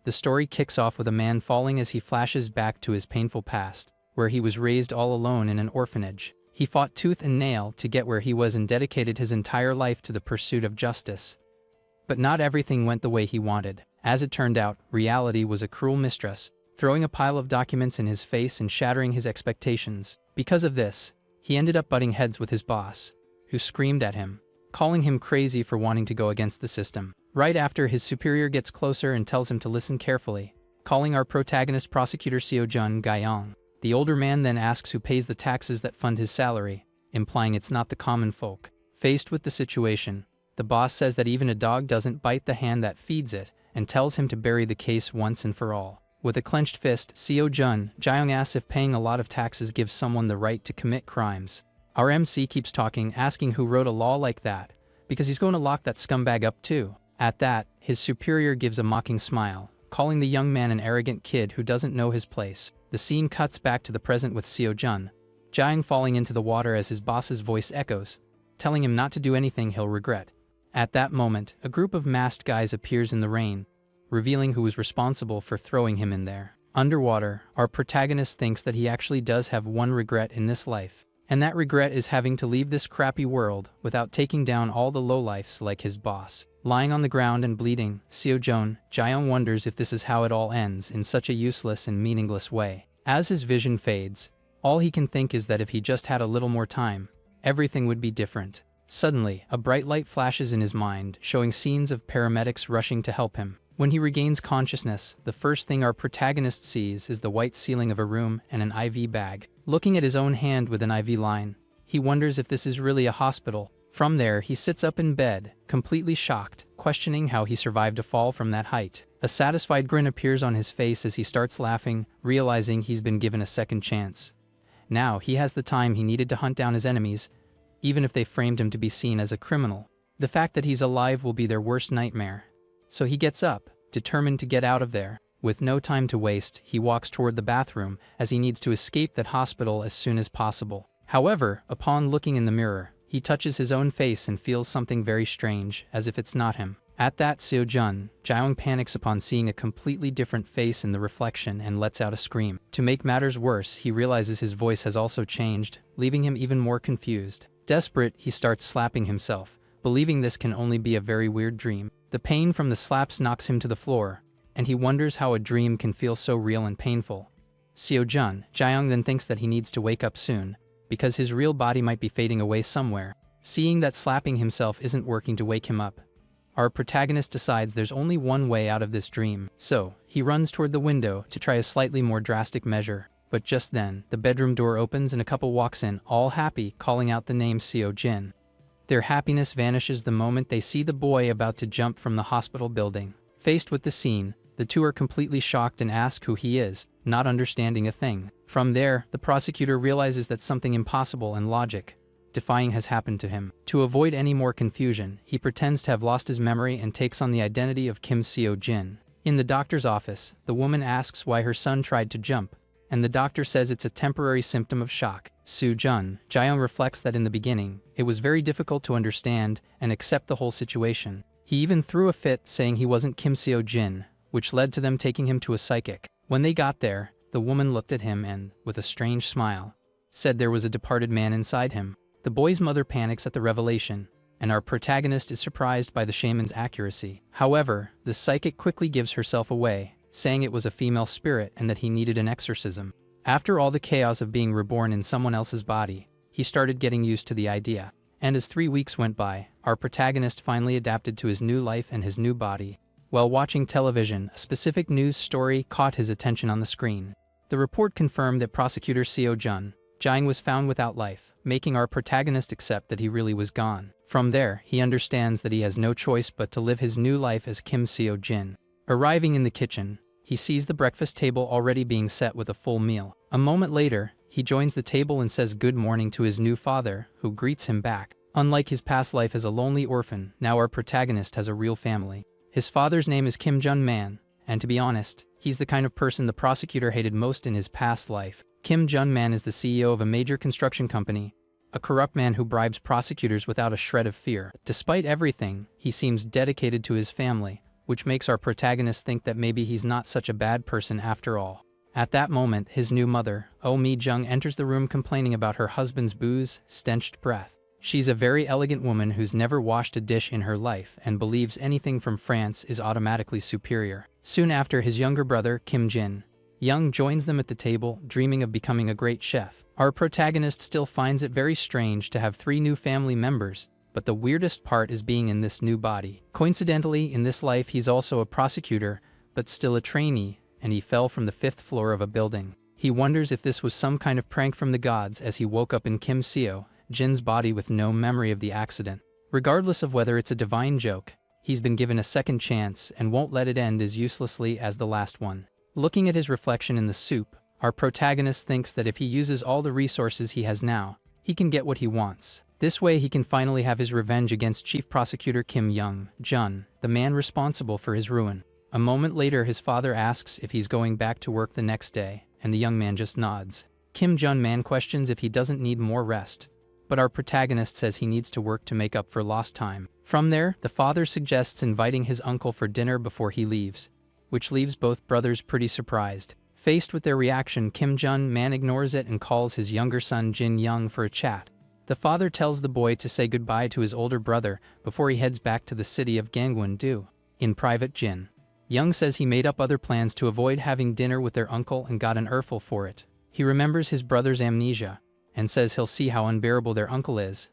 The story kicks off with a man falling as he flashes back to his painful past, where he was raised all alone in an orphanage. He fought tooth and nail to get where he was and dedicated his entire life to the pursuit of justice. But not everything went the way he wanted. As it turned out, reality was a cruel mistress, throwing a pile of documents in his face and shattering his expectations. Because of this, he ended up butting heads with his boss, who screamed at him, calling him crazy for wanting to go against the system. Right after, his superior gets closer and tells him to listen carefully, calling our protagonist Prosecutor Seo-jun Gayong. The older man then asks who pays the taxes that fund his salary, implying it's not the common folk. Faced with the situation, the boss says that even a dog doesn't bite the hand that feeds it, and tells him to bury the case once and for all. With a clenched fist, Seo-jun Gayong asks if paying a lot of taxes gives someone the right to commit crimes. Our MC keeps talking, asking who wrote a law like that, because he's going to lock that scumbag up too. At that, his superior gives a mocking smile, calling the young man an arrogant kid who doesn't know his place. The scene cuts back to the present with Seo-jun Gayong falling into the water as his boss's voice echoes, telling him not to do anything he'll regret. At that moment, a group of masked guys appears in the rain, revealing who was responsible for throwing him in there. Underwater, our protagonist thinks that he actually does have one regret in this life, and that regret is having to leave this crappy world without taking down all the lowlifes like his boss. Lying on the ground and bleeding, Seo-jun Gayong wonders if this is how it all ends in such a useless and meaningless way. As his vision fades, all he can think is that if he just had a little more time, everything would be different. Suddenly, a bright light flashes in his mind, showing scenes of paramedics rushing to help him. When he regains consciousness, the first thing our protagonist sees is the white ceiling of a room and an IV bag. Looking at his own hand with an IV line, he wonders if this is really a hospital. From there, he sits up in bed, completely shocked, questioning how he survived a fall from that height. A satisfied grin appears on his face as he starts laughing, realizing he's been given a second chance. Now, he has the time he needed to hunt down his enemies, even if they framed him to be seen as a criminal. The fact that he's alive will be their worst nightmare. So he gets up, determined to get out of there. With no time to waste, he walks toward the bathroom, as he needs to escape that hospital as soon as possible. However, upon looking in the mirror, he touches his own face and feels something very strange, as if it's not him. At that, Seo-jun Gayong panics upon seeing a completely different face in the reflection and lets out a scream. To make matters worse, he realizes his voice has also changed, leaving him even more confused. Desperate, he starts slapping himself, believing this can only be a very weird dream. The pain from the slaps knocks him to the floor, and he wonders how a dream can feel so real and painful. Seo-jun Gayong then thinks that he needs to wake up soon, because his real body might be fading away somewhere. Seeing that slapping himself isn't working to wake him up, our protagonist decides there's only one way out of this dream. So, he runs toward the window to try a slightly more drastic measure. But just then, the bedroom door opens and a couple walks in, all happy, calling out the name Seo-jin. Their happiness vanishes the moment they see the boy about to jump from the hospital building. Faced with the scene, the two are completely shocked and ask who he is, not understanding a thing. From there, the prosecutor realizes that something impossible and logic-defying has happened to him. To avoid any more confusion, he pretends to have lost his memory and takes on the identity of Kim Seo-jin. In the doctor's office, the woman asks why her son tried to jump, and the doctor says it's a temporary symptom of shock. Seo-jun Gayong reflects that in the beginning, it was very difficult to understand and accept the whole situation. He even threw a fit saying he wasn't Kim Seo-jin, which led to them taking him to a psychic. When they got there, the woman looked at him and, with a strange smile, said there was a departed man inside him. The boy's mother panics at the revelation, and our protagonist is surprised by the shaman's accuracy. However, the psychic quickly gives herself away, saying it was a female spirit and that he needed an exorcism. After all the chaos of being reborn in someone else's body, he started getting used to the idea. And as 3 weeks went by, our protagonist finally adapted to his new life and his new body. While watching television, a specific news story caught his attention on the screen. The report confirmed that Prosecutor Seo-jun Gayong was found without life, making our protagonist accept that he really was gone. From there, he understands that he has no choice but to live his new life as Kim Seo-jin. Arriving in the kitchen, he sees the breakfast table already being set with a full meal. A moment later, he joins the table and says good morning to his new father, who greets him back. Unlike his past life as a lonely orphan, now our protagonist has a real family. His father's name is Kim Jun-man, and to be honest, he's the kind of person the prosecutor hated most in his past life. Kim Jun-man is the CEO of a major construction company, a corrupt man who bribes prosecutors without a shred of fear. Despite everything, he seems dedicated to his family, which makes our protagonist think that maybe he's not such a bad person after all. At that moment, his new mother, Oh Mi-jung, enters the room complaining about her husband's booze-stenched breath. She's a very elegant woman who's never washed a dish in her life and believes anything from France is automatically superior. Soon after, his younger brother, Kim Jin-young, joins them at the table, dreaming of becoming a great chef. Our protagonist still finds it very strange to have 3 new family members, but the weirdest part is being in this new body. Coincidentally, in this life he's also a prosecutor, but still a trainee, and he fell from the 5th floor of a building. He wonders if this was some kind of prank from the gods as he woke up in Kim Seo-jin's body with no memory of the accident. Regardless of whether it's a divine joke, he's been given a second chance and won't let it end as uselessly as the last one. Looking at his reflection in the soup, our protagonist thinks that if he uses all the resources he has now, he can get what he wants. This way he can finally have his revenge against Chief Prosecutor Kim Young-jun, the man responsible for his ruin. A moment later, his father asks if he's going back to work the next day, and the young man just nods. Kim Jun-man questions if he doesn't need more rest, but our protagonist says he needs to work to make up for lost time. From there, the father suggests inviting his uncle for dinner before he leaves, which leaves both brothers pretty surprised. Faced with their reaction, Kim Jun-man ignores it and calls his younger son Jin-young for a chat. The father tells the boy to say goodbye to his older brother before he heads back to the city of Gangwon-do. In private, Jin-young says he made up other plans to avoid having dinner with their uncle and got an earful for it. He remembers his brother's amnesia and says he'll see how unbearable their uncle is,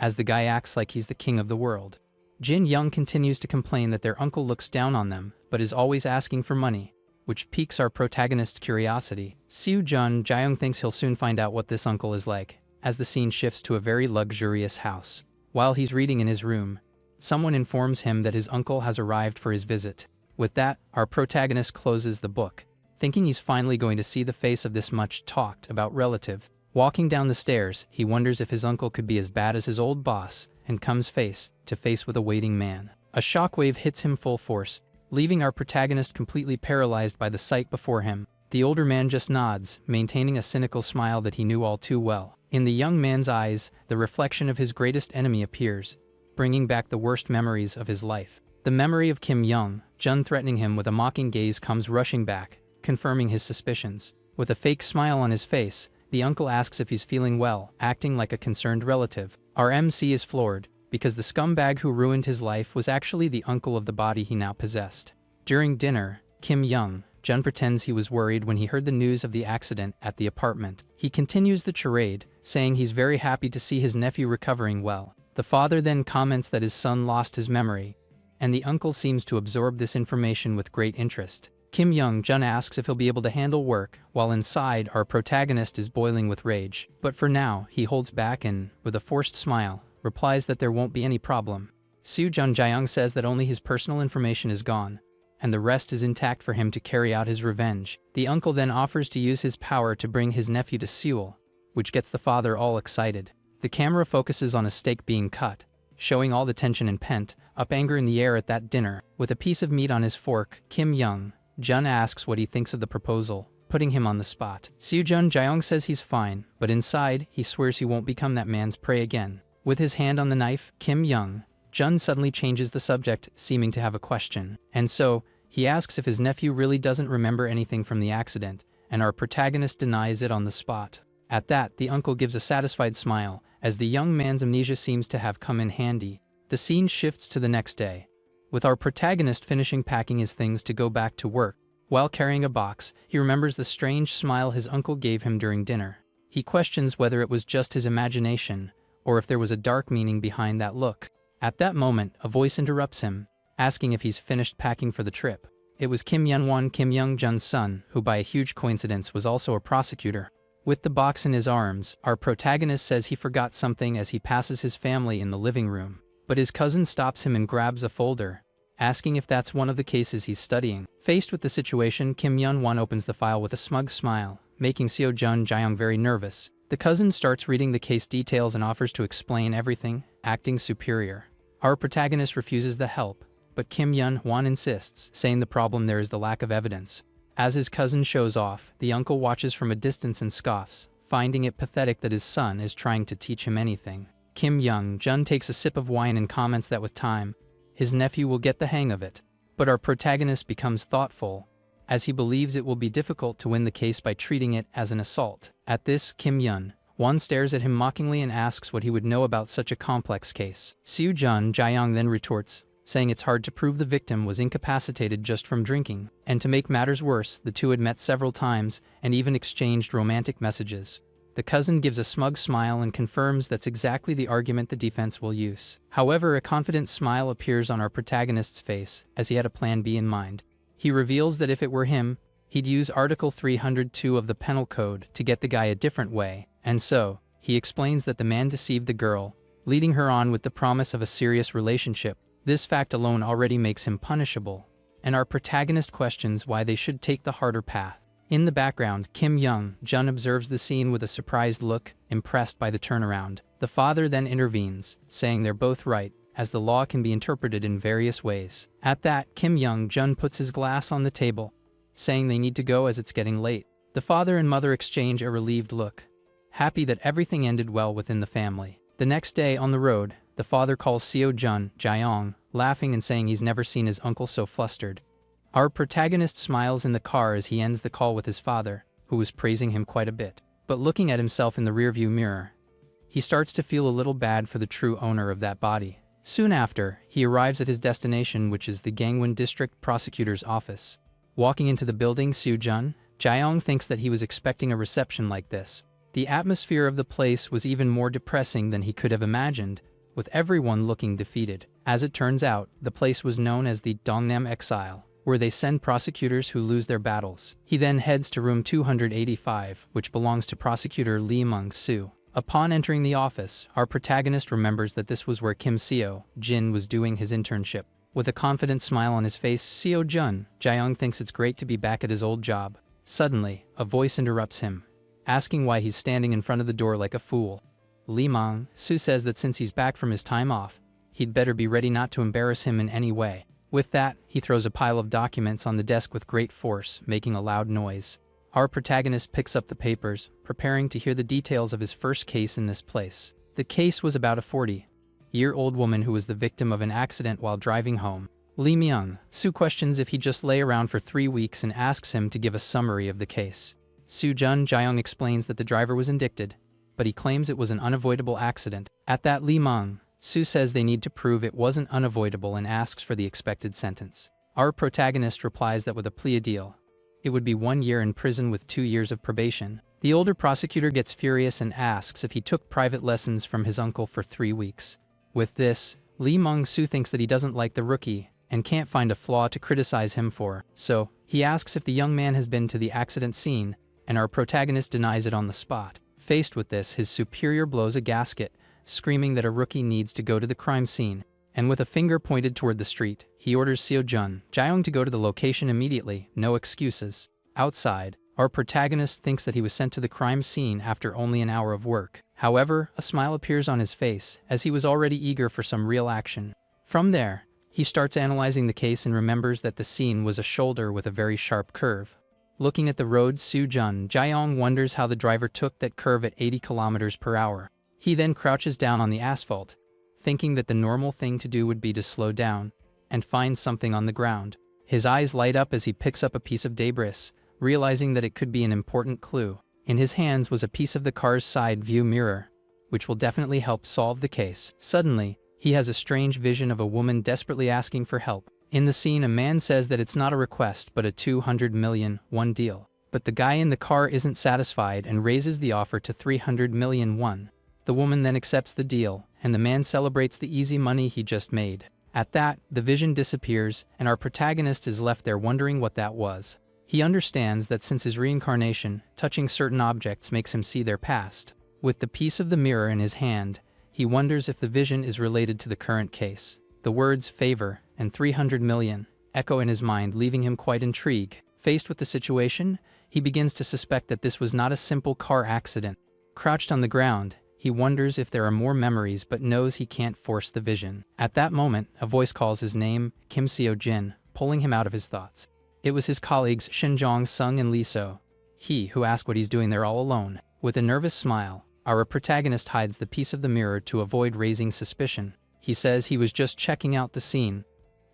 as the guy acts like he's the king of the world. Jin-young continues to complain that their uncle looks down on them but is always asking for money, which piques our protagonist's curiosity. Jun-jaeyoung thinks he'll soon find out what this uncle is like, as the scene shifts to a very luxurious house. While he's reading in his room, someone informs him that his uncle has arrived for his visit. With that, our protagonist closes the book, thinking he's finally going to see the face of this much talked about relative. Walking down the stairs, he wonders if his uncle could be as bad as his old boss, and comes face to face with a waiting man. A shockwave hits him full force, leaving our protagonist completely paralyzed by the sight before him. The older man just nods, maintaining a cynical smile that he knew all too well. In the young man's eyes, the reflection of his greatest enemy appears, bringing back the worst memories of his life. The memory of Kim Young-jun threatening him with a mocking gaze comes rushing back, confirming his suspicions. With a fake smile on his face, the uncle asks if he's feeling well, acting like a concerned relative. Our MC is floored, because the scumbag who ruined his life was actually the uncle of the body he now possessed. During dinner, Kim Young-jun pretends he was worried when he heard the news of the accident at the apartment. He continues the charade, saying he's very happy to see his nephew recovering well. The father then comments that his son lost his memory, and the uncle seems to absorb this information with great interest. Kim Young-jun asks if he'll be able to handle work, while inside, our protagonist is boiling with rage. But for now, he holds back and, with a forced smile, replies that there won't be any problem. Jun-jaeyoung says that only his personal information is gone, and the rest is intact for him to carry out his revenge. The uncle then offers to use his power to bring his nephew to Seoul, which gets the father all excited. The camera focuses on a steak being cut, showing all the tension and pent-up anger in the air at that dinner. With a piece of meat on his fork, Kim Young-jun asks what he thinks of the proposal, putting him on the spot. Jun-jaeyoung says he's fine, but inside, he swears he won't become that man's prey again. With his hand on the knife, Kim Young-jun suddenly changes the subject, seeming to have a question. And so, he asks if his nephew really doesn't remember anything from the accident, and our protagonist denies it on the spot. At that, the uncle gives a satisfied smile, as the young man's amnesia seems to have come in handy. The scene shifts to the next day, with our protagonist finishing packing his things to go back to work. While carrying a box, he remembers the strange smile his uncle gave him during dinner. He questions whether it was just his imagination, or if there was a dark meaning behind that look. At that moment, a voice interrupts him, asking if he's finished packing for the trip. It was Kim Yeon-won, Kim Young-jun's son, who by a huge coincidence was also a prosecutor. With the box in his arms, our protagonist says he forgot something as he passes his family in the living room. But his cousin stops him and grabs a folder, asking if that's one of the cases he's studying. Faced with the situation, Kim Yeon-won opens the file with a smug smile, making Jun-jaeyoung very nervous. The cousin starts reading the case details and offers to explain everything, acting superior. Our protagonist refuses the help, but Kim Yeon-won insists, saying the problem there is the lack of evidence. As his cousin shows off, the uncle watches from a distance and scoffs, finding it pathetic that his son is trying to teach him anything. Kim Young-jun takes a sip of wine and comments that with time, his nephew will get the hang of it. But our protagonist becomes thoughtful, as he believes it will be difficult to win the case by treating it as an assault. At this, Kim Yun-won stares at him mockingly and asks what he would know about such a complex case. Seo-jun Jae-young then retorts, saying it's hard to prove the victim was incapacitated just from drinking. And to make matters worse, the two had met several times and even exchanged romantic messages. The cousin gives a smug smile and confirms that's exactly the argument the defense will use. However, a confident smile appears on our protagonist's face, as he had a plan B in mind. He reveals that if it were him, he'd use Article 302 of the Penal Code to get the guy a different way, and so, he explains that the man deceived the girl, leading her on with the promise of a serious relationship. This fact alone already makes him punishable, and our protagonist questions why they should take the harder path. In the background, Kim Young-jun observes the scene with a surprised look, impressed by the turnaround. The father then intervenes, saying they're both right, as the law can be interpreted in various ways. At that, Kim Young-jun puts his glass on the table, saying they need to go as it's getting late. The father and mother exchange a relieved look, happy that everything ended well within the family. The next day on the road, the father calls Seo-jun Jae-young, laughing and saying he's never seen his uncle so flustered. Our protagonist smiles in the car as he ends the call with his father, who was praising him quite a bit. But looking at himself in the rearview mirror, he starts to feel a little bad for the true owner of that body. Soon after, he arrives at his destination, which is the Gangwon District Prosecutor's office. Walking into the building, Seo-jun Jae-young thinks that he was expecting a reception like this. The atmosphere of the place was even more depressing than he could have imagined, with everyone looking defeated. As it turns out, the place was known as the Dongnam Exile, where they send prosecutors who lose their battles. He then heads to room 285, which belongs to prosecutor Lee Mung-soo. Upon entering the office, our protagonist remembers that this was where Kim Seo-jin was doing his internship. With a confident smile on his face, Seo-jun Jae-young thinks it's great to be back at his old job. Suddenly, a voice interrupts him, asking why he's standing in front of the door like a fool. Lee Mung-soo says that since he's back from his time off, he'd better be ready not to embarrass him in any way. With that, he throws a pile of documents on the desk with great force, making a loud noise. Our protagonist picks up the papers, preparing to hear the details of his first case in this place. The case was about a 40-year-old woman who was the victim of an accident while driving home. Lee Myung-soo questions if he just lay around for 3 weeks and asks him to give a summary of the case. Seo-jun Jae-young explains that the driver was indicted, but he claims it was an unavoidable accident. At that, Lee Mung-soo says they need to prove it wasn't unavoidable and asks for the expected sentence. Our protagonist replies that with a plea deal, it would be 1 year in prison with 2 years of probation. The older prosecutor gets furious and asks if he took private lessons from his uncle for 3 weeks. With this, Lee Mung-soo thinks that he doesn't like the rookie and can't find a flaw to criticize him for, so he asks if the young man has been to the accident scene, and our protagonist denies it on the spot. Faced with this, his superior blows a gasket, screaming that a rookie needs to go to the crime scene, and with a finger pointed toward the street, he orders Seo-jun Jae-young to go to the location immediately, no excuses. Outside, our protagonist thinks that he was sent to the crime scene after only an hour of work. However, a smile appears on his face, as he was already eager for some real action. From there, he starts analyzing the case and remembers that the scene was a shoulder with a very sharp curve. Looking at the road, Seo-jun Jae-young wonders how the driver took that curve at 80 km per hour. He then crouches down on the asphalt, thinking that the normal thing to do would be to slow down and find something on the ground. His eyes light up as he picks up a piece of debris, realizing that it could be an important clue. In his hands was a piece of the car's side view mirror, which will definitely help solve the case. Suddenly, he has a strange vision of a woman desperately asking for help. In the scene, a man says that it's not a request but a 200 million won deal. But the guy in the car isn't satisfied and raises the offer to 300 million won. The woman then accepts the deal, and the man celebrates the easy money he just made. At that, the vision disappears, and our protagonist is left there wondering what that was. He understands that since his reincarnation, touching certain objects makes him see their past. With the piece of the mirror in his hand, he wonders if the vision is related to the current case. The words favor and 300 million echo in his mind, leaving him quite intrigued. Faced with the situation, he begins to suspect that this was not a simple car accident. Crouched on the ground, he wonders if there are more memories but knows he can't force the vision. At that moment, a voice calls his name, Kim Seo-jin, pulling him out of his thoughts. It was his colleagues Shin Jong-sung and Lee So-hee who ask what he's doing there all alone. With a nervous smile, our protagonist hides the piece of the mirror to avoid raising suspicion. He says he was just checking out the scene,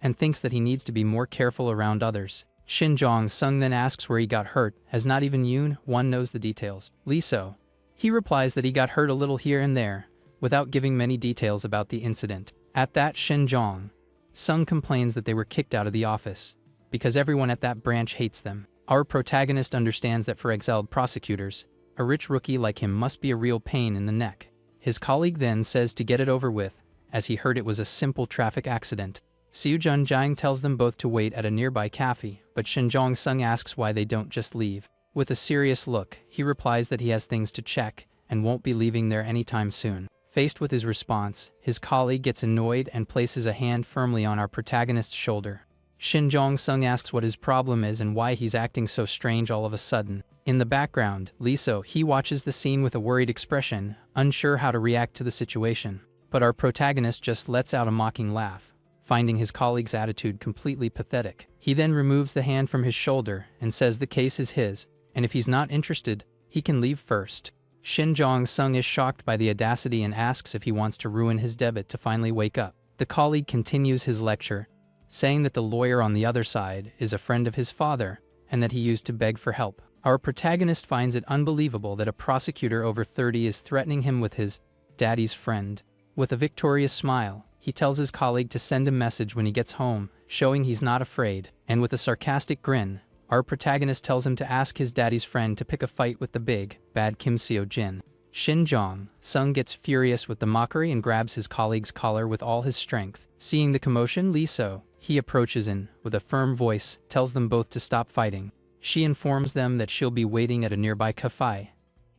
and thinks that he needs to be more careful around others. Shin Jong-sung then asks where he got hurt, as not even Yoon-won knows the details. Lee So. He replies that he got hurt a little here and there, without giving many details about the incident. At that, Shin Jong-sung complains that they were kicked out of the office, because everyone at that branch hates them. Our protagonist understands that for exiled prosecutors, a rich rookie like him must be a real pain in the neck. His colleague then says to get it over with, as he heard it was a simple traffic accident. Seo Jun-jaeng tells them both to wait at a nearby cafe, but Shin Jong-sung asks why they don't just leave. With a serious look, he replies that he has things to check and won't be leaving there anytime soon. Faced with his response, his colleague gets annoyed and places a hand firmly on our protagonist's shoulder. Shin Jong-sung asks what his problem is and why he's acting so strange all of a sudden. In the background, Lee So-hee watches the scene with a worried expression, unsure how to react to the situation. But our protagonist just lets out a mocking laugh, finding his colleague's attitude completely pathetic. He then removes the hand from his shoulder and says the case is his, and if he's not interested, he can leave first. Shin Jong-sung is shocked by the audacity and asks if he wants to ruin his debit to finally wake up. The colleague continues his lecture, saying that the lawyer on the other side is a friend of his father and that he used to beg for help. Our protagonist finds it unbelievable that a prosecutor over 30 is threatening him with his daddy's friend. With a victorious smile, he tells his colleague to send a message when he gets home, showing he's not afraid, and with a sarcastic grin, our protagonist tells him to ask his daddy's friend to pick a fight with the big, bad Kim Seo-jin. Shin Jong-sung gets furious with the mockery and grabs his colleague's collar with all his strength. Seeing the commotion, Lee So-hee approaches and, with a firm voice, tells them both to stop fighting. She informs them that she'll be waiting at a nearby cafe,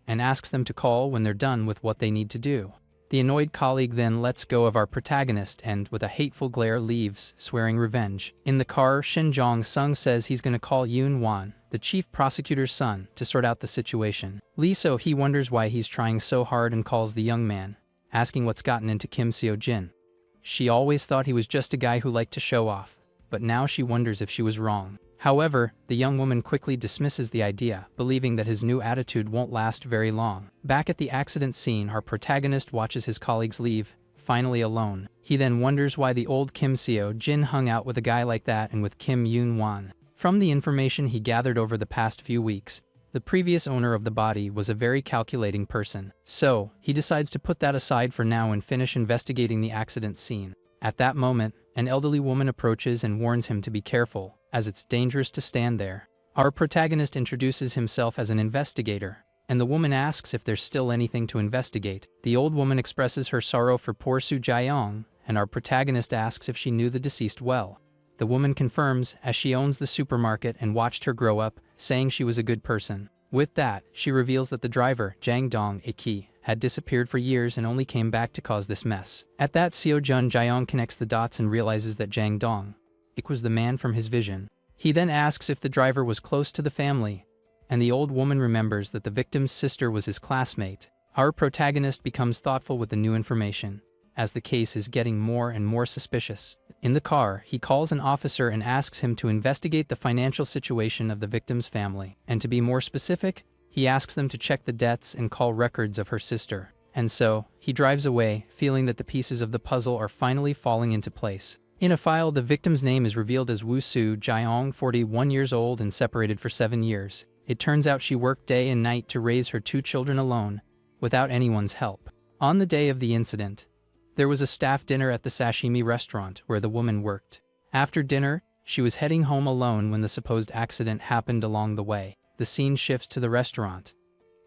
and asks them to call when they're done with what they need to do. The annoyed colleague then lets go of our protagonist and, with a hateful glare, leaves, swearing revenge. In the car, Shin Jong-sung says he's going to call Yoon-won, the chief prosecutor's son, to sort out the situation. Lee So-hee wonders why he's trying so hard and calls the young man, asking what's gotten into Kim Seo-jin. She always thought he was just a guy who liked to show off, but now she wonders if she was wrong. However, the young woman quickly dismisses the idea, believing that his new attitude won't last very long. Back at the accident scene, our protagonist watches his colleagues leave, finally alone. He then wonders why the old Kim Seo-jin hung out with a guy like that and with Kim Yoon-won. From the information he gathered over the past few weeks, the previous owner of the body was a very calculating person. So, he decides to put that aside for now and finish investigating the accident scene. At that moment, an elderly woman approaches and warns him to be careful, as it's dangerous to stand there. Our protagonist introduces himself as an investigator, and the woman asks if there's still anything to investigate. The old woman expresses her sorrow for poor Soo Jae-young, and our protagonist asks if she knew the deceased well. The woman confirms, as she owns the supermarket and watched her grow up, saying she was a good person. With that, she reveals that the driver, Jang Dong-ik, had disappeared for years and only came back to cause this mess. At that, Seo Jun-jae connects the dots and realizes that Jang Dong-ik was the man from his vision. He then asks if the driver was close to the family, and the old woman remembers that the victim's sister was his classmate. Our protagonist becomes thoughtful with the new information, as the case is getting more and more suspicious. In the car, he calls an officer and asks him to investigate the financial situation of the victim's family. And to be more specific, he asks them to check the debts and call records of her sister. And so, he drives away, feeling that the pieces of the puzzle are finally falling into place. In a file, the victim's name is revealed as Woo Soo Jae-young, 41 years old and separated for 7 years. It turns out she worked day and night to raise her 2 children alone, without anyone's help. On the day of the incident, there was a staff dinner at the sashimi restaurant where the woman worked. After dinner, she was heading home alone when the supposed accident happened along the way. The scene shifts to the restaurant,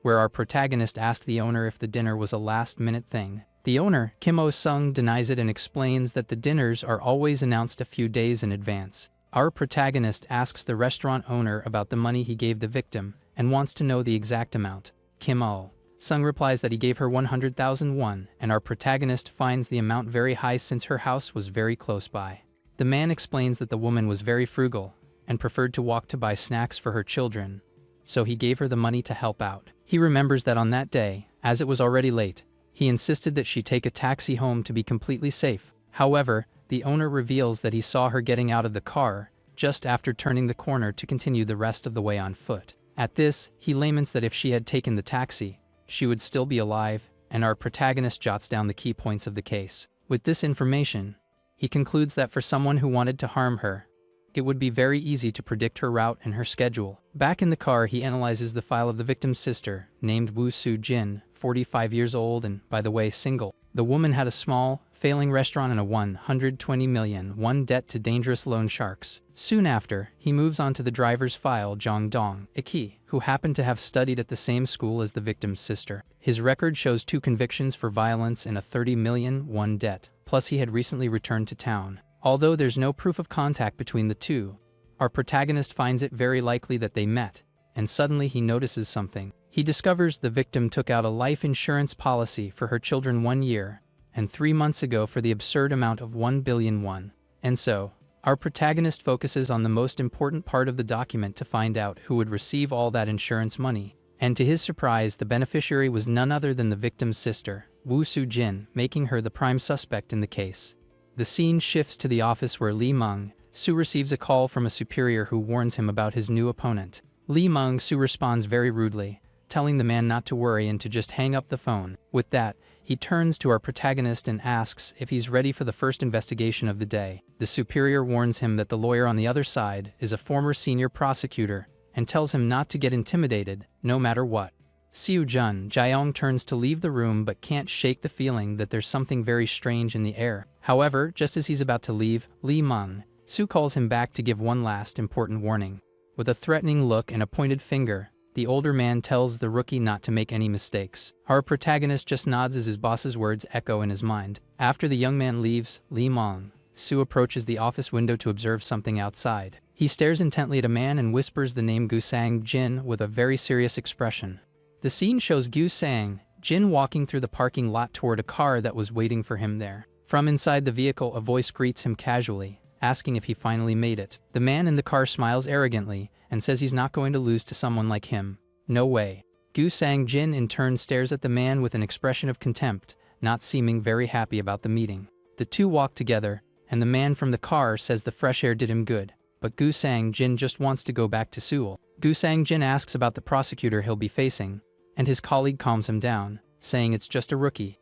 where our protagonist asked the owner if the dinner was a last-minute thing. The owner, Kim Oh-sung, denies it and explains that the dinners are always announced a few days in advance. Our protagonist asks the restaurant owner about the money he gave the victim and wants to know the exact amount. Kim Oh-sung replies that he gave her 100,000 won, and our protagonist finds the amount very high since her house was very close by. The man explains that the woman was very frugal and preferred to walk to buy snacks for her children, so he gave her the money to help out. He remembers that on that day, as it was already late, he insisted that she take a taxi home to be completely safe. However, the owner reveals that he saw her getting out of the car just after turning the corner to continue the rest of the way on foot. At this, he laments that if she had taken the taxi, she would still be alive, and our protagonist jots down the key points of the case. With this information, He concludes that for someone who wanted to harm her, it would be very easy to predict her route and her schedule. Back in the car, he analyzes the file of the victim's sister, named Woo Soo-jin, 45 years old and, by the way, single. The woman had a small, failing restaurant and a 120 million won debt to dangerous loan sharks. Soon after, he moves on to the driver's file, Jong Dong-ik, who happened to have studied at the same school as the victim's sister. His record shows 2 convictions for violence and a 30 million won debt, plus he had recently returned to town. Although there's no proof of contact between the two, our protagonist finds it very likely that they met, and suddenly he notices something. He discovers the victim took out a life insurance policy for her children 1 year, and 3 months ago for the absurd amount of 1 billion won. And so, our protagonist focuses on the most important part of the document to find out who would receive all that insurance money. And to his surprise, the beneficiary was none other than the victim's sister, Woo Soo-jin, making her the prime suspect in the case. The scene shifts to the office where Lee Mung-soo receives a call from a superior who warns him about his new opponent. Lee Mung-soo responds very rudely, telling the man not to worry and to just hang up the phone. With that, he turns to our protagonist and asks if he's ready for the first investigation of the day. The superior warns him that the lawyer on the other side is a former senior prosecutor and tells him not to get intimidated, no matter what. Seo-jun Jae-young turns to leave the room but can't shake the feeling that there's something very strange in the air. However, just as he's about to leave, Lee Mung-soo calls him back to give one last important warning. With a threatening look and a pointed finger, the older man tells the rookie not to make any mistakes. Our protagonist just nods as his boss's words echo in his mind. After the young man leaves, Lee Mung-soo approaches the office window to observe something outside. He stares intently at a man and whispers the name Gu Sang-jin with a very serious expression. The scene shows Gu Sang-jin walking through the parking lot toward a car that was waiting for him there. From inside the vehicle, a voice greets him casually, asking if he finally made it. The man in the car smiles arrogantly and says he's not going to lose to someone like him. No way. Gu Sang-jin in turn stares at the man with an expression of contempt, not seeming very happy about the meeting. The two walk together, and the man from the car says the fresh air did him good, but Gu Sang-jin just wants to go back to Seoul. Gu Sang-jin asks about the prosecutor he'll be facing, and his colleague calms him down, saying it's just a rookie.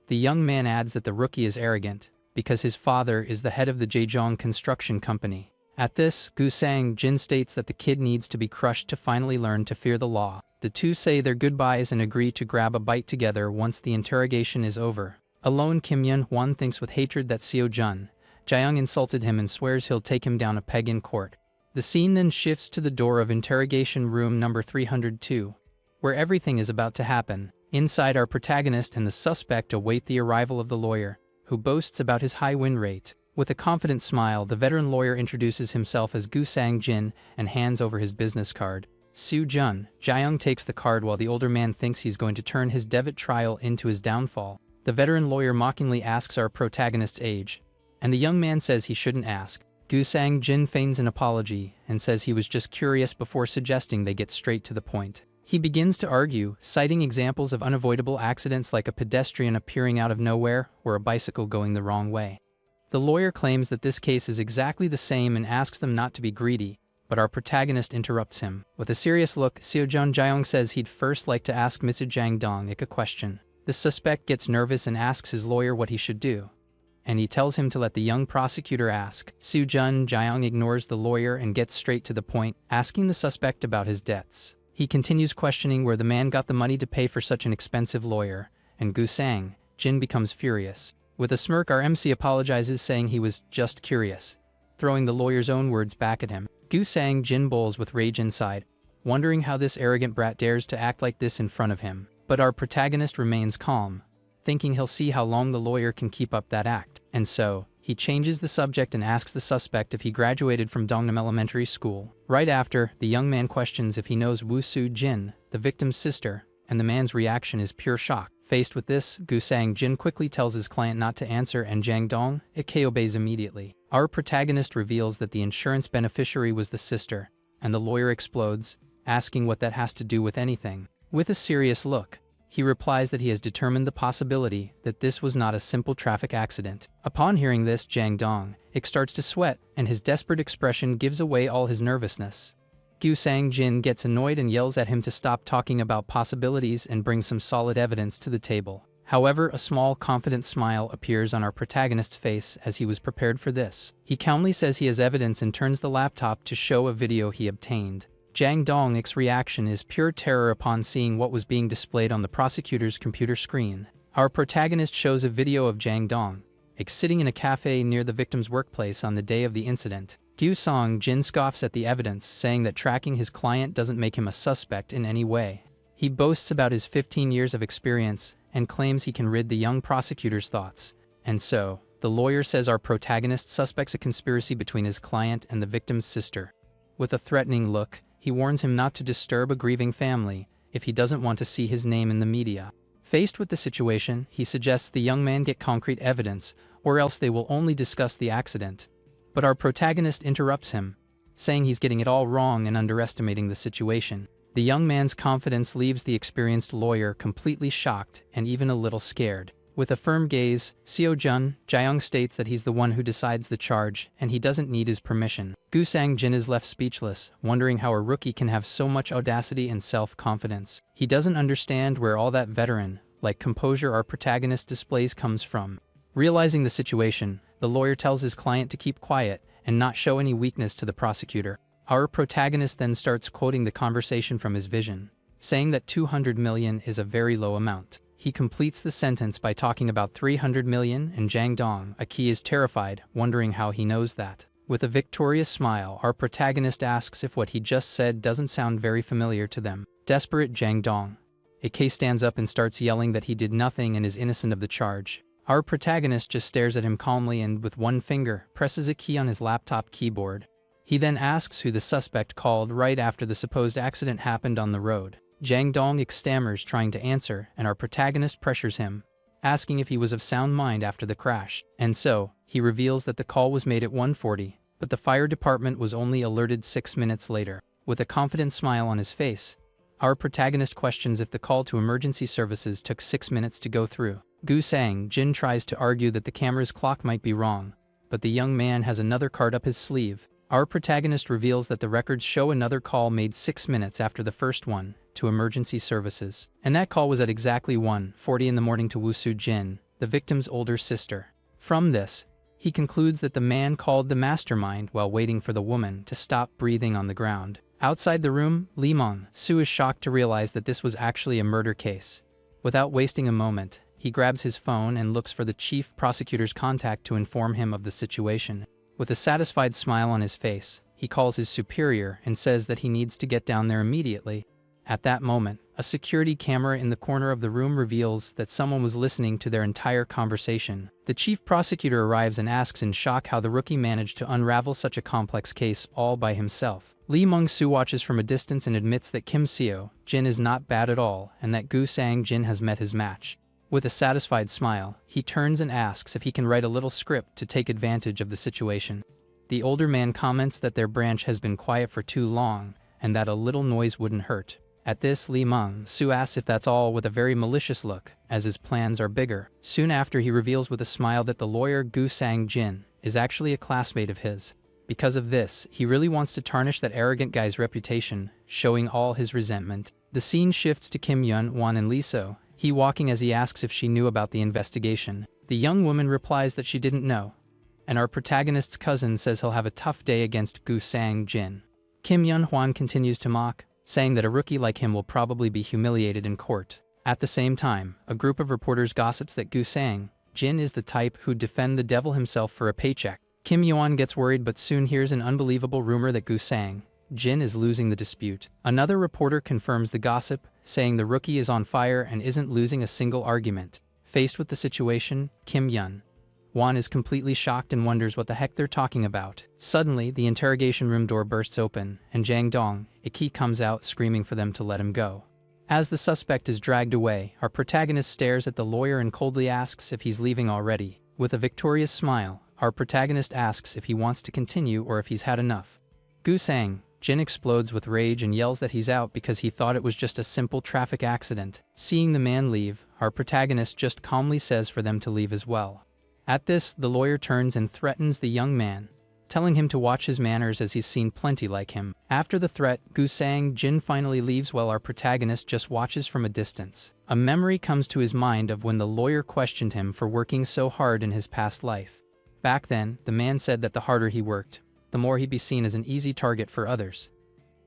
The young man adds that the rookie is arrogant, because his father is the head of the Daejeong construction company. At this, Gu Sang-jin states that the kid needs to be crushed to finally learn to fear the law. The two say their goodbyes and agree to grab a bite together once the interrogation is over. Alone, Kim Yun-hwan thinks with hatred that Seo-jun Jae-young insulted him and swears he'll take him down a peg in court. The scene then shifts to the door of interrogation room number 302, where everything is about to happen. Inside, our protagonist and the suspect await the arrival of the lawyer, who boasts about his high win rate. With a confident smile, the veteran lawyer introduces himself as Gu Sang-jin and hands over his business card. Seo-jun Jae-young takes the card while the older man thinks he's going to turn his debit trial into his downfall. The veteran lawyer mockingly asks our protagonist's age, and the young man says he shouldn't ask. Gu Sang-jin feigns an apology and says he was just curious before suggesting they get straight to the point. He begins to argue, citing examples of unavoidable accidents like a pedestrian appearing out of nowhere or a bicycle going the wrong way. The lawyer claims that this case is exactly the same and asks them not to be greedy, but our protagonist interrupts him. With a serious look, Seo-jun Jae-young says he'd first like to ask Mrs. Jang Dong-ik a question. The suspect gets nervous and asks his lawyer what he should do, and he tells him to let the young prosecutor ask. Seo-jun Jae-young ignores the lawyer and gets straight to the point, asking the suspect about his debts. He continues questioning where the man got the money to pay for such an expensive lawyer, and Gu Sang-jin becomes furious. With a smirk, our MC apologizes, saying he was just curious, throwing the lawyer's own words back at him. Gu Sang-jin bowls with rage inside, wondering how this arrogant brat dares to act like this in front of him. But our protagonist remains calm, thinking he'll see how long the lawyer can keep up that act. And so, he changes the subject and asks the suspect if he graduated from Dongnam Elementary School. Right after, the young man questions if he knows Woo Soo-jin, the victim's sister, and the man's reaction is pure shock. Faced with this, Gu Sang-jin quickly tells his client not to answer, and Jang Dong-ik obeys immediately. Our protagonist reveals that the insurance beneficiary was the sister, and the lawyer explodes, asking what that has to do with anything. With a serious look, he replies that he has determined the possibility that this was not a simple traffic accident. Upon hearing this, Jang Dong-ik starts to sweat, and his desperate expression gives away all his nervousness. Gu Sang-jin gets annoyed and yells at him to stop talking about possibilities and bring some solid evidence to the table. However, a small, confident smile appears on our protagonist's face as he was prepared for this. He calmly says he has evidence and turns the laptop to show a video he obtained. Jang Dong-ik's reaction is pure terror upon seeing what was being displayed on the prosecutor's computer screen. Our protagonist shows a video of Jang Dong-ik sitting in a cafe near the victim's workplace on the day of the incident. Gu Sang-jin scoffs at the evidence, saying that tracking his client doesn't make him a suspect in any way. He boasts about his 15 years of experience and claims he can read the young prosecutor's thoughts. And so, the lawyer says our protagonist suspects a conspiracy between his client and the victim's sister. With a threatening look, he warns him not to disturb a grieving family if he doesn't want to see his name in the media. Faced with the situation, he suggests the young man get concrete evidence, or else they will only discuss the accident. But our protagonist interrupts him, saying he's getting it all wrong and underestimating the situation. The young man's confidence leaves the experienced lawyer completely shocked and even a little scared. With a firm gaze, Seo-jun, Jaeyoung states that he's the one who decides the charge and he doesn't need his permission. Gu Sang-jin is left speechless, wondering how a rookie can have so much audacity and self-confidence. He doesn't understand where all that veteran-like composure our protagonist displays comes from. Realizing the situation, the lawyer tells his client to keep quiet and not show any weakness to the prosecutor. Our protagonist then starts quoting the conversation from his vision, saying that 200 million is a very low amount. He completes the sentence by talking about 300 million and Jang Dong-ik is terrified, wondering how he knows that. With a victorious smile, our protagonist asks if what he just said doesn't sound very familiar to them. Desperate Jang Dong-ik stands up and starts yelling that he did nothing and is innocent of the charge. Our protagonist just stares at him calmly and with one finger presses a key on his laptop keyboard. He then asks who the suspect called right after the supposed accident happened on the road. Jang Dong-ik stammers trying to answer, and our protagonist pressures him, asking if he was of sound mind after the crash. And so, he reveals that the call was made at 1:40, but the fire department was only alerted 6 minutes later. With a confident smile on his face, our protagonist questions if the call to emergency services took 6 minutes to go through. Gu Sang-jin tries to argue that the camera's clock might be wrong, but the young man has another card up his sleeve. Our protagonist reveals that the records show another call made 6 minutes after the first one, to emergency services. And that call was at exactly 1:40 in the morning to Woo Soo-jin, the victim's older sister. From this, he concludes that the man called the mastermind while waiting for the woman to stop breathing on the ground. Outside the room, Lee Mong-soo is shocked to realize that this was actually a murder case. Without wasting a moment, he grabs his phone and looks for the chief prosecutor's contact to inform him of the situation. With a satisfied smile on his face, he calls his superior and says that he needs to get down there immediately. At that moment, a security camera in the corner of the room reveals that someone was listening to their entire conversation. The chief prosecutor arrives and asks in shock how the rookie managed to unravel such a complex case all by himself. Lee Mong-soo watches from a distance and admits that Kim Seo-jin is not bad at all and that Gu Sang-jin has met his match. With a satisfied smile, he turns and asks if he can write a little script to take advantage of the situation. The older man comments that their branch has been quiet for too long and that a little noise wouldn't hurt. At this, Lee Mong-soo asks if that's all with a very malicious look, as his plans are bigger. Soon after, he reveals with a smile that the lawyer Gu Sang-jin is actually a classmate of his. Because of this, he really wants to tarnish that arrogant guy's reputation, showing all his resentment. The scene shifts to Kim Yun-won and Lee So, he walking as he asks if she knew about the investigation. The young woman replies that she didn't know, and our protagonist's cousin says he'll have a tough day against Gu Sang-jin. Kim Yun-hwan continues to mock, saying that a rookie like him will probably be humiliated in court. At the same time, a group of reporters gossips that Gu Sang-jin is the type who'd defend the devil himself for a paycheck. Kim Yuan gets worried but soon hears an unbelievable rumor that Gu Sang-jin is losing the dispute. Another reporter confirms the gossip, saying the rookie is on fire and isn't losing a single argument. Faced with the situation, Kim Yun-won is completely shocked and wonders what the heck they're talking about. Suddenly, the interrogation room door bursts open, and Jang Dong-ik comes out screaming for them to let him go. As the suspect is dragged away, our protagonist stares at the lawyer and coldly asks if he's leaving already. With a victorious smile, our protagonist asks if he wants to continue or if he's had enough. Gu Sang-jin explodes with rage and yells that he's out because he thought it was just a simple traffic accident. Seeing the man leave, our protagonist just calmly says for them to leave as well. At this, the lawyer turns and threatens the young man, telling him to watch his manners as he's seen plenty like him. After the threat, Gu Sang Jin finally leaves while our protagonist just watches from a distance. A memory comes to his mind of when the lawyer questioned him for working so hard in his past life. Back then, the man said that the harder he worked, the more he'd be seen as an easy target for others.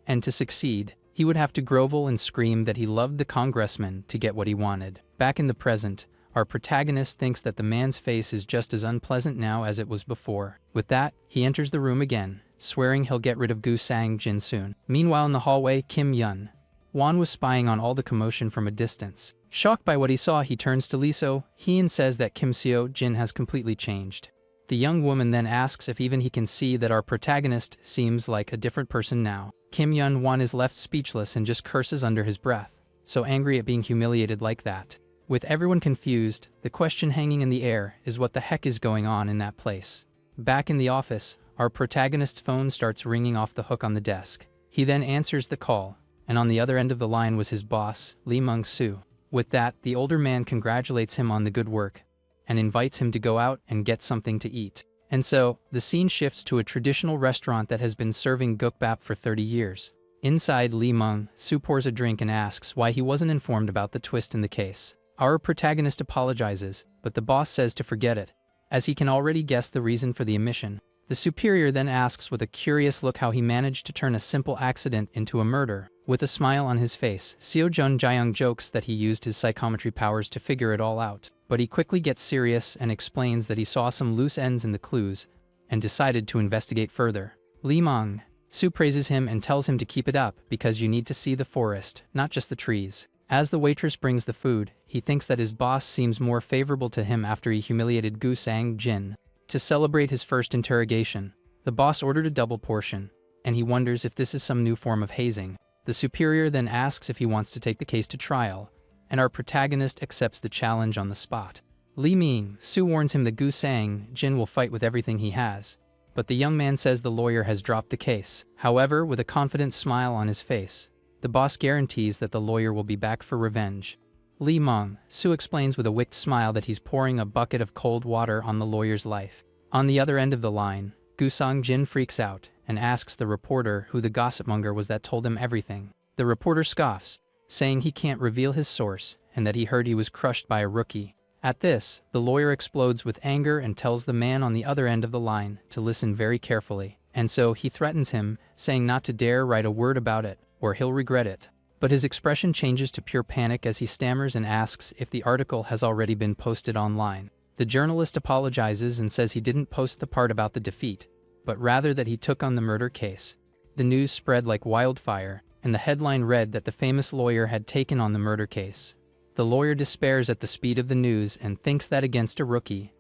And to succeed, he would have to grovel and scream that he loved the congressman to get what he wanted. Back in the present, our protagonist thinks that the man's face is just as unpleasant now as it was before. With that, he enters the room again, swearing he'll get rid of Gu Sang Jin soon. Meanwhile in the hallway, Kim Yun Won was spying on all the commotion from a distance. Shocked by what he saw, he turns to Lee So Hyun says that Kim Seo Jin has completely changed. The young woman then asks if even he can see that our protagonist seems like a different person now. Kim Yun Won is left speechless and just curses under his breath, so angry at being humiliated like that. With everyone confused, the question hanging in the air is what the heck is going on in that place. Back in the office, our protagonist's phone starts ringing off the hook on the desk. He then answers the call, and on the other end of the line was his boss, Lee Mung-soo. With that, the older man congratulates him on the good work and invites him to go out and get something to eat. And so, the scene shifts to a traditional restaurant that has been serving gukbap for 30 years. Inside, Lee Mung-soo pours a drink and asks why he wasn't informed about the twist in the case. Our protagonist apologizes, but the boss says to forget it, as he can already guess the reason for the omission. The superior then asks with a curious look how he managed to turn a simple accident into a murder. With a smile on his face, Seo Jun Jaeyoung jokes that he used his psychometry powers to figure it all out. But he quickly gets serious and explains that he saw some loose ends in the clues and decided to investigate further. Lee Mung-soo praises him and tells him to keep it up because you need to see the forest, not just the trees. As the waitress brings the food, he thinks that his boss seems more favorable to him after he humiliated Gu Sang Jin. To celebrate his first interrogation, the boss ordered a double portion, and he wonders if this is some new form of hazing. The superior then asks if he wants to take the case to trial, and our protagonist accepts the challenge on the spot. Lee Mung-soo warns him that Gu Sang Jin will fight with everything he has, but the young man says the lawyer has dropped the case. However, with a confident smile on his face, the boss guarantees that the lawyer will be back for revenge. Lee Mung-soo explains with a wicked smile that he's pouring a bucket of cold water on the lawyer's life. On the other end of the line, Gu Sang Jin freaks out and asks the reporter who the gossipmonger was that told him everything. The reporter scoffs, saying he can't reveal his source and that he heard he was crushed by a rookie. At this, the lawyer explodes with anger and tells the man on the other end of the line to listen very carefully. And so he threatens him, saying not to dare write a word about it, or he'll regret it. But his expression changes to pure panic as he stammers and asks if the article has already been posted online. The journalist apologizes and says he didn't post the part about the defeat, but rather that he took on the murder case. The news spread like wildfire, and the headline read that the famous lawyer had taken on the murder case. The lawyer despairs at the speed of the news and thinks that against a rookie,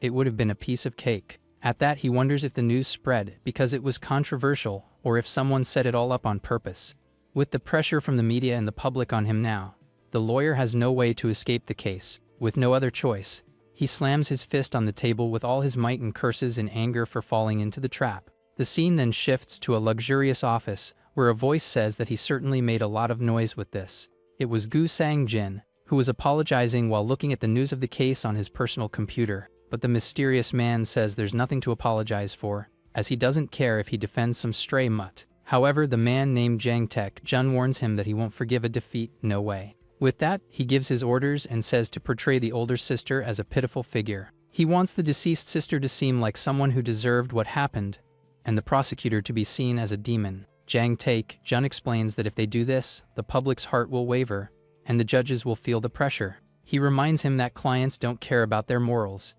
it would have been a piece of cake. At that, he wonders if the news spread because it was controversial or if someone set it all up on purpose. With the pressure from the media and the public on him now, the lawyer has no way to escape the case. With no other choice, he slams his fist on the table with all his might and curses in anger for falling into the trap. The scene then shifts to a luxurious office, where a voice says that he certainly made a lot of noise with this. It was Gu Sang Jin, who was apologizing while looking at the news of the case on his personal computer. But the mysterious man says there's nothing to apologize for, as he doesn't care if he defends some stray mutt. However, the man named Jang Taek Jun warns him that he won't forgive a defeat, no way. With that, he gives his orders and says to portray the older sister as a pitiful figure. He wants the deceased sister to seem like someone who deserved what happened, and the prosecutor to be seen as a demon. Jang Taek Jun explains that if they do this, the public's heart will waver, and the judges will feel the pressure. He reminds him that clients don't care about their morals,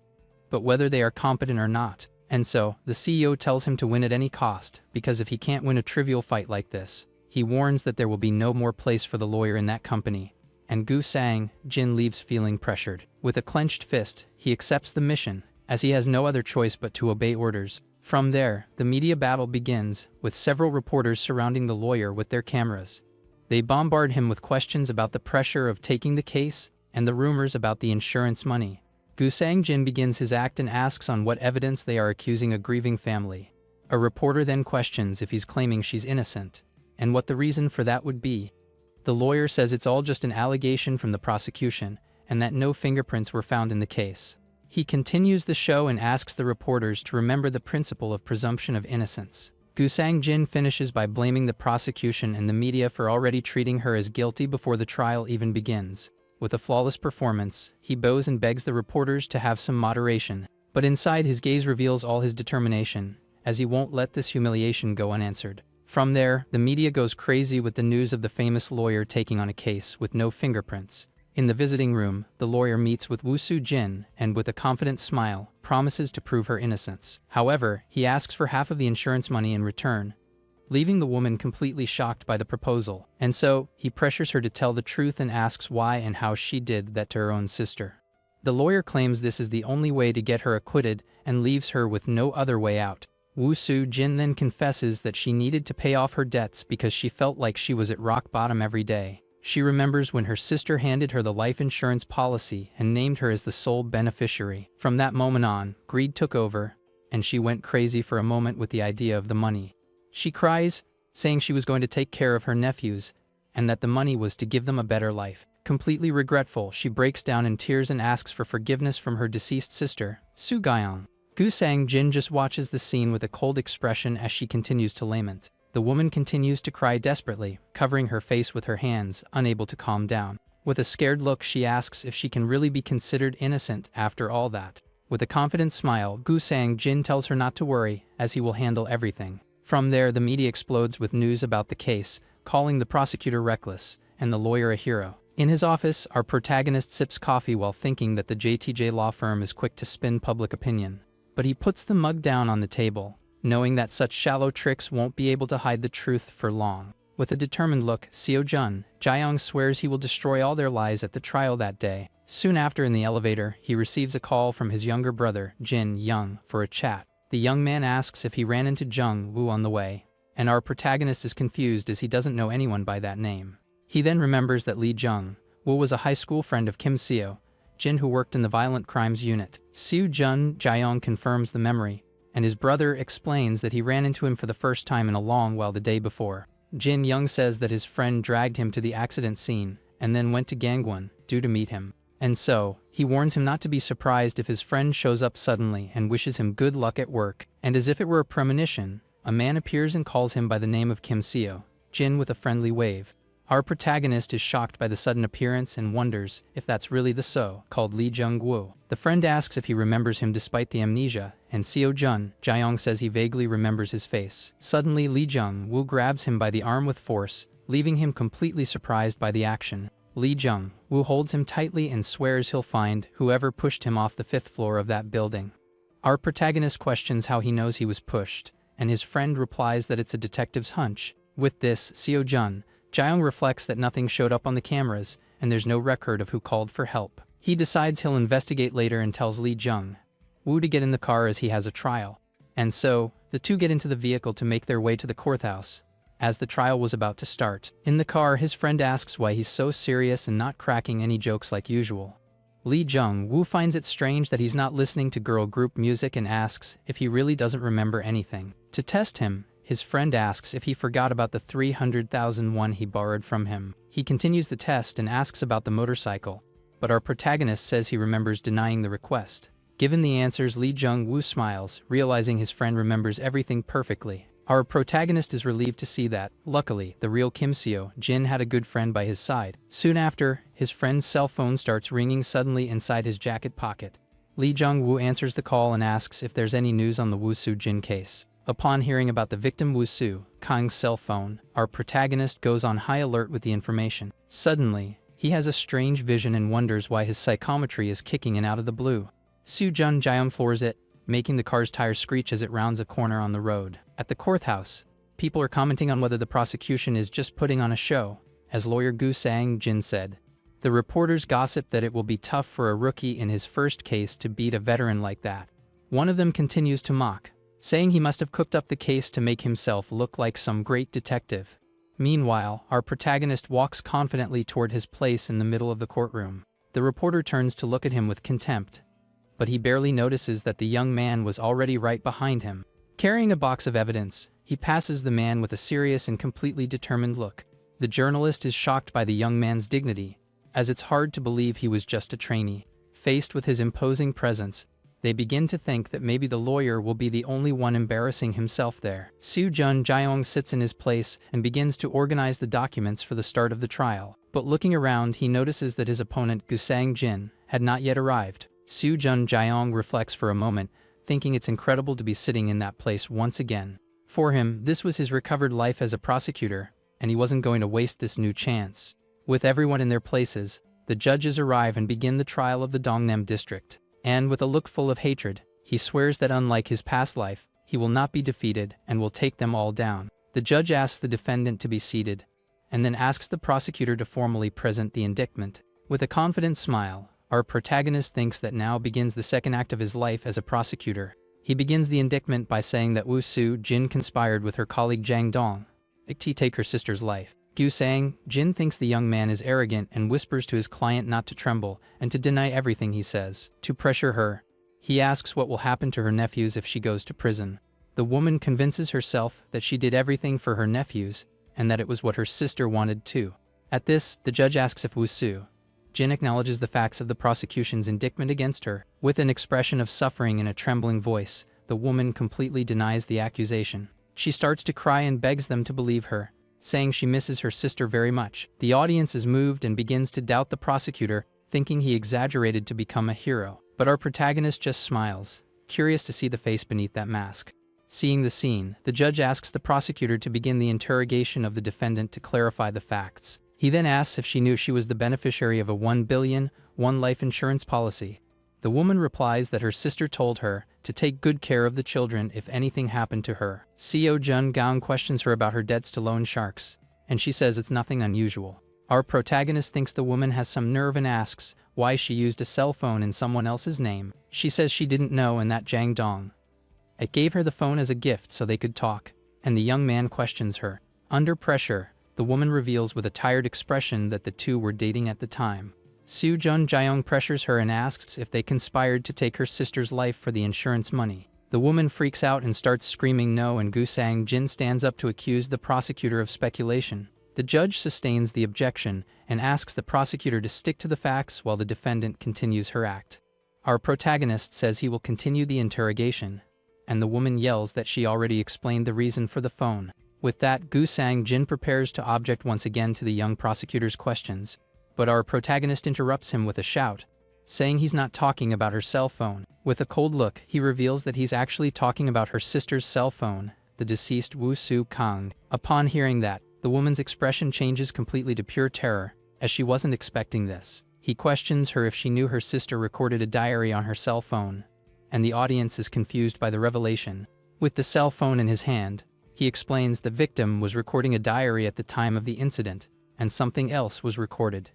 but whether they are competent or not. And so, the CEO tells him to win at any cost, because if he can't win a trivial fight like this, he warns that there will be no more place for the lawyer in that company. And Gu Sang Jin leaves feeling pressured. With a clenched fist, he accepts the mission, as he has no other choice but to obey orders. From there, the media battle begins, with several reporters surrounding the lawyer with their cameras. They bombard him with questions about the pressure of taking the case, and the rumors about the insurance money. Gu Sang Jin begins his act and asks on what evidence they are accusing a grieving family. A reporter then questions if he's claiming she's innocent, and what the reason for that would be. The lawyer says it's all just an allegation from the prosecution, and that no fingerprints were found in the case. He continues the show and asks the reporters to remember the principle of presumption of innocence. Gusang-jin finishes by blaming the prosecution and the media for already treating her as guilty before the trial even begins. With a flawless performance, he bows and begs the reporters to have some moderation, but inside his gaze reveals all his determination, as he won't let this humiliation go unanswered. From there, the media goes crazy with the news of the famous lawyer taking on a case with no fingerprints. In the visiting room, the lawyer meets with Woo Soo-jin and, with a confident smile, promises to prove her innocence. However, he asks for half of the insurance money in return, leaving the woman completely shocked by the proposal. And so, he pressures her to tell the truth and asks why and how she did that to her own sister. The lawyer claims this is the only way to get her acquitted and leaves her with no other way out. Woo Soo-jin then confesses that she needed to pay off her debts because she felt like she was at rock bottom every day. She remembers when her sister handed her the life insurance policy and named her as the sole beneficiary. From that moment on, greed took over, and she went crazy for a moment with the idea of the money. She cries, saying she was going to take care of her nephews, and that the money was to give them a better life. Completely regretful, she breaks down in tears and asks for forgiveness from her deceased sister, Soo Gyeong. Gusang-jin just watches the scene with a cold expression as she continues to lament. The woman continues to cry desperately, covering her face with her hands, unable to calm down. With a scared look, she asks if she can really be considered innocent after all that. With a confident smile, Gusang-jin tells her not to worry, as he will handle everything. From there, the media explodes with news about the case, calling the prosecutor reckless, and the lawyer a hero. In his office, our protagonist sips coffee while thinking that the JTJ law firm is quick to spin public opinion. But he puts the mug down on the table, knowing that such shallow tricks won't be able to hide the truth for long. With a determined look, Seo-jun, Jae-young swears he will destroy all their lies at the trial that day. Soon after, in the elevator, he receives a call from his younger brother, Jin-young, for a chat. The young man asks if he ran into Jung-woo on the way, and our protagonist is confused as he doesn't know anyone by that name. He then remembers that Lee Jung-woo was a high school friend of Kim Seo-jin who worked in the violent crimes unit. Seo-jun, Jae-young confirms the memory, and his brother explains that he ran into him for the first time in a long while the day before. Jin-young says that his friend dragged him to the accident scene and then went to Gangwon due to meet him. And so, he warns him not to be surprised if his friend shows up suddenly and wishes him good luck at work. And as if it were a premonition, a man appears and calls him by the name of Kim Seo-jin with a friendly wave. Our protagonist is shocked by the sudden appearance and wonders if that's really the so-called Lee Jung-woo. The friend asks if he remembers him despite the amnesia, and Seo-jun, Jae-young says he vaguely remembers his face. Suddenly, Lee Jung-woo grabs him by the arm with force, leaving him completely surprised by the action. Lee Jung-woo holds him tightly and swears he'll find whoever pushed him off the 5th floor of that building. Our protagonist questions how he knows he was pushed, and his friend replies that it's a detective's hunch. With this, Seo-jun, Jae-young reflects that nothing showed up on the cameras, and there's no record of who called for help. He decides he'll investigate later and tells Lee Jung-woo to get in the car as he has a trial. And so, the two get into the vehicle to make their way to the courthouse, as the trial was about to start. In the car, his friend asks why he's so serious and not cracking any jokes like usual. Lee Jung-woo finds it strange that he's not listening to girl group music and asks if he really doesn't remember anything. To test him, his friend asks if he forgot about the 300,000 won he borrowed from him. He continues the test and asks about the motorcycle, but our protagonist says he remembers denying the request. Given the answers, Lee Jung-woo smiles, realizing his friend remembers everything perfectly. Our protagonist is relieved to see that, luckily, the real Kim Seo-jin had a good friend by his side. Soon after, his friend's cell phone starts ringing suddenly inside his jacket pocket. Lee Jung-woo answers the call and asks if there's any news on the Woo Soo-jin case. Upon hearing about the victim Woo Soo-kang's cell phone, our protagonist goes on high alert with the information. Suddenly, he has a strange vision and wonders why his psychometry is kicking in out of the blue. Seo-jun, Jae-young floors it, making the car's tires screech as it rounds a corner on the road. At the courthouse, people are commenting on whether the prosecution is just putting on a show, as lawyer Gusang-jin said. The reporters gossip that it will be tough for a rookie in his first case to beat a veteran like that. One of them continues to mock, saying he must have cooked up the case to make himself look like some great detective. Meanwhile, our protagonist walks confidently toward his place in the middle of the courtroom. The reporter turns to look at him with contempt, but he barely notices that the young man was already right behind him. Carrying a box of evidence, he passes the man with a serious and completely determined look. The journalist is shocked by the young man's dignity, as it's hard to believe he was just a trainee. Faced with his imposing presence, they begin to think that maybe the lawyer will be the only one embarrassing himself there. Soo-jun Jaeong sits in his place and begins to organize the documents for the start of the trial. But looking around, he notices that his opponent Gu-sang-jin had not yet arrived. Soo-jun Jaeong reflects for a moment, thinking it's incredible to be sitting in that place once again. For him, this was his recovered life as a prosecutor, and he wasn't going to waste this new chance. With everyone in their places, the judges arrive and begin the trial of the Dongnam district. And with a look full of hatred, he swears that unlike his past life, he will not be defeated and will take them all down. The judge asks the defendant to be seated, and then asks the prosecutor to formally present the indictment. With a confident smile, our protagonist thinks that now begins the second act of his life as a prosecutor. He begins the indictment by saying that Woo Soo-jin conspired with her colleague Jang Dong to take her sister's life. Gu-sang-jin thinks the young man is arrogant and whispers to his client not to tremble and to deny everything he says. To pressure her, he asks what will happen to her nephews if she goes to prison. The woman convinces herself that she did everything for her nephews and that it was what her sister wanted too. At this, the judge asks if Woo Soo-jin acknowledges the facts of the prosecution's indictment against her. With an expression of suffering in a trembling voice, the woman completely denies the accusation. She starts to cry and begs them to believe her, saying she misses her sister very much. The audience is moved and begins to doubt the prosecutor, thinking he exaggerated to become a hero. But our protagonist just smiles, curious to see the face beneath that mask. Seeing the scene, the judge asks the prosecutor to begin the interrogation of the defendant to clarify the facts. He then asks if she knew she was the beneficiary of a 1 billion won life insurance policy. The woman replies that her sister told her to take good care of the children if anything happened to her. Seo-jun Gaung questions her about her debts to loan sharks, and she says it's nothing unusual. Our protagonist thinks the woman has some nerve and asks why she used a cell phone in someone else's name. She says she didn't know and that Jang Dong gave her the phone as a gift so they could talk, and the young man questions her. Under pressure, the woman reveals with a tired expression that the two were dating at the time. Soo-jun Jaeong pressures her and asks if they conspired to take her sister's life for the insurance money. The woman freaks out and starts screaming no, and Gu-sang-jin stands up to accuse the prosecutor of speculation. The judge sustains the objection and asks the prosecutor to stick to the facts while the defendant continues her act. Our protagonist says he will continue the interrogation, and the woman yells that she already explained the reason for the phone. With that, Gu-sang-jin prepares to object once again to the young prosecutor's questions. But our protagonist interrupts him with a shout, saying he's not talking about her cell phone. With a cold look, he reveals that he's actually talking about her sister's cell phone, the deceased Woo Soo-kang. Upon hearing that, the woman's expression changes completely to pure terror, as she wasn't expecting this. He questions her if she knew her sister recorded a diary on her cell phone, and the audience is confused by the revelation. With the cell phone in his hand, he explains the victim was recording a diary at the time of the incident, and something else was recorded.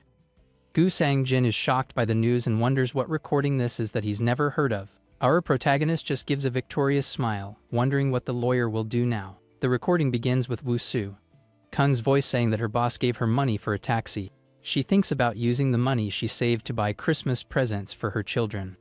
Gu-sang-jin is shocked by the news and wonders what recording this is that he's never heard of. Our protagonist just gives a victorious smile, wondering what the lawyer will do now. The recording begins with Woo Soo-kang's voice saying that her boss gave her money for a taxi. She thinks about using the money she saved to buy Christmas presents for her children.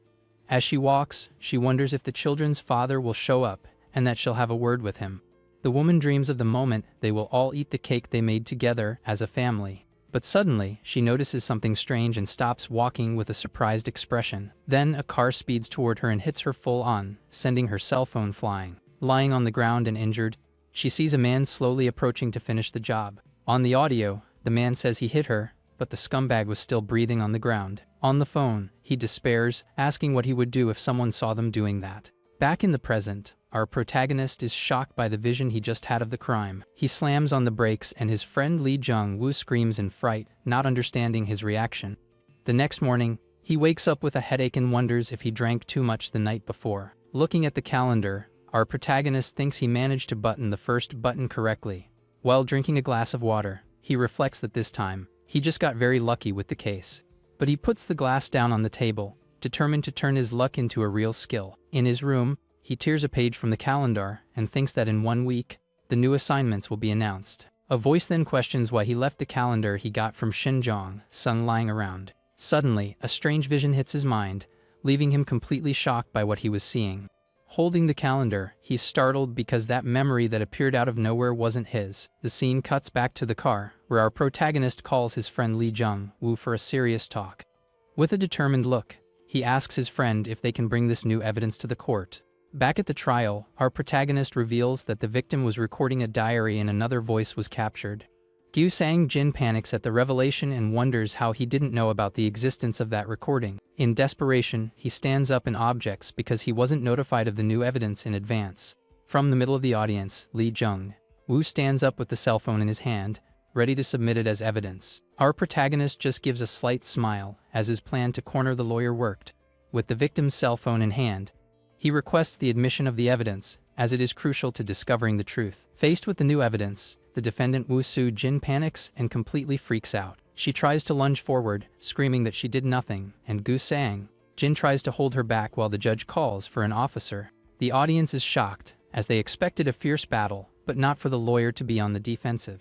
As she walks, she wonders if the children's father will show up and that she'll have a word with him. The woman dreams of the moment they will all eat the cake they made together as a family. But suddenly, she notices something strange and stops walking with a surprised expression. Then, a car speeds toward her and hits her full on, sending her cell phone flying. Lying on the ground and injured, she sees a man slowly approaching to finish the job. On the audio, the man says he hit her, but the scumbag was still breathing on the ground. On the phone, he despairs, asking what he would do if someone saw them doing that. Back in the present, our protagonist is shocked by the vision he just had of the crime. He slams on the brakes and his friend Lee Jung-woo screams in fright, not understanding his reaction. The next morning, he wakes up with a headache and wonders if he drank too much the night before. Looking at the calendar, our protagonist thinks he managed to button the first button correctly. While drinking a glass of water, he reflects that this time, he just got very lucky with the case. But he puts the glass down on the table, determined to turn his luck into a real skill. In his room, he tears a page from the calendar and thinks that in 1 week, the new assignments will be announced. A voice then questions why he left the calendar he got from Shinjong-sun lying around. Suddenly, a strange vision hits his mind, leaving him completely shocked by what he was seeing. Holding the calendar, he's startled because that memory that appeared out of nowhere wasn't his. The scene cuts back to the car, where our protagonist calls his friend Lee Jung-woo for a serious talk. With a determined look, He asks his friend if they can bring this new evidence to the court. Back at the trial, our protagonist reveals that the victim was recording a diary and another voice was captured. Gu Sang-jin panics at the revelation and wonders how he didn't know about the existence of that recording. In desperation, he stands up and objects because he wasn't notified of the new evidence in advance. From the middle of the audience, Lee Jung-woo stands up with the cell phone in his hand, ready to submit it as evidence. Our protagonist just gives a slight smile, as his plan to corner the lawyer worked. With the victim's cell phone in hand, he requests the admission of the evidence, as it is crucial to discovering the truth. Faced with the new evidence, the defendant Woo Soo-jin panics and completely freaks out. She tries to lunge forward, screaming that she did nothing, and Gu Sang-jin tries to hold her back while the judge calls for an officer. The audience is shocked, as they expected a fierce battle, but not for the lawyer to be on the defensive.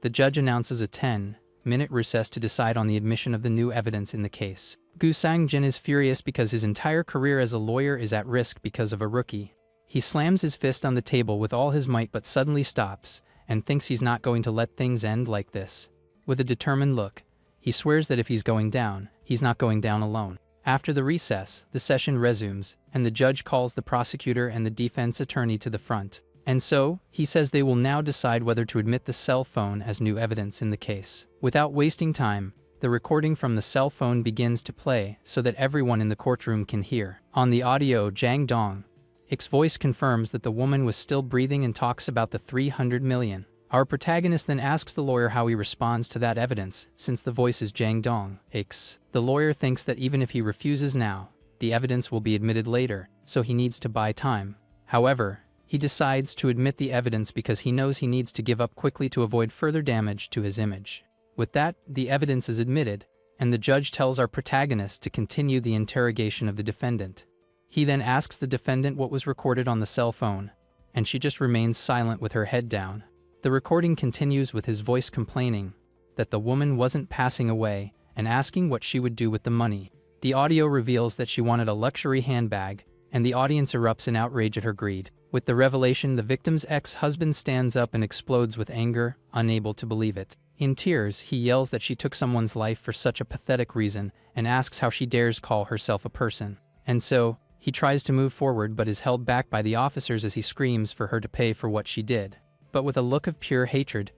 The judge announces a 10-minute recess to decide on the admission of the new evidence in the case. Gu Sang-jin is furious because his entire career as a lawyer is at risk because of a rookie. He slams his fist on the table with all his might but suddenly stops, and thinks he's not going to let things end like this. With a determined look, he swears that if he's going down, he's not going down alone. After the recess, the session resumes, and the judge calls the prosecutor and the defense attorney to the front. And so, he says they will now decide whether to admit the cell phone as new evidence in the case. Without wasting time, the recording from the cell phone begins to play so that everyone in the courtroom can hear. On the audio, Jang Dong-ik's voice confirms that the woman was still breathing and talks about the 300 million. Our protagonist then asks the lawyer how he responds to that evidence, since the voice is Jang Dong-ik's. The lawyer thinks that even if he refuses now, the evidence will be admitted later, so he needs to buy time. However, he decides to admit the evidence because he knows he needs to give up quickly to avoid further damage to his image. With that, the evidence is admitted, and the judge tells our protagonist to continue the interrogation of the defendant. He then asks the defendant what was recorded on the cell phone, and she just remains silent with her head down. The recording continues with his voice complaining that the woman wasn't passing away and asking what she would do with the money. The audio reveals that she wanted a luxury handbag, and the audience erupts in outrage at her greed. With the revelation, the victim's ex-husband stands up and explodes with anger, unable to believe it. In tears, he yells that she took someone's life for such a pathetic reason and asks how she dares call herself a person. And so, he tries to move forward but is held back by the officers as he screams for her to pay for what she did. But with a look of pure hatred,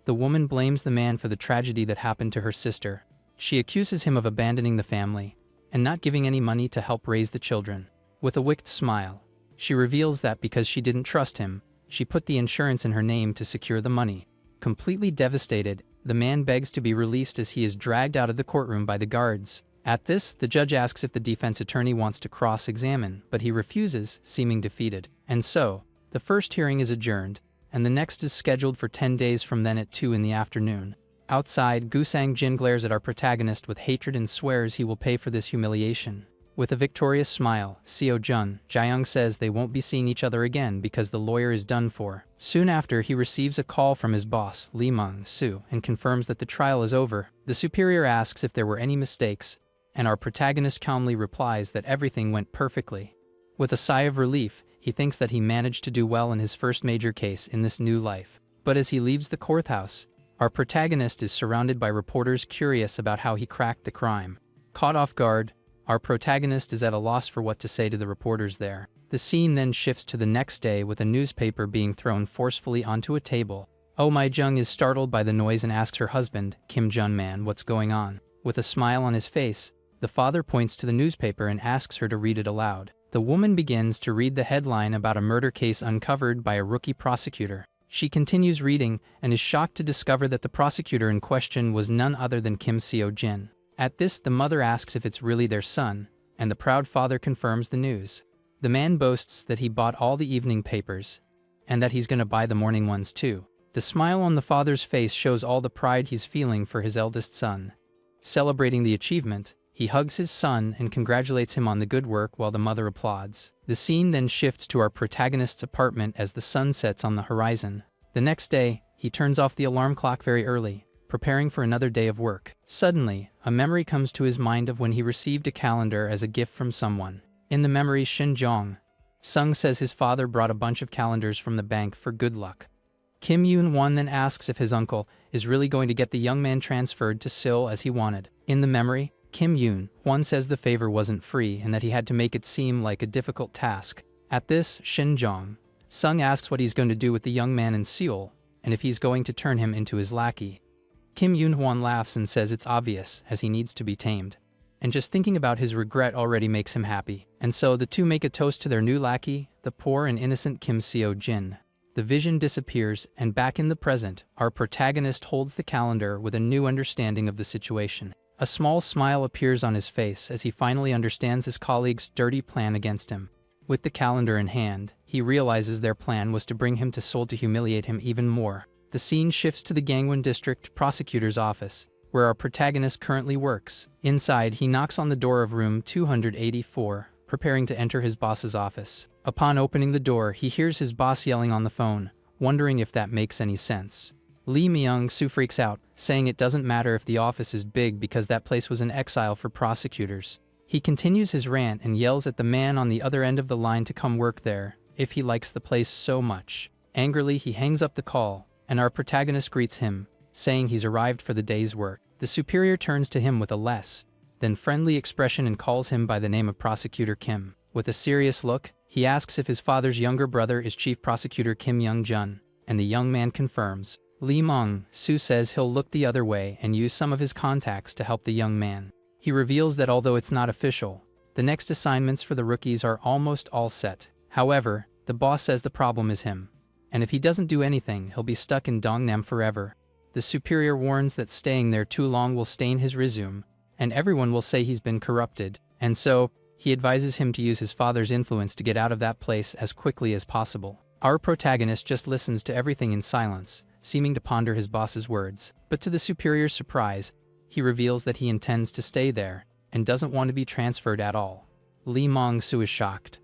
the woman blames the man for the tragedy that happened to her sister. She accuses him of abandoning the family and not giving any money to help raise the children. With a wicked smile, she reveals that because she didn't trust him, she put the insurance in her name to secure the money. Completely devastated, the man begs to be released as he is dragged out of the courtroom by the guards. At this, the judge asks if the defense attorney wants to cross-examine, but he refuses, seeming defeated. And so, the first hearing is adjourned, and the next is scheduled for 10 days from then at 2 in the afternoon. Outside, Gu Sang-jin glares at our protagonist with hatred and swears he will pay for this humiliation. With a victorious smile, Seo-jun, Jae-young says they won't be seeing each other again because the lawyer is done for. Soon after, he receives a call from his boss, Lee Mung-soo, and confirms that the trial is over. The superior asks if there were any mistakes, and our protagonist calmly replies that everything went perfectly. With a sigh of relief, he thinks that he managed to do well in his first major case in this new life. But as he leaves the courthouse, our protagonist is surrounded by reporters curious about how he cracked the crime. Caught off guard, our protagonist is at a loss for what to say to the reporters there. The scene then shifts to the next day with a newspaper being thrown forcefully onto a table. Oh Mi-jung is startled by the noise and asks her husband, Kim Jun-man, what's going on. With a smile on his face, the father points to the newspaper and asks her to read it aloud. The woman begins to read the headline about a murder case uncovered by a rookie prosecutor. She continues reading and is shocked to discover that the prosecutor in question was none other than Kim Seo-jin. At this, the mother asks if it's really their son, and the proud father confirms the news. The man boasts that he bought all the evening papers, and that he's gonna buy the morning ones too. The smile on the father's face shows all the pride he's feeling for his eldest son. Celebrating the achievement, he hugs his son and congratulates him on the good work while the mother applauds. The scene then shifts to our protagonist's apartment as the sun sets on the horizon. The next day, he turns off the alarm clock very early, preparing for another day of work. Suddenly, a memory comes to his mind of when he received a calendar as a gift from someone. In the memory, Shin Jong-sung says his father brought a bunch of calendars from the bank for good luck. Kim Yoon-won then asks if his uncle is really going to get the young man transferred to Seoul as he wanted. In the memory, Kim Yoon-hwan says the favor wasn't free and that he had to make it seem like a difficult task. At this, Shin Jong-sung asks what he's going to do with the young man in Seoul, and if he's going to turn him into his lackey. Kim Yoon-hwan laughs and says it's obvious, as he needs to be tamed. And just thinking about his regret already makes him happy. And so the two make a toast to their new lackey, the poor and innocent Kim Seo-jin. The vision disappears, and back in the present, our protagonist holds the calendar with a new understanding of the situation. A small smile appears on his face as he finally understands his colleague's dirty plan against him. With the calendar in hand, he realizes their plan was to bring him to Seoul to humiliate him even more. The scene shifts to the Gangwon District Prosecutor's office, where our protagonist currently works. Inside, he knocks on the door of room 284, preparing to enter his boss's office. Upon opening the door, he hears his boss yelling on the phone, wondering if that makes any sense. Lee Myung-soo freaks out, saying it doesn't matter if the office is big because that place was an exile for prosecutors. He continues his rant and yells at the man on the other end of the line to come work there, if he likes the place so much. Angrily, he hangs up the call, and our protagonist greets him, saying he's arrived for the day's work. The superior turns to him with a less than friendly expression and calls him by the name of Prosecutor Kim. With a serious look, he asks if his father's younger brother is Chief Prosecutor Kim Young-jun, and the young man confirms. Lee Myung-soo says he'll look the other way and use some of his contacts to help the young man. He reveals that although it's not official, the next assignments for the rookies are almost all set. However, the boss says the problem is him, and if he doesn't do anything, he'll be stuck in Dongnam forever. The superior warns that staying there too long will stain his resume, and everyone will say he's been corrupted, and so, he advises him to use his father's influence to get out of that place as quickly as possible. Our protagonist just listens to everything in silence, seeming to ponder his boss's words. But to the superior's surprise, he reveals that he intends to stay there, and doesn't want to be transferred at all. Lee Myung-soo is shocked,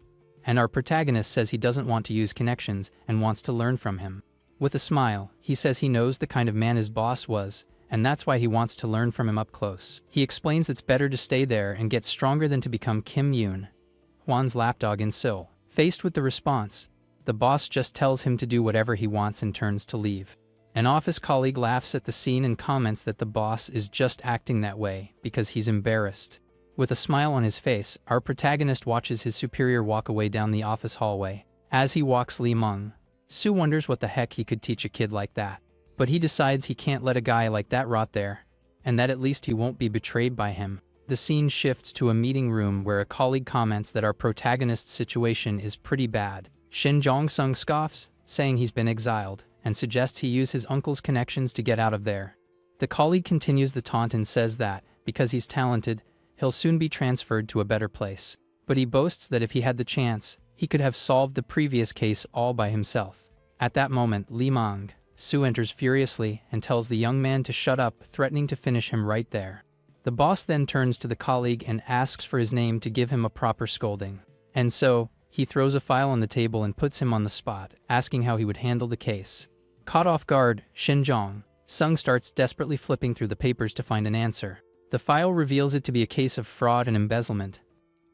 and our protagonist says he doesn't want to use connections and wants to learn from him. With a smile, he says he knows the kind of man his boss was, and that's why he wants to learn from him up close. He explains it's better to stay there and get stronger than to become Kim Yoon-hwan's lapdog in Seoul. Faced with the response, the boss just tells him to do whatever he wants and turns to leave. An office colleague laughs at the scene and comments that the boss is just acting that way because he's embarrassed. With a smile on his face, our protagonist watches his superior walk away down the office hallway. As he walks, Lee Myung-soo wonders what the heck he could teach a kid like that. But he decides he can't let a guy like that rot there, and that at least he won't be betrayed by him. The scene shifts to a meeting room where a colleague comments that our protagonist's situation is pretty bad. Shin Jong-sung scoffs, saying he's been exiled, and suggests he use his uncle's connections to get out of there. The colleague continues the taunt and says that, because he's talented, he'll soon be transferred to a better place. But he boasts that if he had the chance, he could have solved the previous case all by himself. At that moment, Lee Myung-soo enters furiously and tells the young man to shut up, threatening to finish him right there. The boss then turns to the colleague and asks for his name to give him a proper scolding. And so, he throws a file on the table and puts him on the spot, asking how he would handle the case. Caught off guard, Shin Jong-sung starts desperately flipping through the papers to find an answer. The file reveals it to be a case of fraud and embezzlement,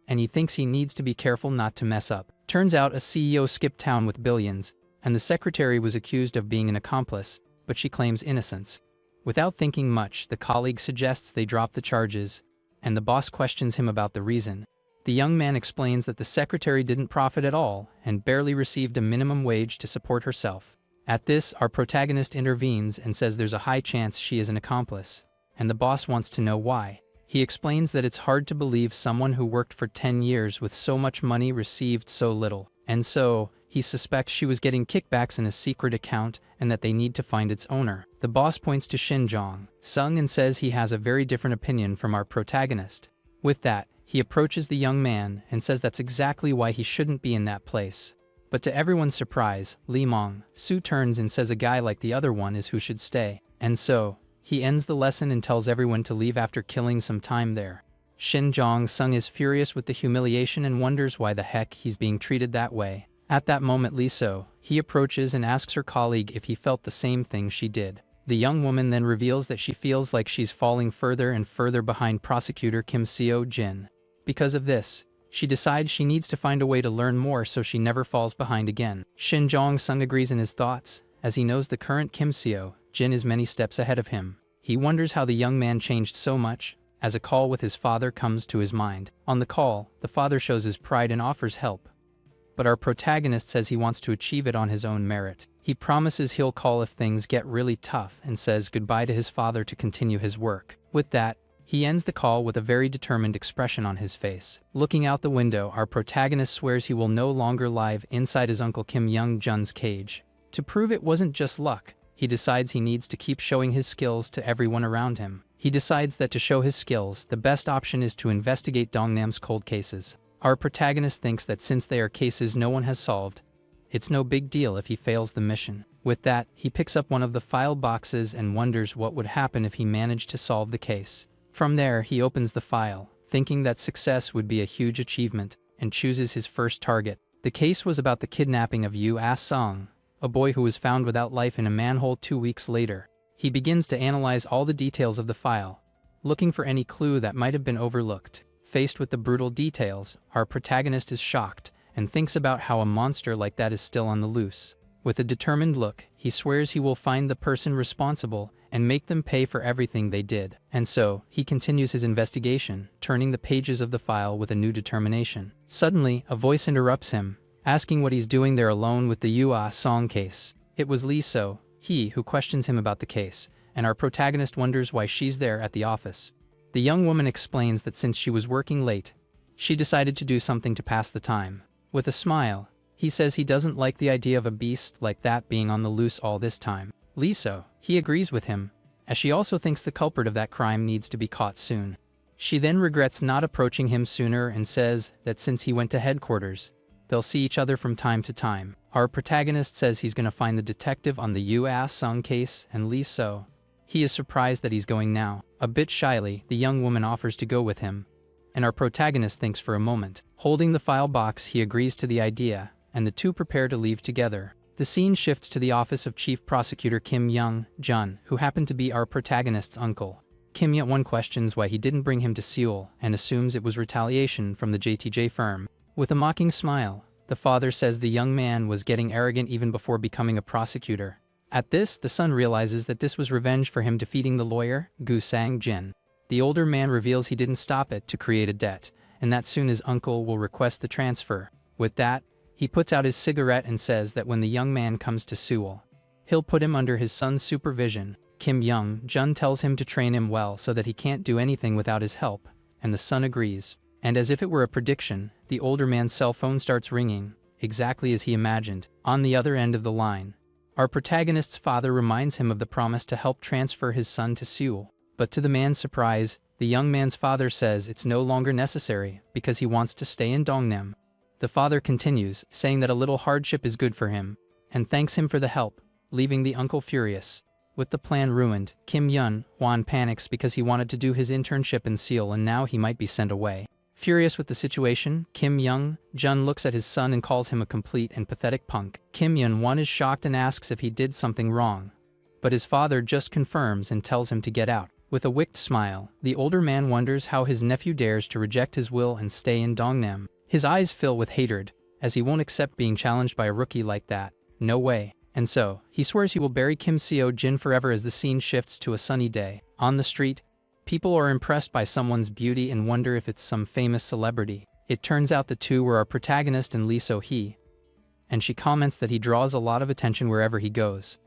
and he thinks he needs to be careful not to mess up. Turns out a CEO skipped town with billions, and the secretary was accused of being an accomplice, but she claims innocence. Without thinking much, the colleague suggests they drop the charges, and the boss questions him about the reason. The young man explains that the secretary didn't profit at all and barely received a minimum wage to support herself. At this, our protagonist intervenes and says there's a high chance she is an accomplice, and the boss wants to know why. He explains that it's hard to believe someone who worked for 10 years with so much money received so little, and so, he suspects she was getting kickbacks in a secret account and that they need to find its owner. The boss points to Shin Jong-sung and says he has a very different opinion from our protagonist. With that, he approaches the young man and says that's exactly why he shouldn't be in that place. But to everyone's surprise, Lee Myung-soo turns and says a guy like the other one is who should stay. And so, he ends the lesson and tells everyone to leave after killing some time there. Shin Jong-sung is furious with the humiliation and wonders why the heck he's being treated that way. At that moment, he approaches and asks her colleague if he felt the same thing she did. The young woman then reveals that she feels like she's falling further and further behind prosecutor Kim Seo-jin. Because of this, she decides she needs to find a way to learn more so she never falls behind again. Shin Jong-sung agrees in his thoughts, as he knows the current Kim Seo-jin is many steps ahead of him. He wonders how the young man changed so much, as a call with his father comes to his mind. On the call, the father shows his pride and offers help. But our protagonist says he wants to achieve it on his own merit. He promises he'll call if things get really tough and says goodbye to his father to continue his work. With that, he ends the call with a very determined expression on his face. Looking out the window, our protagonist swears he will no longer live inside his uncle Kim Young-jun's cage. To prove it wasn't just luck, he decides he needs to keep showing his skills to everyone around him. He decides that to show his skills, the best option is to investigate Dongnam's cold cases. Our protagonist thinks that since they are cases no one has solved, it's no big deal if he fails the mission. With that, he picks up one of the file boxes and wonders what would happen if he managed to solve the case. From there, he opens the file, thinking that success would be a huge achievement, and chooses his first target. The case was about the kidnapping of Yu Ah-sung, a boy who was found without life in a manhole 2 weeks later. He begins to analyze all the details of the file, looking for any clue that might have been overlooked. Faced with the brutal details, our protagonist is shocked and thinks about how a monster like that is still on the loose. With a determined look, he swears he will find the person responsible and make them pay for everything they did. And so, he continues his investigation, turning the pages of the file with a new determination. Suddenly, a voice interrupts him, asking what he's doing there alone with the Yu Ah-sung case. It was Lee So, he who questions him about the case, and our protagonist wonders why she's there at the office. The young woman explains that since she was working late, she decided to do something to pass the time. With a smile, he says he doesn't like the idea of a beast like that being on the loose all this time. Lee So, he agrees with him, as she also thinks the culprit of that crime needs to be caught soon. She then regrets not approaching him sooner and says that since he went to headquarters, they'll see each other from time to time. Our protagonist says he's going to find the detective on the Yu Ah-sung case, and Lee So, he is surprised that he's going now. A bit shyly, the young woman offers to go with him, and our protagonist thinks for a moment. Holding the file box, he agrees to the idea, and the two prepare to leave together. The scene shifts to the office of Chief Prosecutor Kim Young-jun, who happened to be our protagonist's uncle. Kim Young-won questions why he didn't bring him to Seoul and assumes it was retaliation from the JTJ firm. With a mocking smile, the father says the young man was getting arrogant even before becoming a prosecutor. At this, the son realizes that this was revenge for him defeating the lawyer, Gu Sang-jin. The older man reveals he didn't stop it to create a debt, and that soon his uncle will request the transfer. With that, he puts out his cigarette and says that when the young man comes to Seoul, he'll put him under his son's supervision. Kim Young-jun tells him to train him well so that he can't do anything without his help, and the son agrees. And as if it were a prediction, the older man's cell phone starts ringing, exactly as he imagined. On the other end of the line, our protagonist's father reminds him of the promise to help transfer his son to Seoul. But to the man's surprise, the young man's father says it's no longer necessary because he wants to stay in Dongnam. The father continues, saying that a little hardship is good for him, and thanks him for the help, leaving the uncle furious. With the plan ruined, Kim Young-won panics because he wanted to do his internship in Seoul and now he might be sent away. Furious with the situation, Kim Young-jun looks at his son and calls him a complete and pathetic punk. Kim Young-won is shocked and asks if he did something wrong, but his father just confirms and tells him to get out. With a wicked smile, the older man wonders how his nephew dares to reject his will and stay in Dongnam. His eyes fill with hatred, as he won't accept being challenged by a rookie like that. No way. And so, he swears he will bury Kim Seo-jin forever. As the scene shifts to a sunny day. On the street, people are impressed by someone's beauty and wonder if it's some famous celebrity. It turns out the two were our protagonist and Lee So-hee, and she comments that he draws a lot of attention wherever he goes.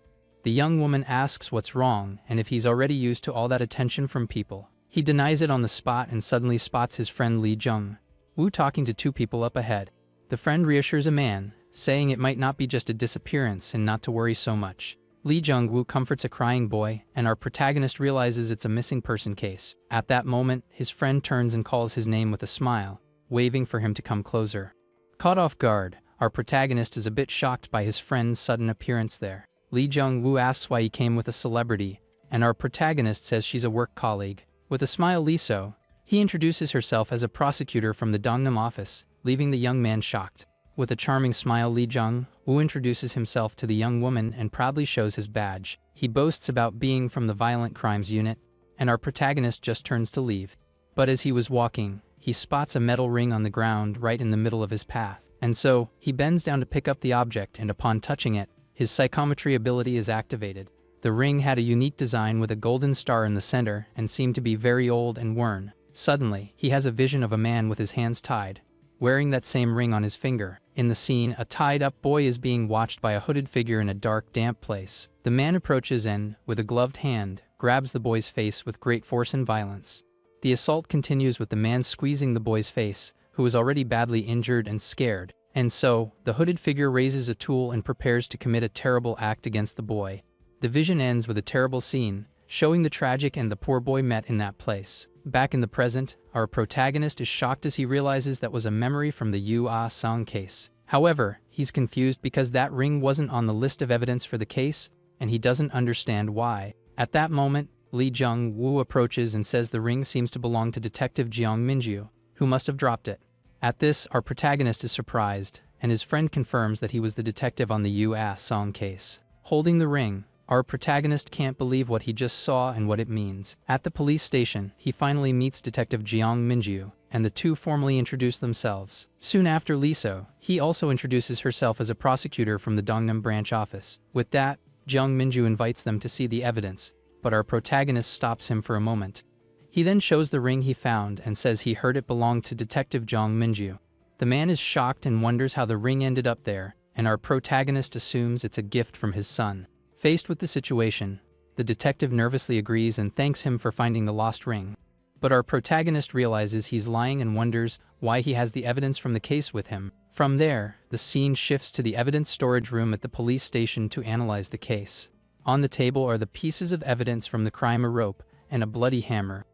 The young woman asks what's wrong and if he's already used to all that attention from people. He denies it on the spot and suddenly spots his friend Lee Jung-woo talking to two people up ahead. The friend reassures a man, saying it might not be just a disappearance and not to worry so much. Lee Jung-woo comforts a crying boy, and our protagonist realizes it's a missing person case. At that moment, his friend turns and calls his name with a smile, waving for him to come closer. Caught off guard, our protagonist is a bit shocked by his friend's sudden appearance there. Lee Jung-woo asks why he came with a celebrity, and our protagonist says she's a work colleague. With a smile, Lee So-hee introduces herself as a prosecutor from the Dongnam office, leaving the young man shocked. With a charming smile, Lee Jung-woo introduces himself to the young woman and proudly shows his badge. He boasts about being from the Violent Crimes Unit, and our protagonist just turns to leave. But as he was walking, he spots a metal ring on the ground right in the middle of his path. And so, he bends down to pick up the object, and upon touching it, his psychometry ability is activated. The ring had a unique design with a golden star in the center and seemed to be very old and worn. Suddenly, he has a vision of a man with his hands tied, wearing that same ring on his finger. In the scene, a tied-up boy is being watched by a hooded figure in a dark, damp place. The man approaches and, with a gloved hand, grabs the boy's face with great force and violence. The assault continues with the man squeezing the boy's face, who is already badly injured and scared. And so, the hooded figure raises a tool and prepares to commit a terrible act against the boy. The vision ends with a terrible scene, showing the tragic and the poor boy met in that place. Back in the present, our protagonist is shocked as he realizes that was a memory from the Yu-Ah-sung case. However, he's confused because that ring wasn't on the list of evidence for the case, and he doesn't understand why. At that moment, Lee Jung-woo approaches and says the ring seems to belong to Detective Jeong Min-ju, who must have dropped it. At this, our protagonist is surprised, and his friend confirms that he was the detective on the Yu-Ah-sung case. Holding the ring, our protagonist can't believe what he just saw and what it means. At the police station, he finally meets Detective Jeong Min-ju, and the two formally introduce themselves. Soon after Lee-so, he also introduces herself as a prosecutor from the Dongnam branch office. With that, Jeong Min-ju invites them to see the evidence, but our protagonist stops him for a moment. He then shows the ring he found and says he heard it belonged to Detective Jeong Min-ju. The man is shocked and wonders how the ring ended up there, and our protagonist assumes it's a gift from his son. Faced with the situation, the detective nervously agrees and thanks him for finding the lost ring. But our protagonist realizes he's lying and wonders why he has the evidence from the case with him. From there, the scene shifts to the evidence storage room at the police station to analyze the case. On the table are the pieces of evidence from the crime: a rope and a bloody hammer.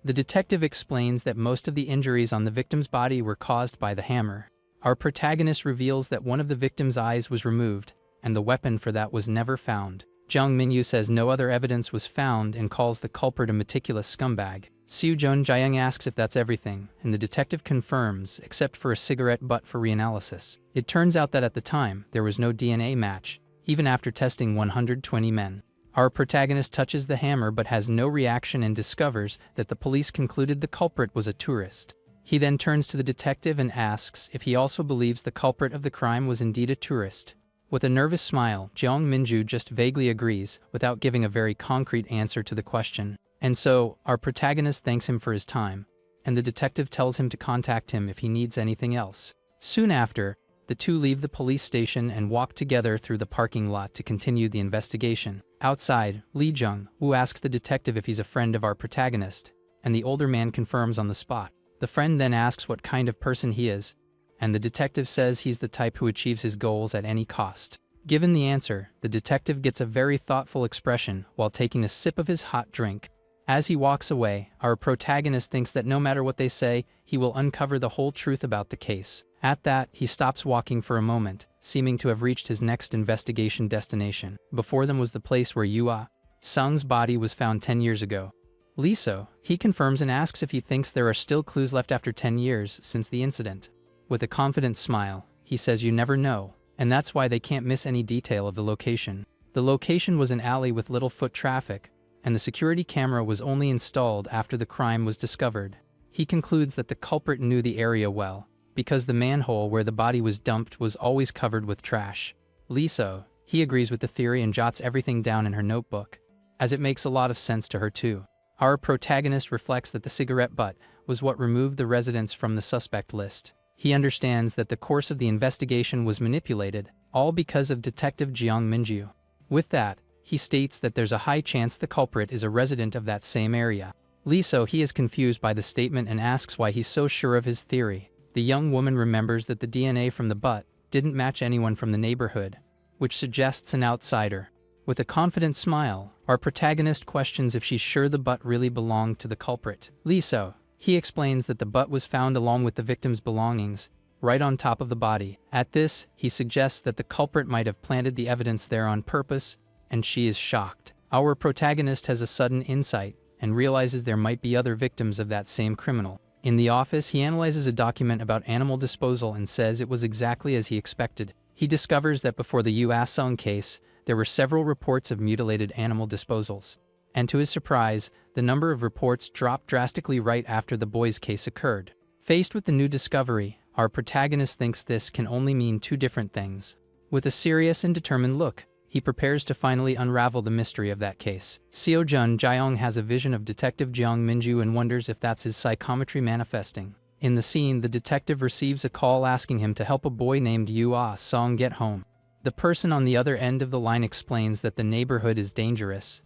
The detective explains that most of the injuries on the victim's body were caused by the hammer. Our protagonist reveals that one of the victim's eyes was removed, and the weapon for that was never found. Jeong Min-ju says no other evidence was found and calls the culprit a meticulous scumbag. Seo Joon-jaeyoung asks if that's everything, and the detective confirms, except for a cigarette butt for reanalysis. It turns out that at the time, there was no DNA match, even after testing 120 men. Our protagonist touches the hammer but has no reaction and discovers that the police concluded the culprit was a tourist. He then turns to the detective and asks if he also believes the culprit of the crime was indeed a tourist. With a nervous smile, Jeong Min-ju just vaguely agrees, without giving a very concrete answer to the question. And so, our protagonist thanks him for his time, and the detective tells him to contact him if he needs anything else. Soon after, the two leave the police station and walk together through the parking lot to continue the investigation. Outside, Lee Jung-woo asks the detective if he's a friend of our protagonist, and the older man confirms on the spot. The friend then asks what kind of person he is, and the detective says he's the type who achieves his goals at any cost. Given the answer, the detective gets a very thoughtful expression while taking a sip of his hot drink. As he walks away, our protagonist thinks that no matter what they say, he will uncover the whole truth about the case. At that, he stops walking for a moment, seeming to have reached his next investigation destination. Before them was the place where Yu-Ah-sung's body was found 10 years ago. Lee-so, he confirms and asks if he thinks there are still clues left after 10 years since the incident. With a confident smile, he says you never know, and that's why they can't miss any detail of the location. The location was an alley with little foot traffic, and the security camera was only installed after the crime was discovered. He concludes that the culprit knew the area well, because the manhole where the body was dumped was always covered with trash. Lee-so, he agrees with the theory and jots everything down in her notebook, as it makes a lot of sense to her too. Our protagonist reflects that the cigarette butt was what removed the residents from the suspect list. He understands that the course of the investigation was manipulated, all because of Detective Jeong Min-ju. With that, he states that there's a high chance the culprit is a resident of that same area. Lee-so, he is confused by the statement and asks why he's so sure of his theory. The young woman remembers that the DNA from the butt didn't match anyone from the neighborhood, which suggests an outsider. With a confident smile, our protagonist questions if she's sure the butt really belonged to the culprit. Lee-so, he explains that the butt was found along with the victim's belongings, right on top of the body. At this, he suggests that the culprit might have planted the evidence there on purpose, and she is shocked. Our protagonist has a sudden insight and realizes there might be other victims of that same criminal. In the office, he analyzes a document about animal disposal and says it was exactly as he expected. He discovers that before the Yu-Ah-sung case, there were several reports of mutilated animal disposals. And to his surprise, the number of reports dropped drastically right after the boy's case occurred. Faced with the new discovery, our protagonist thinks this can only mean two different things. With a serious and determined look, he prepares to finally unravel the mystery of that case. Seo Jun Jaeong has a vision of Detective Jeong Minju and wonders if that's his psychometry manifesting. In the scene, the detective receives a call asking him to help a boy named Yu Ah Song get home. The person on the other end of the line explains that the neighborhood is dangerous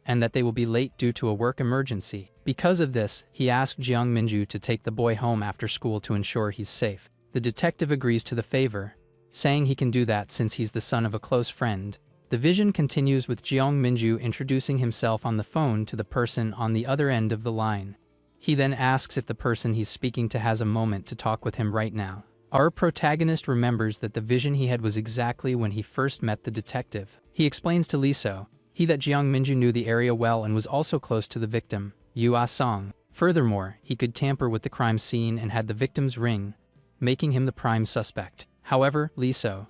and that they will be late due to a work emergency. Because of this, he asks Jeong Minju to take the boy home after school to ensure he's safe. The detective agrees to the favor, saying he can do that since he's the son of a close friend. The vision continues with Jeong Minju introducing himself on the phone to the person on the other end of the line. He then asks if the person he's speaking to has a moment to talk with him right now. Our protagonist remembers that the vision he had was exactly when he first met the detective. He explains to Lee So, that Jeong Minju knew the area well and was also close to the victim, Yu Ah Song. Furthermore, he could tamper with the crime scene and had the victim's ring, making him the prime suspect. However, Lee So,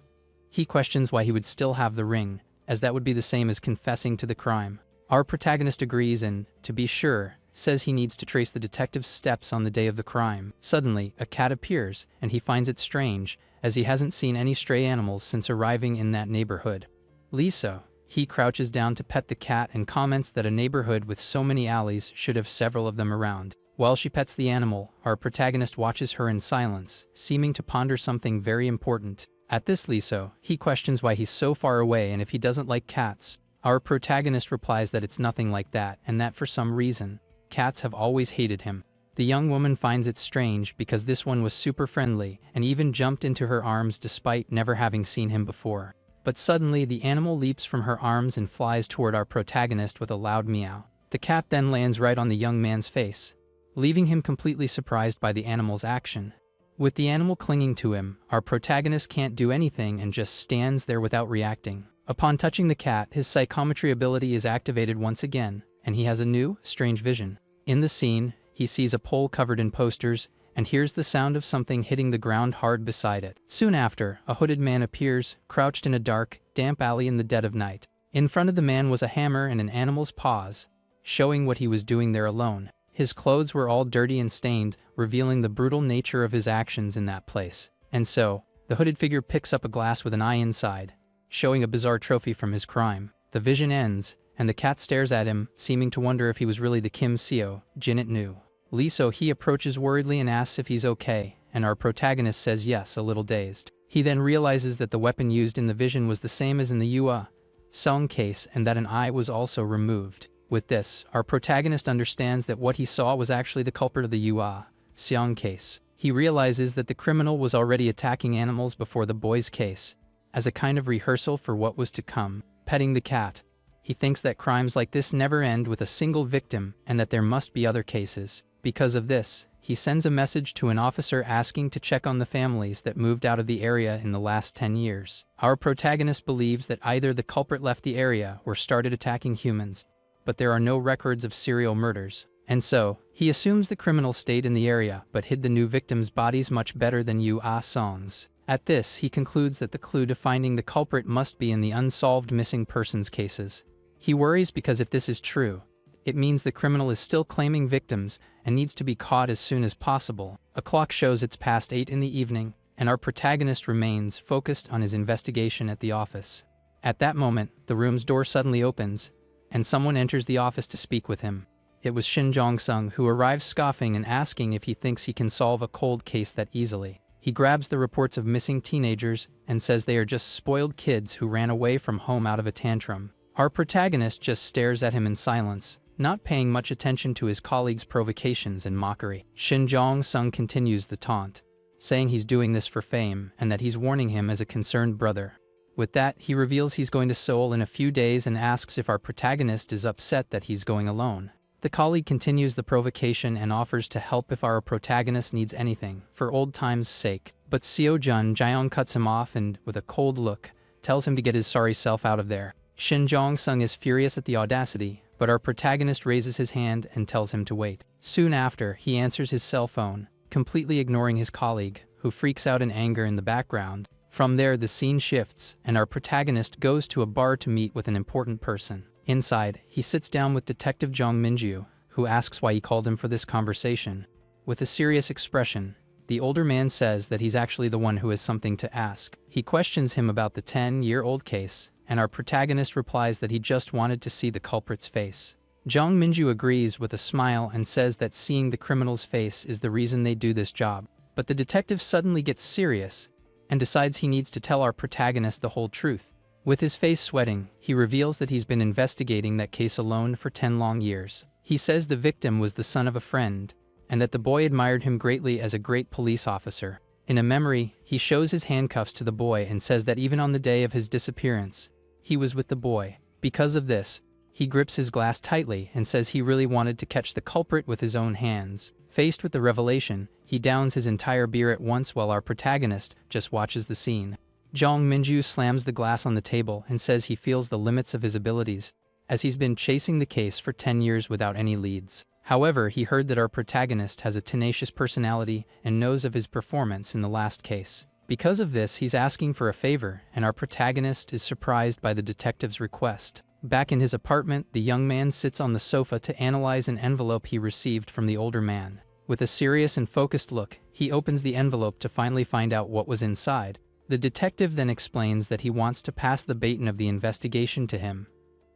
questions why he would still have the ring, as that would be the same as confessing to the crime. Our protagonist agrees and, to be sure, says he needs to trace the detective's steps on the day of the crime. Suddenly, a cat appears, and he finds it strange, as he hasn't seen any stray animals since arriving in that neighborhood. Lee So, crouches down to pet the cat and comments that a neighborhood with so many alleys should have several of them around. While she pets the animal, our protagonist watches her in silence, seeming to ponder something very important. At this, Lee So, questions why he's so far away and if he doesn't like cats. Our protagonist replies that it's nothing like that and that for some reason, cats have always hated him. The young woman finds it strange because this one was super friendly and even jumped into her arms despite never having seen him before. But suddenly the animal leaps from her arms and flies toward our protagonist with a loud meow. The cat then lands right on the young man's face, leaving him completely surprised by the animal's action. With the animal clinging to him, our protagonist can't do anything and just stands there without reacting. Upon touching the cat, his psychometry ability is activated once again, and he has a new, strange vision. In the scene, he sees a pole covered in posters and hears the sound of something hitting the ground hard beside it. Soon after, a hooded man appears, crouched in a dark, damp alley in the dead of night. In front of the man was a hammer and an animal's paws, showing what he was doing there alone. His clothes were all dirty and stained, revealing the brutal nature of his actions in that place. And so, the hooded figure picks up a glass with an eye inside, showing a bizarre trophy from his crime. The vision ends, and the cat stares at him, seeming to wonder if he was really the Kim Seo Jinit knew. Lee So approaches worriedly and asks if he's okay, and our protagonist says yes, a little dazed. He then realizes that the weapon used in the vision was the same as in the Yua Song case and that an eye was also removed. With this, our protagonist understands that what he saw was actually the culprit of the Yua Song case. He realizes that the criminal was already attacking animals before the boy's case, as a kind of rehearsal for what was to come. Petting the cat, he thinks that crimes like this never end with a single victim and that there must be other cases. Because of this, he sends a message to an officer asking to check on the families that moved out of the area in the last 10 years. Our protagonist believes that either the culprit left the area or started attacking humans, but there are no records of serial murders. And so, he assumes the criminal stayed in the area but hid the new victims' bodies much better than Yu Ah Song's. At this, he concludes that the clue to finding the culprit must be in the unsolved missing persons cases. He worries because if this is true, it means the criminal is still claiming victims and needs to be caught as soon as possible. A clock shows it's past 8 in the evening, and our protagonist remains focused on his investigation at the office. At that moment, the room's door suddenly opens, and someone enters the office to speak with him. It was Shin Jong-sung, who arrives scoffing and asking if he thinks he can solve a cold case that easily. He grabs the reports of missing teenagers and says they are just spoiled kids who ran away from home out of a tantrum. Our protagonist just stares at him in silence, not paying much attention to his colleagues' provocations and mockery. Shin Jong-sung continues the taunt, saying he's doing this for fame and that he's warning him as a concerned brother. With that, he reveals he's going to Seoul in a few days and asks if our protagonist is upset that he's going alone. The colleague continues the provocation and offers to help if our protagonist needs anything, for old times' sake. But Seo Jun Jaeon cuts him off and, with a cold look, tells him to get his sorry self out of there. Shin Jong-sung is furious at the audacity, but our protagonist raises his hand and tells him to wait. Soon after, he answers his cell phone, completely ignoring his colleague, who freaks out in anger in the background. From there, the scene shifts, and our protagonist goes to a bar to meet with an important person. Inside, he sits down with Detective Jeong Minju, who asks why he called him for this conversation. With a serious expression, the older man says that he's actually the one who has something to ask. He questions him about the 10-year-old case, and our protagonist replies that he just wanted to see the culprit's face. Jong Minju agrees with a smile and says that seeing the criminal's face is the reason they do this job. But the detective suddenly gets serious and decides he needs to tell our protagonist the whole truth. With his face sweating, he reveals that he's been investigating that case alone for 10 long years. He says the victim was the son of a friend, and that the boy admired him greatly as a great police officer. In a memory, he shows his handcuffs to the boy and says that even on the day of his disappearance, he was with the boy. Because of this, he grips his glass tightly and says he really wanted to catch the culprit with his own hands. Faced with the revelation, he downs his entire beer at once while our protagonist just watches the scene. Jong Minju slams the glass on the table and says he feels the limits of his abilities, as he's been chasing the case for 10 years without any leads. However, he heard that our protagonist has a tenacious personality and knows of his performance in the last case. Because of this, he's asking for a favor, and our protagonist is surprised by the detective's request. Back in his apartment, the young man sits on the sofa to analyze an envelope he received from the older man. With a serious and focused look, he opens the envelope to finally find out what was inside. The detective then explains that he wants to pass the baton of the investigation to him,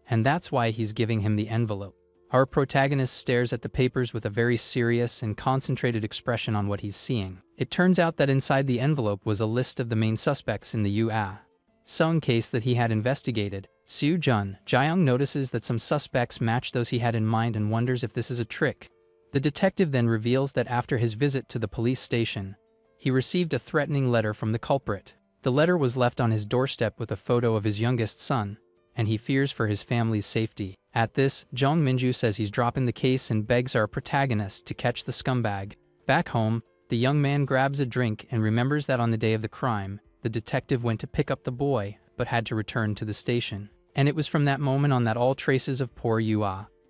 and that's why he's giving him the envelope. Our protagonist stares at the papers with a very serious and concentrated expression on what he's seeing. It turns out that inside the envelope was a list of the main suspects in the Sung case that he had investigated. Soo Jun Jaeyoung notices that some suspects match those he had in mind and wonders if this is a trick. The detective then reveals that after his visit to the police station, he received a threatening letter from the culprit. The letter was left on his doorstep with a photo of his youngest son, and he fears for his family's safety. At this, Jong Minju says he's dropping the case and begs our protagonist to catch the scumbag. Back home, the young man grabs a drink and remembers that on the day of the crime, the detective went to pick up the boy, but had to return to the station. And it was from that moment on that all traces of poor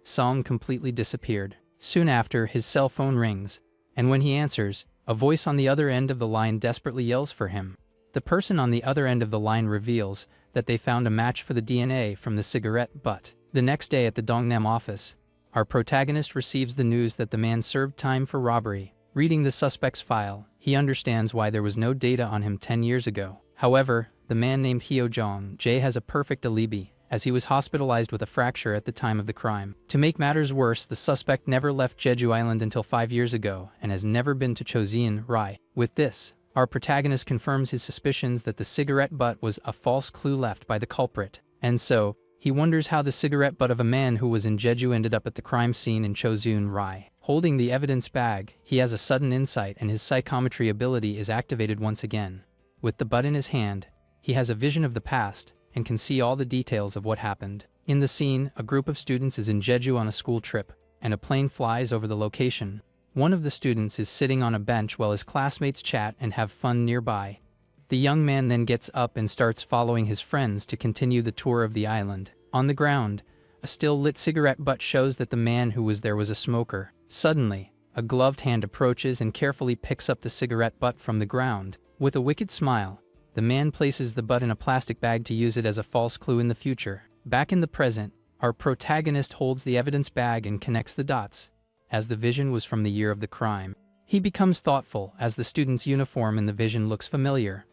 Song completely disappeared. Soon after, his cell phone rings, and when he answers, a voice on the other end of the line desperately yells for him. The person on the other end of the line reveals that they found a match for the DNA from the cigarette butt. The next day at the Dongnam office, our protagonist receives the news that the man served time for robbery. Reading the suspect's file, he understands why there was no data on him 10 years ago. However, the man named Hyo Jong Jae has a perfect alibi, as he was hospitalized with a fracture at the time of the crime. To make matters worse, the suspect never left Jeju Island until 5 years ago and has never been to Chosin Rai. With this, our protagonist confirms his suspicions that the cigarette butt was a false clue left by the culprit, and so, he wonders how the cigarette butt of a man who was in Jeju ended up at the crime scene in Chosun Rai. Holding the evidence bag, he has a sudden insight and his psychometry ability is activated once again. With the butt in his hand, he has a vision of the past and can see all the details of what happened. In the scene, a group of students is in Jeju on a school trip, and a plane flies over the location. One of the students is sitting on a bench while his classmates chat and have fun nearby. The young man then gets up and starts following his friends to continue the tour of the island. On the ground, a still-lit cigarette butt shows that the man who was there was a smoker. Suddenly, a gloved hand approaches and carefully picks up the cigarette butt from the ground. With a wicked smile, the man places the butt in a plastic bag to use it as a false clue in the future. Back in the present, our protagonist holds the evidence bag and connects the dots, as the vision was from the year of the crime. He becomes thoughtful as the student's uniform in the vision looks familiar,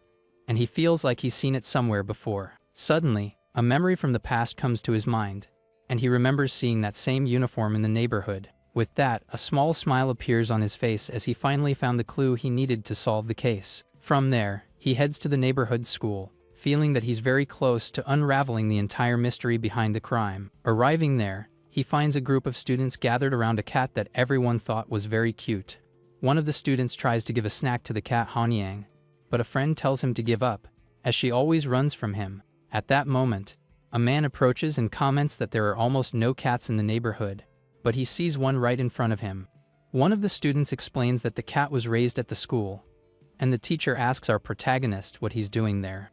and he feels like he's seen it somewhere before. Suddenly, a memory from the past comes to his mind, and he remembers seeing that same uniform in the neighborhood. With that, a small smile appears on his face as he finally found the clue he needed to solve the case. From there, he heads to the neighborhood school, feeling that he's very close to unraveling the entire mystery behind the crime. Arriving there, he finds a group of students gathered around a cat that everyone thought was very cute. One of the students tries to give a snack to the cat Hanyang, but a friend tells him to give up, as she always runs from him. At that moment, a man approaches and comments that there are almost no cats in the neighborhood, but he sees one right in front of him. One of the students explains that the cat was raised at the school, and the teacher asks our protagonist what he's doing there.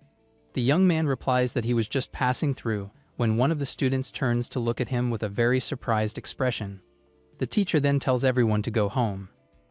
The young man replies that he was just passing through, when one of the students turns to look at him with a very surprised expression. The teacher then tells everyone to go home,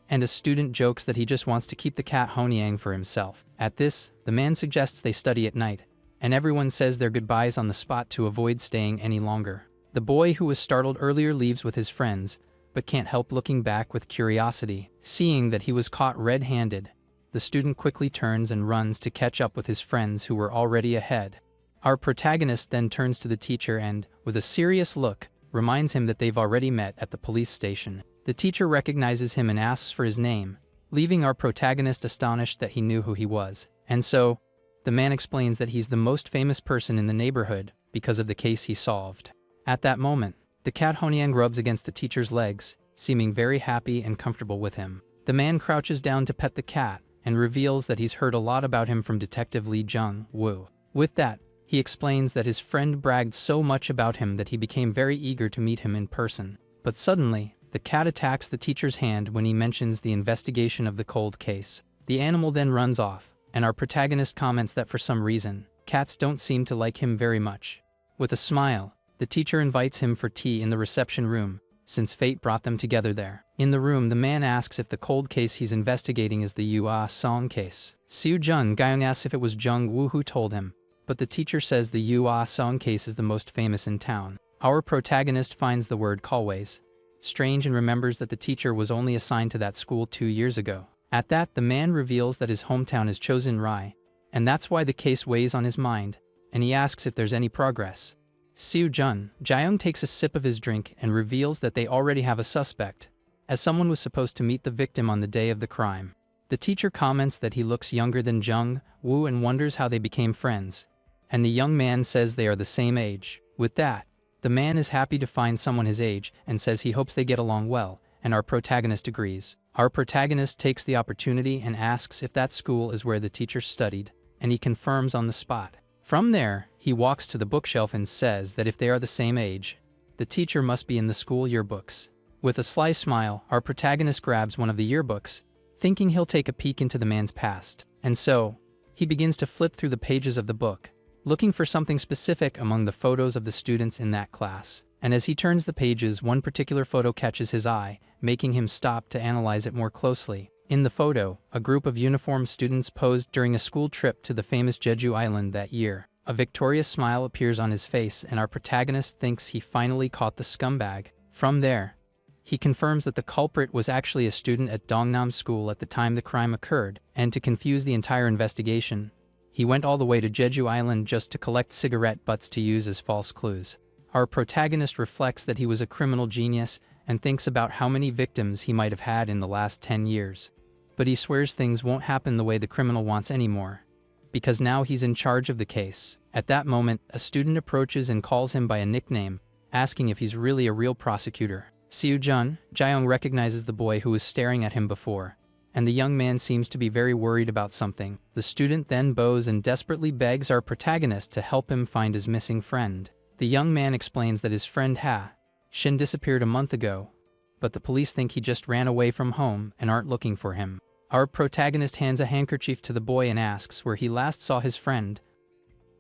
and a student jokes that he just wants to keep the cat Honyang for himself. At this, the man suggests they study at night, and everyone says their goodbyes on the spot to avoid staying any longer. The boy who was startled earlier leaves with his friends, but can't help looking back with curiosity. Seeing that he was caught red-handed, the student quickly turns and runs to catch up with his friends who were already ahead. Our protagonist then turns to the teacher and, with a serious look, reminds him that they've already met at the police station. The teacher recognizes him and asks for his name, leaving our protagonist astonished that he knew who he was. And so, the man explains that he's the most famous person in the neighborhood because of the case he solved. At that moment, the cat Honyang rubs against the teacher's legs, seeming very happy and comfortable with him. The man crouches down to pet the cat and reveals that he's heard a lot about him from Detective Lee Jung-woo. With that, he explains that his friend bragged so much about him that he became very eager to meet him in person. But suddenly, the cat attacks the teacher's hand when he mentions the investigation of the cold case. The animal then runs off, and our protagonist comments that for some reason, cats don't seem to like him very much. With a smile, the teacher invites him for tea in the reception room, since fate brought them together there. In the room, the man asks if the cold case he's investigating is the Yua Song case. Seo Jun Gyeong asks if it was Jung-woo who told him, but the teacher says the Yua Song case is the most famous in town. Our protagonist finds the word "callways" strange and remembers that the teacher was only assigned to that school 2 years ago. At that, the man reveals that his hometown is Chosin-rai, and that's why the case weighs on his mind, and he asks if there's any progress. Seo Jun Gyeong takes a sip of his drink and reveals that they already have a suspect, as someone was supposed to meet the victim on the day of the crime. The teacher comments that he looks younger than Jung-woo and wonders how they became friends, and the young man says they are the same age. With that, the man is happy to find someone his age and says he hopes they get along well, and our protagonist agrees. Our protagonist takes the opportunity and asks if that school is where the teacher studied, and he confirms on the spot. From there, he walks to the bookshelf and says that if they are the same age, the teacher must be in the school yearbooks. With a sly smile, our protagonist grabs one of the yearbooks, thinking he'll take a peek into the man's past. And so, he begins to flip through the pages of the book, looking for something specific among the photos of the students in that class. And as he turns the pages, one particular photo catches his eye, making him stop to analyze it more closely. In the photo, a group of uniformed students posed during a school trip to the famous Jeju Island that year. A victorious smile appears on his face, and our protagonist thinks he finally caught the scumbag. From there, he confirms that the culprit was actually a student at Dongnam School at the time the crime occurred, and to confuse the entire investigation, he went all the way to Jeju Island just to collect cigarette butts to use as false clues. Our protagonist reflects that he was a criminal genius and thinks about how many victims he might have had in the last 10 years. But he swears things won't happen the way the criminal wants anymore, because now he's in charge of the case. At that moment, a student approaches and calls him by a nickname, asking if he's really a real prosecutor. Seo Jun Gyeong recognizes the boy who was staring at him before, and the young man seems to be very worried about something. The student then bows and desperately begs our protagonist to help him find his missing friend. The young man explains that his friend Shin disappeared a month ago, but the police think he just ran away from home and aren't looking for him. Our protagonist hands a handkerchief to the boy and asks where he last saw his friend.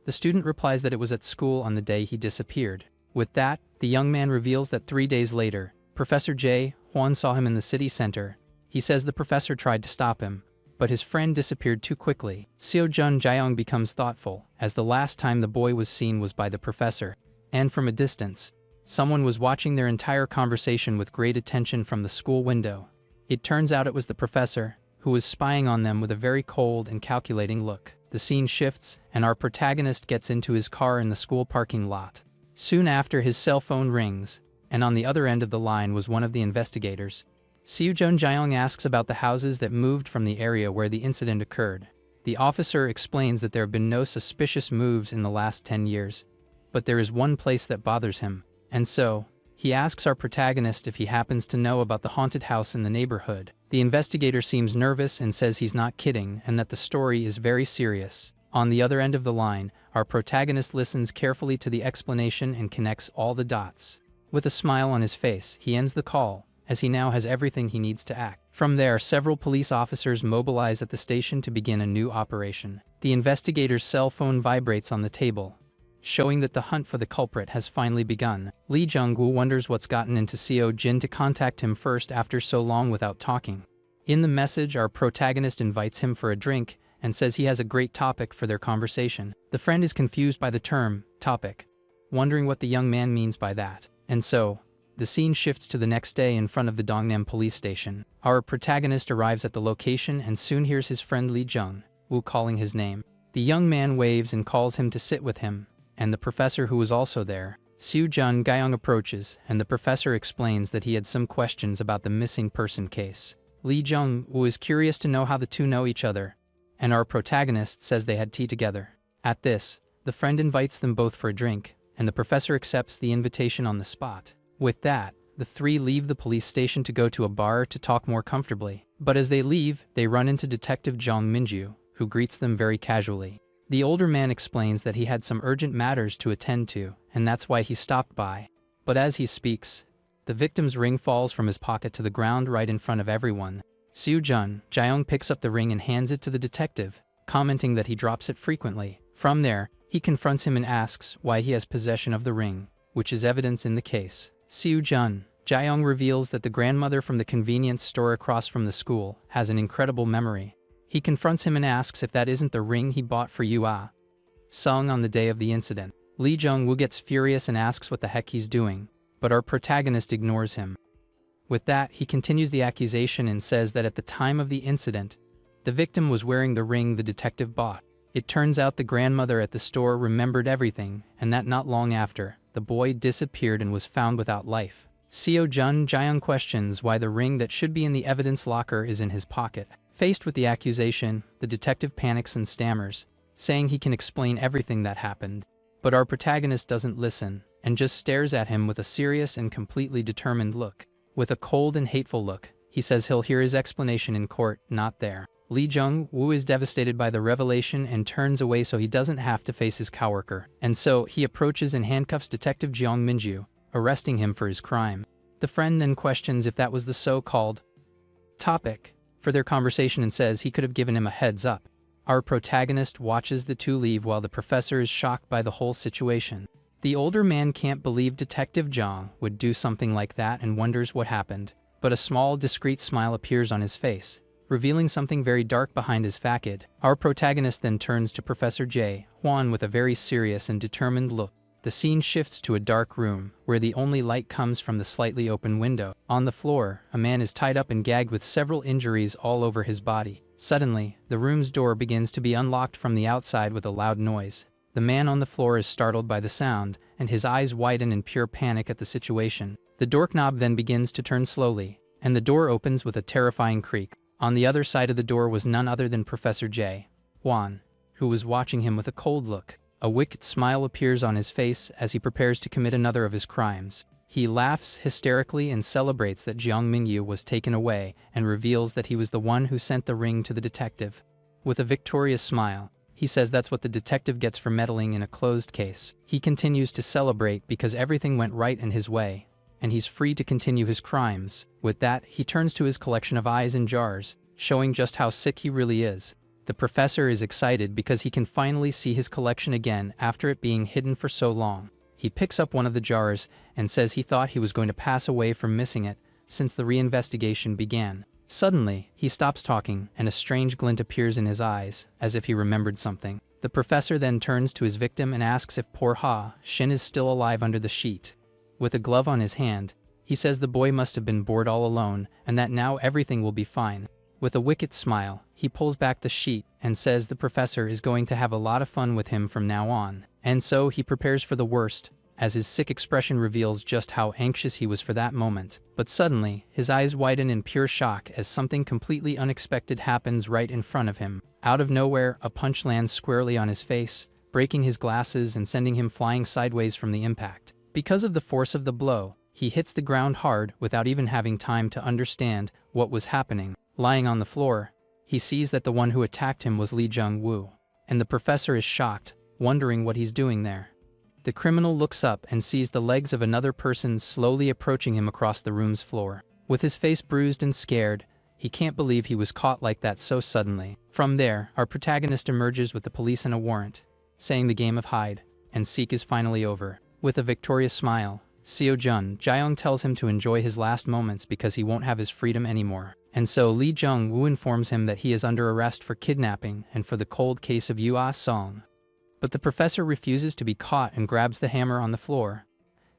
The student replies that it was at school on the day he disappeared. With that, the young man reveals that 3 days later, Professor Jae Hwan saw him in the city center. He says the professor tried to stop him, but his friend disappeared too quickly. Seo Jun Gyeong becomes thoughtful, as the last time the boy was seen was by the professor, and from a distance, someone was watching their entire conversation with great attention from the school window. It turns out it was the professor, who was spying on them with a very cold and calculating look. The scene shifts, and our protagonist gets into his car in the school parking lot. Soon after, his cell phone rings, and on the other end of the line was one of the investigators. Seo Jun Gyeong asks about the houses that moved from the area where the incident occurred. The officer explains that there have been no suspicious moves in the last 10 years, but there is one place that bothers him, and so, he asks our protagonist if he happens to know about the haunted house in the neighborhood. The investigator seems nervous and says he's not kidding and that the story is very serious. On the other end of the line, our protagonist listens carefully to the explanation and connects all the dots. With a smile on his face, he ends the call, as he now has everything he needs to act. From there, several police officers mobilize at the station to begin a new operation. The investigator's cell phone vibrates on the table, showing that the hunt for the culprit has finally begun. Lee Jung-woo wonders what's gotten into Seo Jin to contact him first after so long without talking. In the message, our protagonist invites him for a drink and says he has a great topic for their conversation. The friend is confused by the term topic, wondering what the young man means by that. And so, the scene shifts to the next day in front of the Dongnam police station. Our protagonist arrives at the location and soon hears his friend Lee Jung-woo calling his name. The young man waves and calls him to sit with him, and the professor who was also there. Seo Jun Gyeong approaches, and the professor explains that he had some questions about the missing person case. Lee Jung-woo is curious to know how the two know each other, and our protagonist says they had tea together. At this, the friend invites them both for a drink, and the professor accepts the invitation on the spot. With that, the three leave the police station to go to a bar to talk more comfortably. But as they leave, they run into Detective Jong Minju, who greets them very casually. The older man explains that he had some urgent matters to attend to, and that's why he stopped by. But as he speaks, the victim's ring falls from his pocket to the ground right in front of everyone. Seo Jun Jaeyoung picks up the ring and hands it to the detective, commenting that he drops it frequently. From there, he confronts him and asks why he has possession of the ring, which is evidence in the case. Seo Jun Jaeyoung reveals that the grandmother from the convenience store across from the school has an incredible memory. He confronts him and asks if that isn't the ring he bought for Yua Sung on the day of the incident. Lee Jung-woo gets furious and asks what the heck he's doing, but our protagonist ignores him. With that, he continues the accusation and says that at the time of the incident, the victim was wearing the ring the detective bought. It turns out the grandmother at the store remembered everything, and that not long after, the boy disappeared and was found without life. Seo Jun Jaeyoung questions why the ring that should be in the evidence locker is in his pocket. Faced with the accusation, the detective panics and stammers, saying he can explain everything that happened. But our protagonist doesn't listen, and just stares at him with a serious and completely determined look. With a cold and hateful look, he says he'll hear his explanation in court, not there. Lee Jung-woo is devastated by the revelation and turns away so he doesn't have to face his coworker. And so, he approaches and handcuffs Detective Jeong Minju, arresting him for his crime. The friend then questions if that was the so-called topic for their conversation and says he could have given him a heads up. Our protagonist watches the two leave while the professor is shocked by the whole situation. The older man can't believe Detective Jong would do something like that and wonders what happened, but a small, discreet smile appears on his face, revealing something very dark behind his facade. Our protagonist then turns to Professor Jae Hwan with a very serious and determined look. The scene shifts to a dark room, where the only light comes from the slightly open window. On the floor, a man is tied up and gagged with several injuries all over his body. Suddenly, the room's door begins to be unlocked from the outside with a loud noise. The man on the floor is startled by the sound, and his eyes widen in pure panic at the situation. The doorknob then begins to turn slowly, and the door opens with a terrifying creak. On the other side of the door was none other than Professor Jae Hwan, who was watching him with a cold look. A wicked smile appears on his face as he prepares to commit another of his crimes. He laughs hysterically and celebrates that Jeong Mingyu was taken away and reveals that he was the one who sent the ring to the detective. With a victorious smile, he says that's what the detective gets for meddling in a closed case. He continues to celebrate because everything went right in his way, and he's free to continue his crimes. With that, he turns to his collection of eyes and jars, showing just how sick he really is. The professor is excited because he can finally see his collection again after it being hidden for so long. He picks up one of the jars and says he thought he was going to pass away from missing it since the reinvestigation began. Suddenly, he stops talking and a strange glint appears in his eyes, as if he remembered something. The professor then turns to his victim and asks if poor Ha Shin is still alive under the sheet. With a glove on his hand, he says the boy must have been bored all alone and that now everything will be fine. With a wicked smile, he pulls back the sheet and says the professor is going to have a lot of fun with him from now on. And so he prepares for the worst, as his sick expression reveals just how anxious he was for that moment. But suddenly, his eyes widen in pure shock as something completely unexpected happens right in front of him. Out of nowhere, a punch lands squarely on his face, breaking his glasses and sending him flying sideways from the impact. Because of the force of the blow, he hits the ground hard without even having time to understand what was happening. Lying on the floor, he sees that the one who attacked him was Lee Jung-woo, and the professor is shocked, wondering what he's doing there. The criminal looks up and sees the legs of another person slowly approaching him across the room's floor. With his face bruised and scared, he can't believe he was caught like that so suddenly. From there, our protagonist emerges with the police and a warrant, saying the game of hide and seek is finally over. With a victorious smile, Seo Jun Jaeyoung tells him to enjoy his last moments because he won't have his freedom anymore. And so Lee Jung-woo informs him that he is under arrest for kidnapping and for the cold case of Yua Song. But the professor refuses to be caught and grabs the hammer on the floor,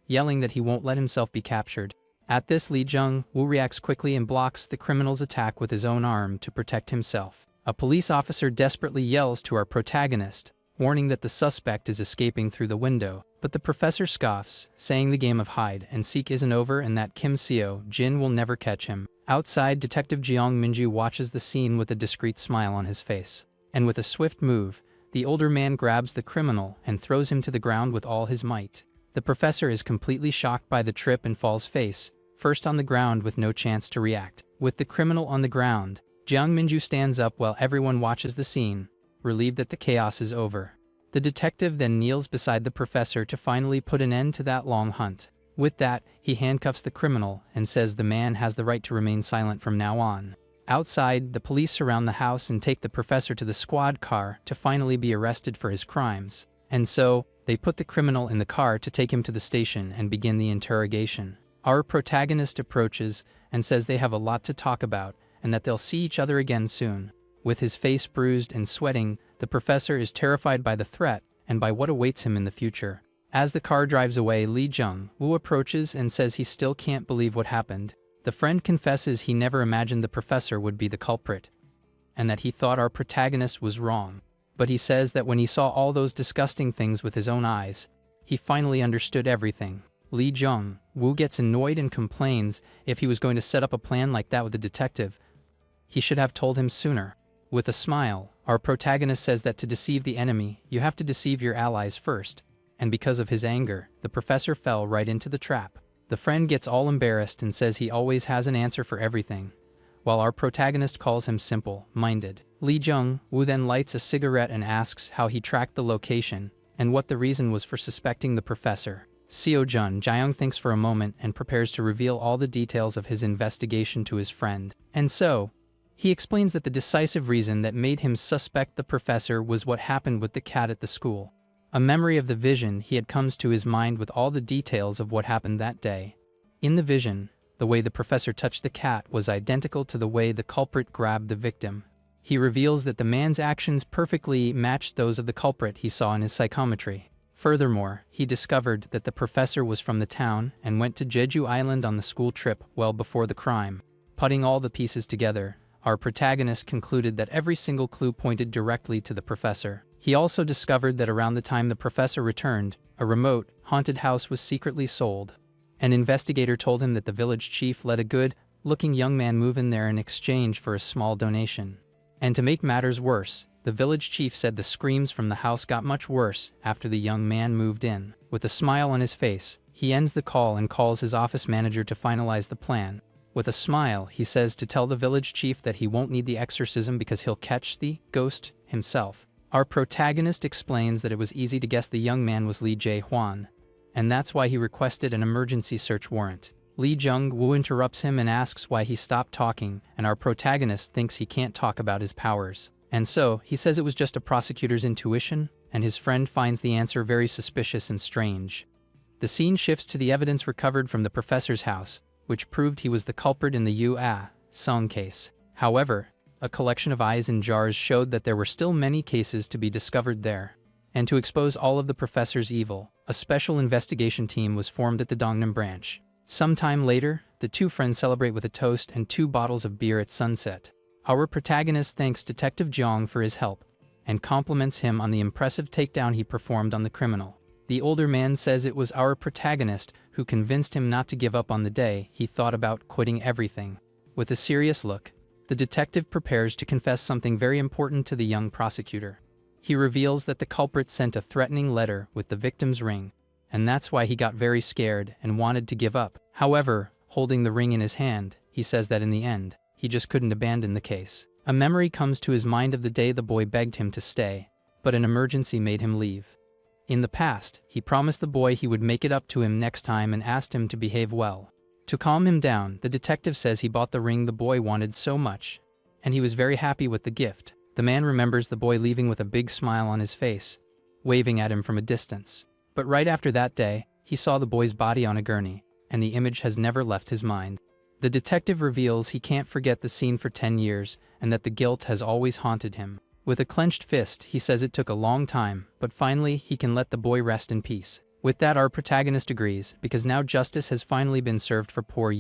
yelling that he won't let himself be captured. At this, Lee Jung-woo reacts quickly and blocks the criminal's attack with his own arm to protect himself. A police officer desperately yells to our protagonist, warning that the suspect is escaping through the window. But the professor scoffs, saying the game of hide and seek isn't over and that Kim Seo-jin will never catch him. Outside, Detective Jeong Minju watches the scene with a discreet smile on his face. And with a swift move, the older man grabs the criminal and throws him to the ground with all his might. The professor is completely shocked by the trip and falls face first on the ground with no chance to react. With the criminal on the ground, Jeong Minju stands up while everyone watches the scene, relieved that the chaos is over. The detective then kneels beside the professor to finally put an end to that long hunt. With that, he handcuffs the criminal and says the man has the right to remain silent from now on. Outside, the police surround the house and take the professor to the squad car to finally be arrested for his crimes. And so, they put the criminal in the car to take him to the station and begin the interrogation. Our protagonist approaches and says they have a lot to talk about and that they'll see each other again soon. With his face bruised and sweating, the professor is terrified by the threat and by what awaits him in the future. As the car drives away, Lee Jung-woo approaches and says he still can't believe what happened. The friend confesses he never imagined the professor would be the culprit, and that he thought our protagonist was wrong. But he says that when he saw all those disgusting things with his own eyes, he finally understood everything. Lee Jung-woo gets annoyed and complains if he was going to set up a plan like that with the detective, he should have told him sooner. With a smile, our protagonist says that to deceive the enemy, you have to deceive your allies first. And because of his anger, the professor fell right into the trap. The friend gets all embarrassed and says he always has an answer for everything, while our protagonist calls him simple-minded. Lee Jung-woo then lights a cigarette and asks how he tracked the location and what the reason was for suspecting the professor. Seo-jun Jaeyoung thinks for a moment and prepares to reveal all the details of his investigation to his friend. And so, he explains that the decisive reason that made him suspect the professor was what happened with the cat at the school. A memory of the vision he had comes to his mind with all the details of what happened that day. In the vision, the way the professor touched the cat was identical to the way the culprit grabbed the victim. He reveals that the man's actions perfectly matched those of the culprit he saw in his psychometry. Furthermore, he discovered that the professor was from the town and went to Jeju Island on the school trip well before the crime. Putting all the pieces together, our protagonist concluded that every single clue pointed directly to the professor. He also discovered that around the time the professor returned, a remote, haunted house was secretly sold. An investigator told him that the village chief let a good-looking young man move in there in exchange for a small donation. And to make matters worse, the village chief said the screams from the house got much worse after the young man moved in. With a smile on his face, he ends the call and calls his office manager to finalize the plan. With a smile, he says to tell the village chief that he won't need the exorcism because he'll catch the ghost himself. Our protagonist explains that it was easy to guess the young man was Lee Jae-hwan, and that's why he requested an emergency search warrant. Lee Jung-woo interrupts him and asks why he stopped talking, and our protagonist thinks he can't talk about his powers. And so, he says it was just a prosecutor's intuition, and his friend finds the answer very suspicious and strange. The scene shifts to the evidence recovered from the professor's house, which proved he was the culprit in the Sung case. However, a collection of eyes in jars showed that there were still many cases to be discovered there. And to expose all of the professor's evil, a special investigation team was formed at the Dongnam branch. Sometime later, the two friends celebrate with a toast and 2 bottles of beer at sunset. Our protagonist thanks Detective Jeong for his help, and compliments him on the impressive takedown he performed on the criminal. The older man says it was our protagonist who convinced him not to give up on the day he thought about quitting everything. With a serious look, the detective prepares to confess something very important to the young prosecutor. He reveals that the culprit sent a threatening letter with the victim's ring, and that's why he got very scared and wanted to give up. However, holding the ring in his hand, he says that in the end, he just couldn't abandon the case. A memory comes to his mind of the day the boy begged him to stay, but an emergency made him leave. In the past, he promised the boy he would make it up to him next time and asked him to behave well. To calm him down, the detective says he bought the ring the boy wanted so much, and he was very happy with the gift. The man remembers the boy leaving with a big smile on his face, waving at him from a distance. But right after that day, he saw the boy's body on a gurney, and the image has never left his mind. The detective reveals he can't forget the scene for 10 years, and that the guilt has always haunted him. With a clenched fist, he says it took a long time, but finally he can let the boy rest in peace. With that, our protagonist agrees, because now justice has finally been served for poor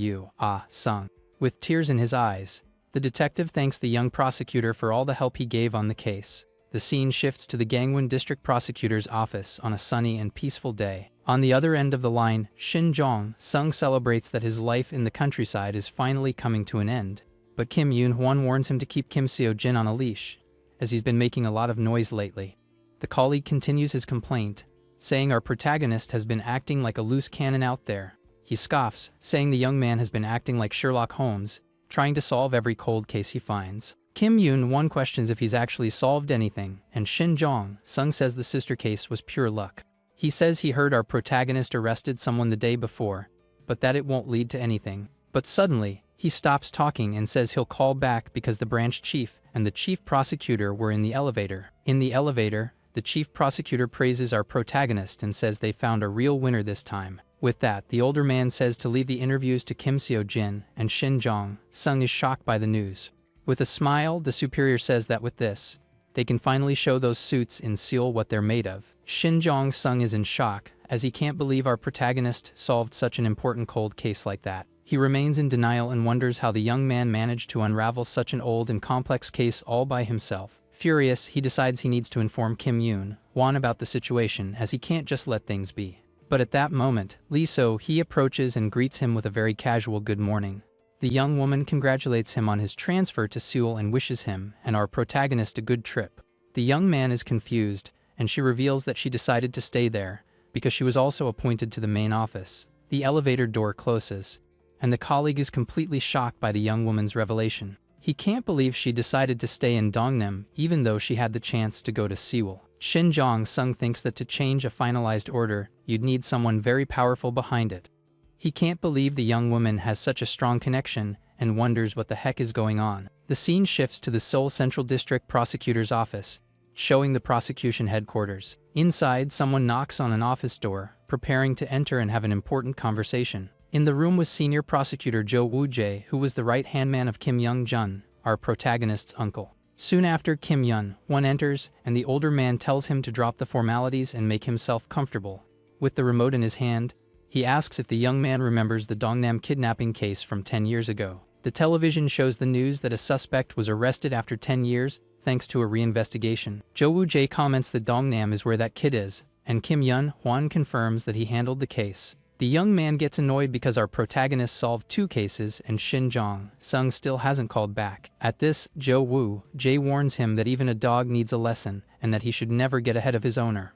Sung. With tears in his eyes, the detective thanks the young prosecutor for all the help he gave on the case. the scene shifts to the Gangwon District Prosecutor's office on a sunny and peaceful day. On the other end of the line, Shin Jong-sung celebrates that his life in the countryside is finally coming to an end. But Kim Yoon-hwan warns him to keep Kim Seo-jin on a leash, as he's been making a lot of noise lately. The colleague continues his complaint, saying our protagonist has been acting like a loose cannon out there. He scoffs, saying the young man has been acting like Sherlock Holmes, trying to solve every cold case he finds. Kim Yoon-won questions if he's actually solved anything, and Shin Jong-sung says the sister case was pure luck. He says he heard our protagonist arrested someone the day before, but that it won't lead to anything. But suddenly, he stops talking and says he'll call back because the branch chief and the chief prosecutor were in the elevator. In the elevator, the chief prosecutor praises our protagonist and says they found a real winner this time. With that, the older man says to leave the interviews to Kim Seo-jin, and Shin Jong-sung is shocked by the news. With a smile, the superior says that with this, they can finally show those suits in Seoul what they're made of. Shin Jong-sung is in shock, as he can't believe our protagonist solved such an important cold case like that. He remains in denial and wonders how the young man managed to unravel such an old and complex case all by himself. Furious, he decides he needs to inform Kim Yoon-hwan about the situation, as he can't just let things be. But at that moment, Lee So-hee approaches and greets him with a very casual good morning. The young woman congratulates him on his transfer to Seoul and wishes him and our protagonist a good trip. The young man is confused, and she reveals that she decided to stay there because she was also appointed to the main office. The elevator door closes, and the colleague is completely shocked by the young woman's revelation. He can't believe she decided to stay in Dongnaem even though she had the chance to go to Seoul. Shin Jong-sung thinks that to change a finalized order, you'd need someone very powerful behind it. He can't believe the young woman has such a strong connection and wonders what the heck is going on. The scene shifts to the Seoul Central District Prosecutor's office, showing the prosecution headquarters. Inside, someone knocks on an office door, preparing to enter and have an important conversation. In the room was Senior Prosecutor Jo Woo-jae, who was the right-hand man of Kim Young-jun, our protagonist's uncle. Soon after, Kim Yoon-hwan enters, and the older man tells him to drop the formalities and make himself comfortable. With the remote in his hand, he asks if the young man remembers the Dongnaem kidnapping case from 10 years ago. The television shows the news that a suspect was arrested after 10 years, thanks to a reinvestigation. Jo Woo-jae comments that Dongnaem is where that kid is, and Kim Yoon-hwan confirms that he handled the case. The young man gets annoyed because our protagonist solved 2 cases and Shin Jong-sung still hasn't called back. At this, Jo Woo-jae warns him that even a dog needs a lesson and that he should never get ahead of his owner.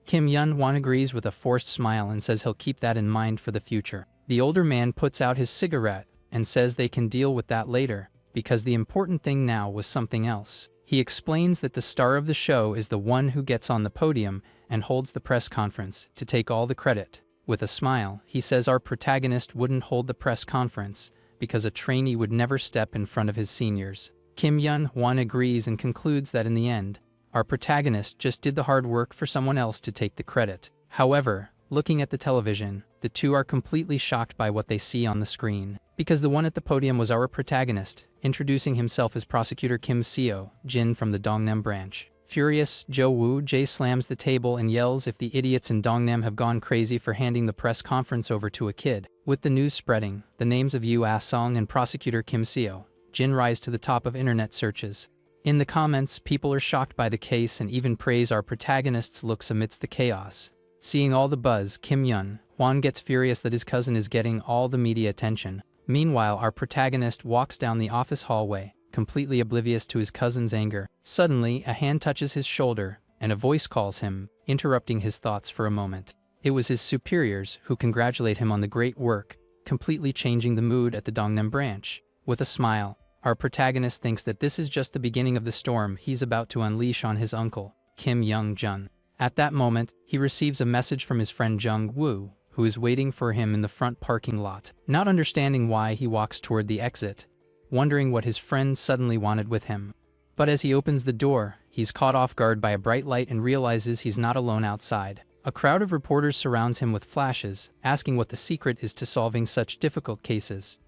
Kim Yoon-hwan agrees with a forced smile and says he'll keep that in mind for the future. The older man puts out his cigarette and says they can deal with that later, because the important thing now was something else. He explains that the star of the show is the one who gets on the podium and holds the press conference to take all the credit. With a smile, he says our protagonist wouldn't hold the press conference because a trainee would never step in front of his seniors. Kim Yoon-hwan agrees and concludes that in the end, our protagonist just did the hard work for someone else to take the credit. However, looking at the television, the two are completely shocked by what they see on the screen, because the one at the podium was our protagonist, introducing himself as Prosecutor Kim Seo-jin from the Dongnaem branch. Furious, Jo Woo-jae slams the table and yells if the idiots in Dongnaem have gone crazy for handing the press conference over to a kid. With the news spreading, the names of Yoo Ah-sung and Prosecutor Kim Seo-jin rise to the top of internet searches. In the comments, people are shocked by the case and even praise our protagonist's looks amidst the chaos. Seeing all the buzz, Kim Yoon-hwan gets furious that his cousin is getting all the media attention. Meanwhile, our protagonist walks down the office hallway, completely oblivious to his cousin's anger. Suddenly, a hand touches his shoulder, and a voice calls him, interrupting his thoughts for a moment. It was his superiors who congratulate him on the great work, completely changing the mood at the Dongnaem branch. With a smile, our protagonist thinks that this is just the beginning of the storm he's about to unleash on his uncle, Kim Young-jun. At that moment, he receives a message from his friend Jung-woo, who is waiting for him in the front parking lot. Not understanding why, he walks toward the exit, wondering what his friend suddenly wanted with him. But as he opens the door, he's caught off guard by a bright light and realizes he's not alone outside. A crowd of reporters surrounds him with flashes, asking what the secret is to solving such difficult cases.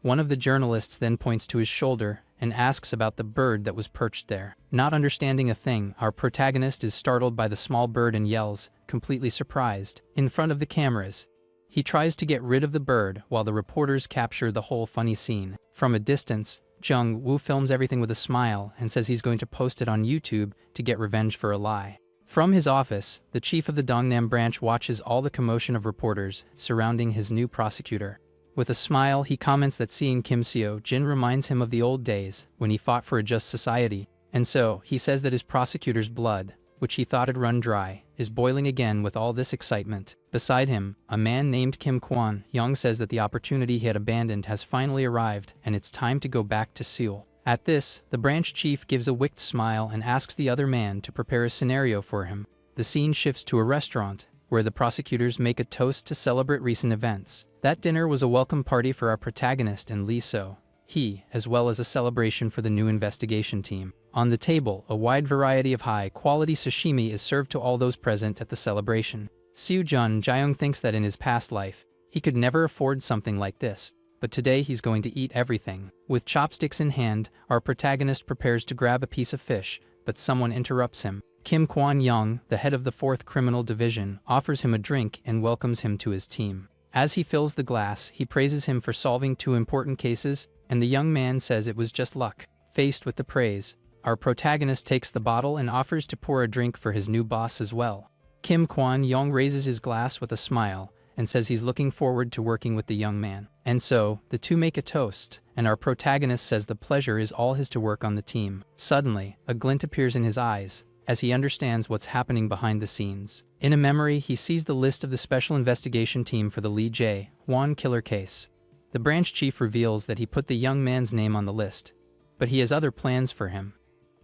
One of the journalists then points to his shoulder and asks about the bird that was perched there. Not understanding a thing, our protagonist is startled by the small bird and yells, completely surprised. In front of the cameras, he tries to get rid of the bird while the reporters capture the whole funny scene. From a distance, Jung-woo films everything with a smile and says he's going to post it on YouTube to get revenge for a lie. From his office, the chief of the Dongnam branch watches all the commotion of reporters surrounding his new prosecutor. With a smile, he comments that seeing Kim Seo-jin reminds him of the old days when he fought for a just society, and so he says that his prosecutor's blood, which he thought had run dry, is boiling again with all this excitement. Beside him, a man named Kim Kwon-young says that the opportunity he had abandoned has finally arrived and it's time to go back to Seoul. At this, the branch chief gives a wicked smile and asks the other man to prepare a scenario for him. The scene shifts to a restaurant, where the prosecutors make a toast to celebrate recent events. That dinner was a welcome party for our protagonist and Lee So. He, as well as a celebration for the new investigation team. On the table, a wide variety of high-quality sashimi is served to all those present at the celebration. Seo-jun Jaeyoung thinks that in his past life, he could never afford something like this, but today he's going to eat everything. With chopsticks in hand, our protagonist prepares to grab a piece of fish, but someone interrupts him. Kim Kwon-young, the head of the 4th Criminal Division, offers him a drink and welcomes him to his team. As he fills the glass, he praises him for solving 2 important cases, and the young man says it was just luck. Faced with the praise, our protagonist takes the bottle and offers to pour a drink for his new boss as well. Kim Kwon-young raises his glass with a smile and says he's looking forward to working with the young man. And so, the two make a toast, and our protagonist says the pleasure is all his to work on the team. Suddenly, a glint appears in his eyes, as he understands what's happening behind the scenes. In a memory, he sees the list of the special investigation team for the Lee Jae-won killer case. The branch chief reveals that he put the young man's name on the list, but he has other plans for him.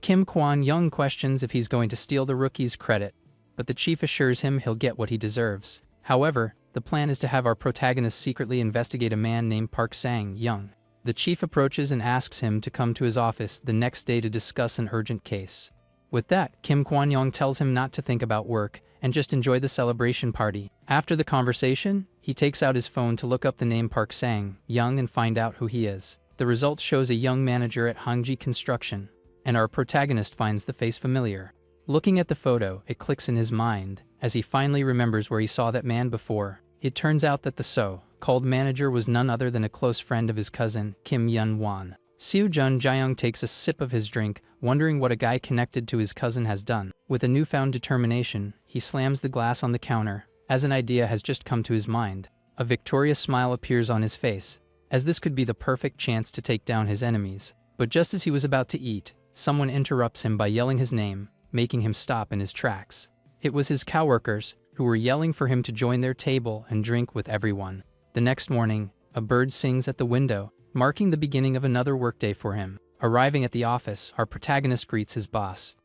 Kim Kwon-young questions if he's going to steal the rookie's credit, but the chief assures him he'll get what he deserves. However, the plan is to have our protagonist secretly investigate a man named Park Sang-young. The chief approaches and asks him to come to his office the next day to discuss an urgent case. With that, Kim Kwon-young tells him not to think about work and just enjoy the celebration party. After the conversation, he takes out his phone to look up the name Park Sang-young and find out who he is. The result shows a young manager at Hongji Construction, and our protagonist finds the face familiar. Looking at the photo, it clicks in his mind, as he finally remembers where he saw that man before. It turns out that the so-called manager was none other than a close friend of his cousin, Kim Yun-won. Seo-jun Jaeyoung takes a sip of his drink, wondering what a guy connected to his cousin has done. With a newfound determination, he slams the glass on the counter, as an idea has just come to his mind. A victorious smile appears on his face, as this could be the perfect chance to take down his enemies. But just as he was about to eat, someone interrupts him by yelling his name, making him stop in his tracks. It was his coworkers, who were yelling for him to join their table and drink with everyone. The next morning, a bird sings at the window, marking the beginning of another workday for him. Arriving at the office, our protagonist greets his boss,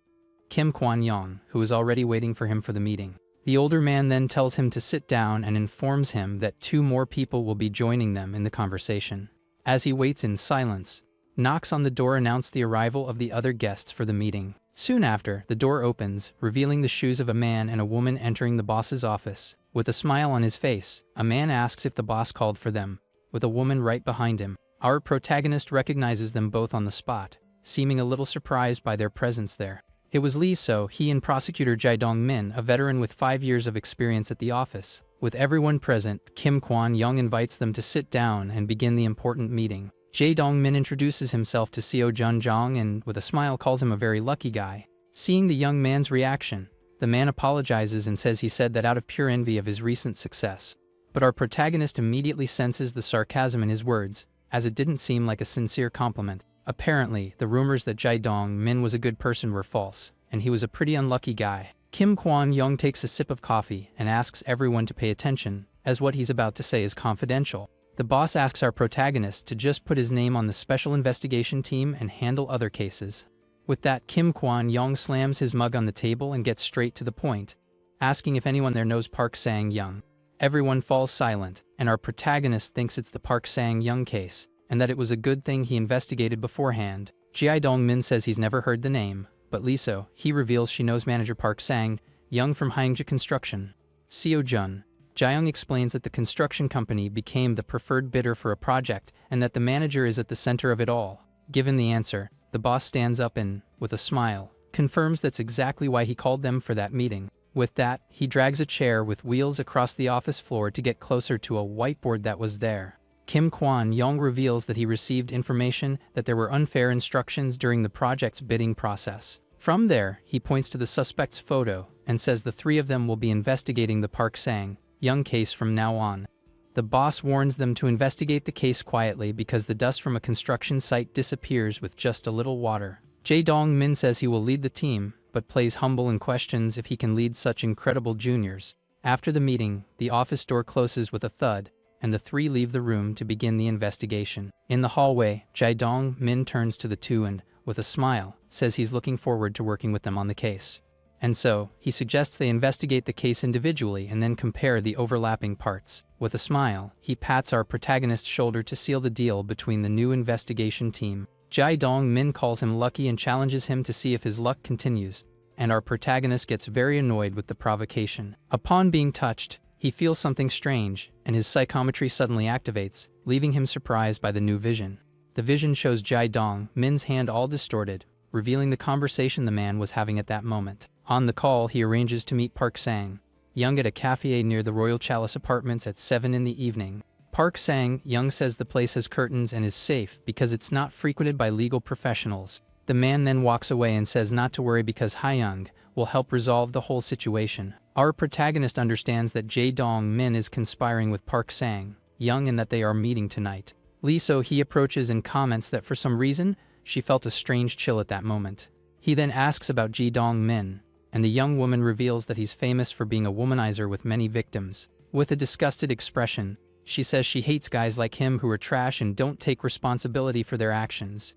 Kim Kwon-young, who is already waiting for him for the meeting. The older man then tells him to sit down and informs him that 2 more people will be joining them in the conversation. As he waits in silence, knocks on the door announce the arrival of the other guests for the meeting. Soon after, the door opens, revealing the shoes of a man and a woman entering the boss's office. With a smile on his face, a man asks if the boss called for them, with a woman right behind him. Our protagonist recognizes them both on the spot, seeming a little surprised by their presence there. It was Lee So-he and prosecutor Jae Dong-min, a veteran with 5 years of experience at the office. With everyone present, Kim Kwon-young invites them to sit down and begin the important meeting. Jae Dong-min introduces himself to Seo-jun Jaeyoung and, with a smile, calls him a very lucky guy. Seeing the young man's reaction, the man apologizes and says he said that out of pure envy of his recent success. But our protagonist immediately senses the sarcasm in his words, as it didn't seem like a sincere compliment. Apparently, the rumors that Jae Dong-min was a good person were false, and he was a pretty unlucky guy. Kim Kwon-young takes a sip of coffee and asks everyone to pay attention, as what he's about to say is confidential. The boss asks our protagonist to just put his name on the special investigation team and handle other cases. With that, Kim Kwon-young slams his mug on the table and gets straight to the point, asking if anyone there knows Park Sang-young. Everyone falls silent, and our protagonist thinks it's the Park Sang-young case, and that it was a good thing he investigated beforehand. Jae Dong-min says he's never heard the name, but Lee So-he reveals she knows manager Park Sang-young from Hongji Construction. Seo-jun Jaeyoung explains that the construction company became the preferred bidder for a project and that the manager is at the center of it all. Given the answer, the boss stands up and, with a smile, confirms that's exactly why he called them for that meeting. With that, he drags a chair with wheels across the office floor to get closer to a whiteboard that was there. Kim Kwan-young reveals that he received information that there were unfair instructions during the project's bidding process. From there, he points to the suspect's photo and says the three of them will be investigating the Park Sang-young case from now on. The boss warns them to investigate the case quietly because the dust from a construction site disappears with just a little water. Jae-dong-min says he will lead the team, but plays humble and questions if he can lead such incredible juniors. After the meeting, the office door closes with a thud, and the three leave the room to begin the investigation. In the hallway, Jae-dong-min turns to the two and, with a smile, says he's looking forward to working with them on the case. And so, he suggests they investigate the case individually and then compare the overlapping parts. With a smile, he pats our protagonist's shoulder to seal the deal between the new investigation team. Jae-dong-min calls him lucky and challenges him to see if his luck continues, and our protagonist gets very annoyed with the provocation. Upon being touched, he feels something strange, and his psychometry suddenly activates, leaving him surprised by the new vision. The vision shows Jae-dong-min's hand all distorted, revealing the conversation the man was having at that moment. On the call, he arranges to meet Park Sang-young at a cafe near the Royal Chalice Apartments at 7 in the evening. Park Sang-young says the place has curtains and is safe because it's not frequented by legal professionals. The man then walks away and says not to worry because Hae-young will help resolve the whole situation. Our protagonist understands that Jae-dong-min is conspiring with Park Sang-young and that they are meeting tonight. Lee So-hee approaches and comments that for some reason, she felt a strange chill at that moment. He then asks about Jae-dong-min, and the young woman reveals that he's famous for being a womanizer with many victims. With a disgusted expression, she says she hates guys like him who are trash and don't take responsibility for their actions.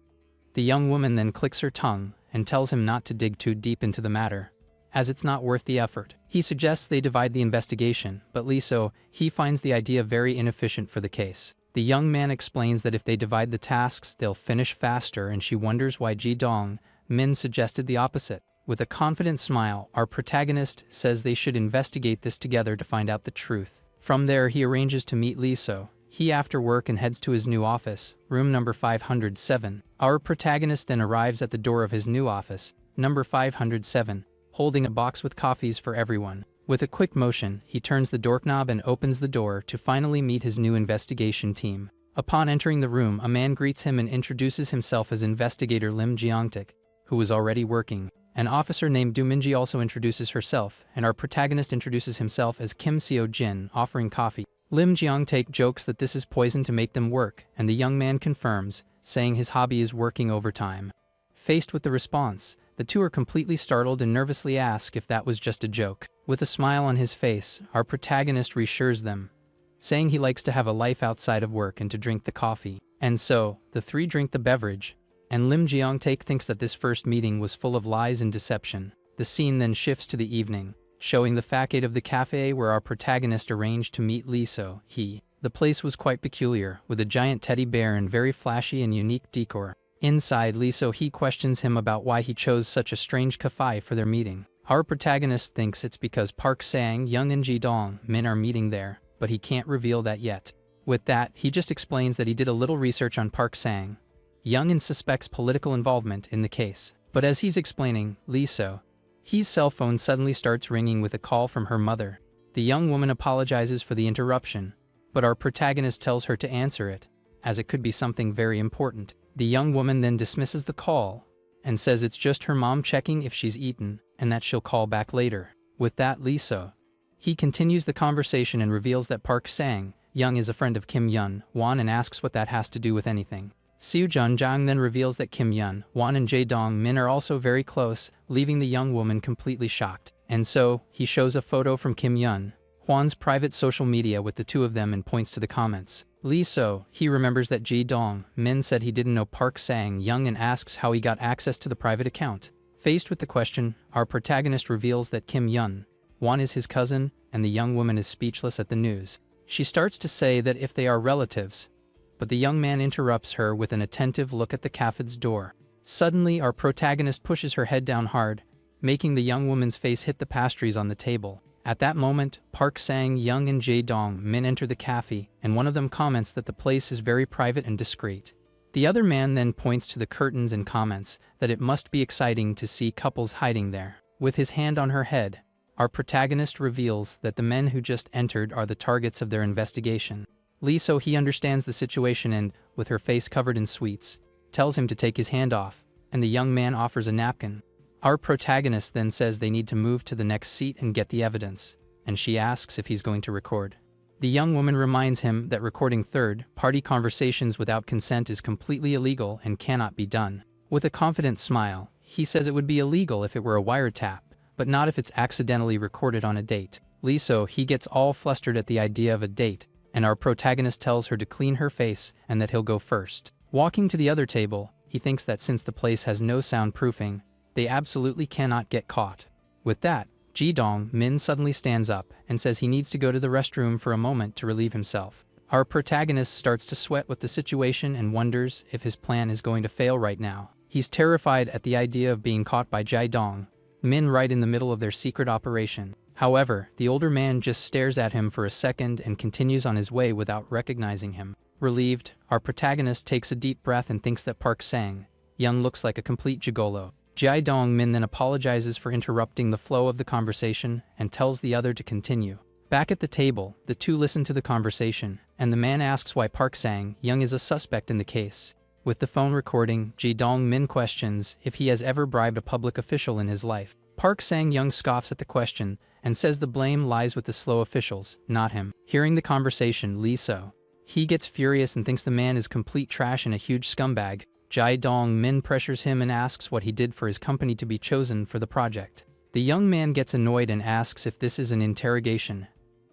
The young woman then clicks her tongue and tells him not to dig too deep into the matter, as it's not worth the effort. He suggests they divide the investigation, but Lee So-hee finds the idea very inefficient for the case. The young man explains that if they divide the tasks, they'll finish faster, and she wonders why Jae-dong-min suggested the opposite. With a confident smile, our protagonist says they should investigate this together to find out the truth. From there, he arranges to meet Lee So-hee after work and heads to his new office, room number 507. Our protagonist then arrives at the door of his new office, number 507, holding a box with coffees for everyone. With a quick motion, he turns the doorknob and opens the door to finally meet his new investigation team. Upon entering the room, a man greets him and introduces himself as investigator Lim Jeongtaek, who was already working. An officer named Do Minji also introduces herself, and our protagonist introduces himself as Kim Seo-jin, offering coffee. Lim Jeongtaek jokes that this is poison to make them work, and the young man confirms, saying his hobby is working overtime. Faced with the response, the two are completely startled and nervously ask if that was just a joke. With a smile on his face, our protagonist reassures them, saying he likes to have a life outside of work and to drink the coffee. And so, the three drink the beverage, and Lim Jeongtaek thinks that this first meeting was full of lies and deception. The scene then shifts to the evening, showing the facade of the cafe where our protagonist arranged to meet Lee So-hee. The place was quite peculiar, with a giant teddy bear and very flashy and unique decor. Inside, Lee So-hee questions him about why he chose such a strange cafe for their meeting. Our protagonist thinks it's because Park Sang-young and Jae-dong-min are meeting there, but he can't reveal that yet. With that, he just explains that he did a little research on Park Sang-young and suspects political involvement in the case. But as he's explaining, Lee So-hee's cell phone suddenly starts ringing with a call from her mother. The young woman apologizes for the interruption, but our protagonist tells her to answer it, as it could be something very important. The young woman then dismisses the call and says it's just her mom checking if she's eaten and that she'll call back later. With that, Lee So-hee continues the conversation and reveals that Park Sang-young is a friend of Kim Yun-won and asks what that has to do with anything. Seo Jun-jang then reveals that Kim Yun-won and Jae-dong-min are also very close, leaving the young woman completely shocked. And so, he shows a photo from Kim Yun-won's private social media with the two of them and points to the comments. Lee So-hee remembers that Jae-dong-min said he didn't know Park Sang-young and asks how he got access to the private account. Faced with the question, our protagonist reveals that Kim Yun-won is his cousin, and the young woman is speechless at the news. She starts to say that if they are relatives, but the young man interrupts her with an attentive look at the cafe's door. Suddenly, our protagonist pushes her head down hard, making the young woman's face hit the pastries on the table. At that moment, Park Sang-young and Jae-dong-min enter the cafe, and one of them comments that the place is very private and discreet. The other man then points to the curtains and comments that it must be exciting to see couples hiding there. With his hand on her head, our protagonist reveals that the men who just entered are the targets of their investigation. Lee so he understands the situation and, with her face covered in sweets, tells him to take his hand off, and the young man offers a napkin. Our protagonist then says they need to move to the next seat and get the evidence, and she asks if he's going to record. The young woman reminds him that recording third-party conversations without consent is completely illegal and cannot be done. With a confident smile, he says it would be illegal if it were a wiretap, but not if it's accidentally recorded on a date. Lee so he gets all flustered at the idea of a date, and our protagonist tells her to clean her face and that he'll go first. Walking to the other table, he thinks that since the place has no soundproofing, they absolutely cannot get caught. With that, Ji-dong Min suddenly stands up and says he needs to go to the restroom for a moment to relieve himself. Our protagonist starts to sweat with the situation and wonders if his plan is going to fail right now. He's terrified at the idea of being caught by Ji-dong Min right in the middle of their secret operation. However, the older man just stares at him for a second and continues on his way without recognizing him. Relieved, our protagonist takes a deep breath and thinks that Park Sang-young looks like a complete gigolo. Ji-dong Min then apologizes for interrupting the flow of the conversation and tells the other to continue. Back at the table, the two listen to the conversation, and the man asks why Park Sang-young is a suspect in the case. With the phone recording, Ji-dong Min questions if he has ever bribed a public official in his life. Park Sang-young scoffs at the question and says the blame lies with the slow officials, not him. Hearing the conversation, Lee so he gets furious and thinks the man is complete trash and a huge scumbag. Ji-dong Min pressures him and asks what he did for his company to be chosen for the project. The young man gets annoyed and asks if this is an interrogation,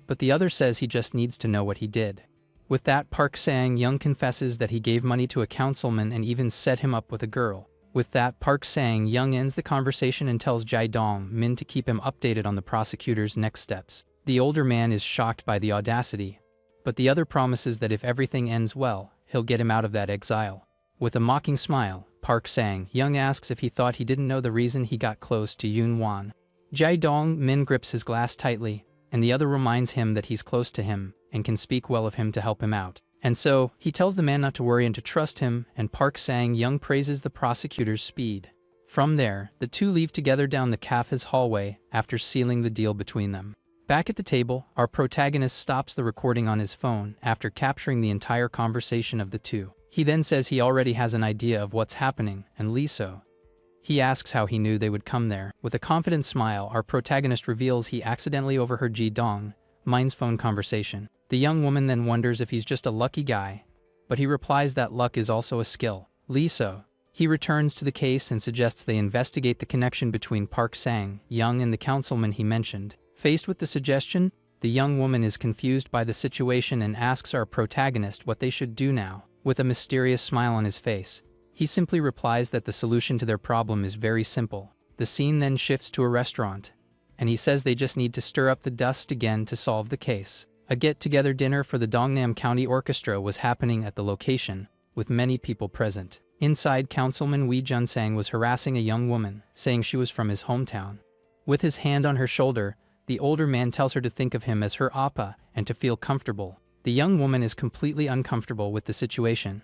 but the other says he just needs to know what he did. With that, Park Sang-young confesses that he gave money to a councilman and even set him up with a girl. With that, Park Sang-young ends the conversation and tells Ji-dong Min to keep him updated on the prosecutor's next steps. The older man is shocked by the audacity, but the other promises that if everything ends well, he'll get him out of that exile. With a mocking smile, Park Sang-young asks if he thought he didn't know the reason he got close to Yoon Won. Ji-dong Min grips his glass tightly, and the other reminds him that he's close to him and can speak well of him to help him out. And so, he tells the man not to worry and to trust him, and Park Sang-young praises the prosecutor's speed. From there, the two leave together down the cafe's hallway after sealing the deal between them. Back at the table, our protagonist stops the recording on his phone after capturing the entire conversation of the two. He then says he already has an idea of what's happening, and Lee so he asks how he knew they would come there. With a confident smile, our protagonist reveals he accidentally overheard Ji-dong Min's phone conversation. The young woman then wonders if he's just a lucky guy, but he replies that luck is also a skill. Lee so he returns to the case and suggests they investigate the connection between Park Sang-young and the councilman he mentioned. Faced with the suggestion, the young woman is confused by the situation and asks our protagonist what they should do now. With a mysterious smile on his face, he simply replies that the solution to their problem is very simple. The scene then shifts to a restaurant, and he says they just need to stir up the dust again to solve the case. A get-together dinner for the Dongnam County Orchestra was happening at the location, with many people present. Inside, Councilman Wee Jun-sang was harassing a young woman, saying she was from his hometown. With his hand on her shoulder, the older man tells her to think of him as her appa and to feel comfortable. The young woman is completely uncomfortable with the situation,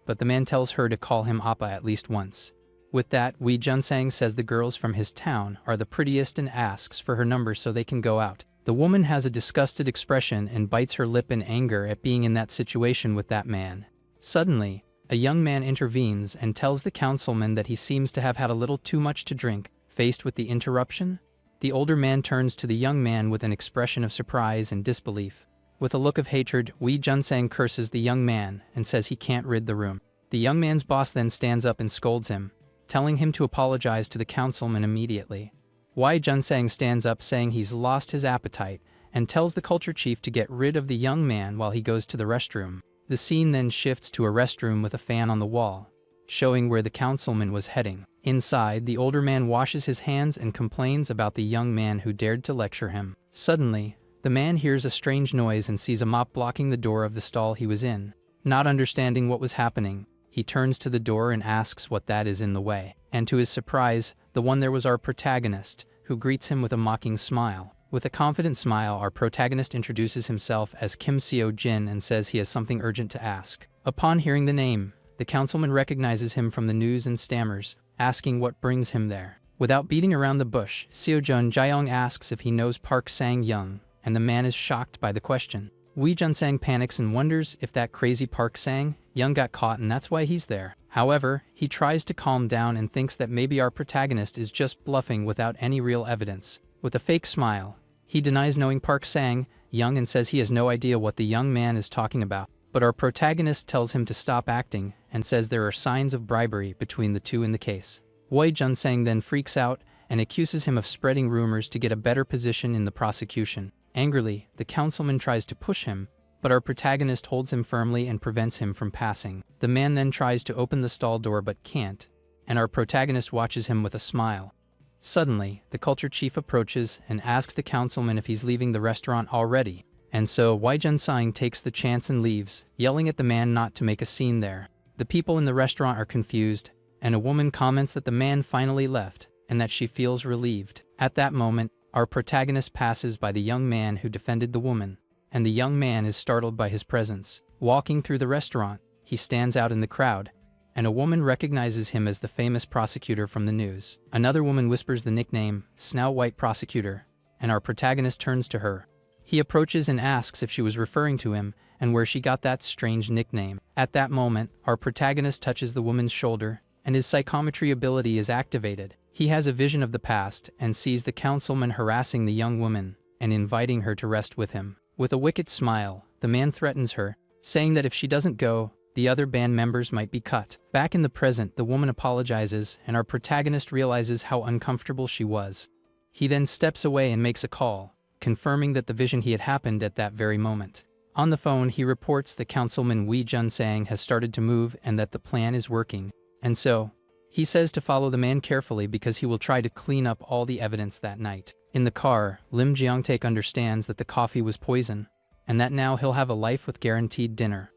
but the man tells her to call him appa at least once. With that, Wee Jun-sang says the girls from his town are the prettiest and asks for her number so they can go out. The woman has a disgusted expression and bites her lip in anger at being in that situation with that man. Suddenly, a young man intervenes and tells the councilman that he seems to have had a little too much to drink. Faced with the interruption, the older man turns to the young man with an expression of surprise and disbelief. With a look of hatred, Wee Jun-sang curses the young man and says he can't rid the room. The young man's boss then stands up and scolds him, telling him to apologize to the councilman immediately. Wee Jun-sang stands up saying he's lost his appetite and tells the culture chief to get rid of the young man while he goes to the restroom. The scene then shifts to a restroom with a fan on the wall, showing where the councilman was heading. Inside, the older man washes his hands and complains about the young man who dared to lecture him. Suddenly, the man hears a strange noise and sees a mop blocking the door of the stall he was in. Not understanding what was happening, he turns to the door and asks what that is in the way. And to his surprise, the one there was our protagonist, who greets him with a mocking smile. With a confident smile, our protagonist introduces himself as Kim Seo-jin and says he has something urgent to ask. Upon hearing the name, the councilman recognizes him from the news and stammers, asking what brings him there. Without beating around the bush, Seo-jun Jaeyoung asks if he knows Park Sang-young, and the man is shocked by the question. Wee Jun-sang panics and wonders if that crazy Park Sang-young got caught and that's why he's there. However, he tries to calm down and thinks that maybe our protagonist is just bluffing without any real evidence. With a fake smile, he denies knowing Park Sang-young and says he has no idea what the young man is talking about. But our protagonist tells him to stop acting and says there are signs of bribery between the two in the case. Wee Jun-sang then freaks out and accuses him of spreading rumors to get a better position in the prosecution. Angrily, the councilman tries to push him, but our protagonist holds him firmly and prevents him from passing. The man then tries to open the stall door but can't, and our protagonist watches him with a smile. Suddenly, the culture chief approaches and asks the councilman if he's leaving the restaurant already, and so Wee Jun-sang takes the chance and leaves, yelling at the man not to make a scene there. The people in the restaurant are confused, and a woman comments that the man finally left, and that she feels relieved. At that moment, our protagonist passes by the young man who defended the woman, and the young man is startled by his presence. Walking through the restaurant, he stands out in the crowd, and a woman recognizes him as the famous prosecutor from the news. Another woman whispers the nickname, Snow White Prosecutor, and our protagonist turns to her. He approaches and asks if she was referring to him and where she got that strange nickname. At that moment, our protagonist touches the woman's shoulder, and his psychometry ability is activated. He has a vision of the past and sees the councilman harassing the young woman and inviting her to rest with him. With a wicked smile, the man threatens her, saying that if she doesn't go, the other band members might be cut. Back in the present, the woman apologizes and our protagonist realizes how uncomfortable she was. He then steps away and makes a call, confirming that the vision he had happened at that very moment. On the phone, he reports that Councilman Wee Jun-sang has started to move and that the plan is working, and so, he says to follow the man carefully because he will try to clean up all the evidence that night. In the car, Lim Jeong-taek understands that the coffee was poison, and that now he'll have a life with guaranteed dinner.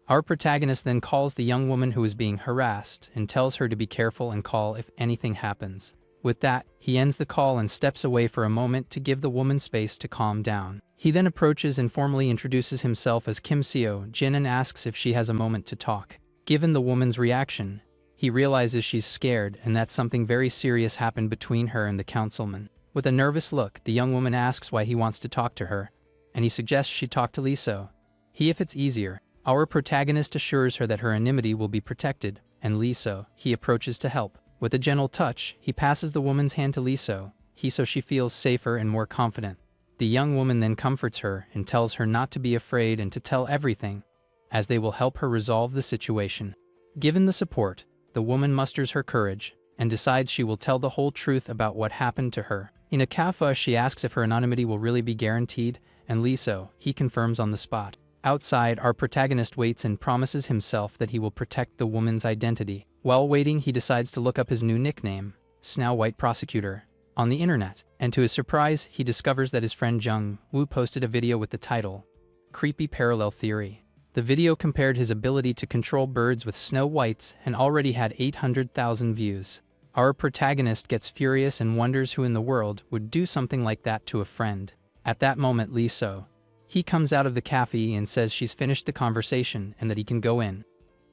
Our protagonist then calls the young woman who is being harassed and tells her to be careful and call if anything happens. With that, he ends the call and steps away for a moment to give the woman space to calm down. He then approaches and formally introduces himself as Kim Seo-jin and asks if she has a moment to talk. Given the woman's reaction, he realizes she's scared and that something very serious happened between her and the councilman. With a nervous look, the young woman asks why he wants to talk to her, and he suggests she talk to Lee So. If it's easier. Our protagonist assures her that her anonymity will be protected, and Lee So, he approaches to help. With a gentle touch, he passes the woman's hand to Lee So, so she feels safer and more confident. The young woman then comforts her and tells her not to be afraid and to tell everything, as they will help her resolve the situation. Given the support, the woman musters her courage and decides she will tell the whole truth about what happened to her. In a cafe, she asks if her anonymity will really be guaranteed, and Lee So, he confirms on the spot. Outside, our protagonist waits and promises himself that he will protect the woman's identity. While waiting, he decides to look up his new nickname, Snow White Prosecutor, on the internet, and to his surprise, he discovers that his friend Jung Woo posted a video with the title, Creepy Parallel Theory. The video compared his ability to control birds with Snow White's and already had 800,000 views. Our protagonist gets furious and wonders who in the world would do something like that to a friend. At that moment, Lee So, he comes out of the cafe and says she's finished the conversation and that he can go in.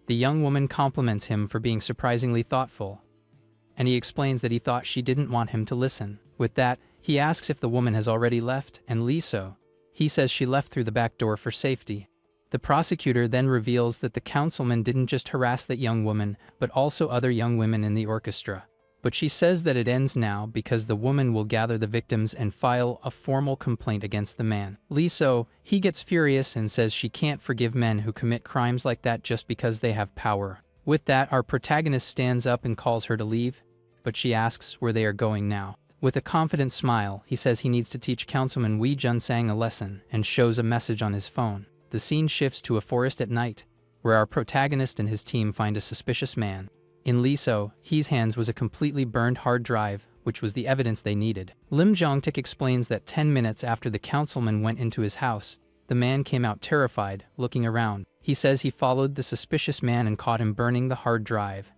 The young woman compliments him for being surprisingly thoughtful, and he explains that he thought she didn't want him to listen. With that, he asks if the woman has already left, and Lee So, he says she left through the back door for safety. The prosecutor then reveals that the councilman didn't just harass that young woman, but also other young women in the orchestra. But she says that it ends now because the woman will gather the victims and file a formal complaint against the man. Lee So, he gets furious and says she can't forgive men who commit crimes like that just because they have power. With that, our protagonist stands up and calls her to leave, but she asks where they are going now. With a confident smile, he says he needs to teach Councilman Wee Jun-sang a lesson and shows a message on his phone. The scene shifts to a forest at night, where our protagonist and his team find a suspicious man. In Lee So, his hands was a completely burned hard drive, which was the evidence they needed. Lim Jeong-taek explains that 10 minutes after the councilman went into his house, the man came out terrified, looking around. He says he followed the suspicious man and caught him burning the hard drive,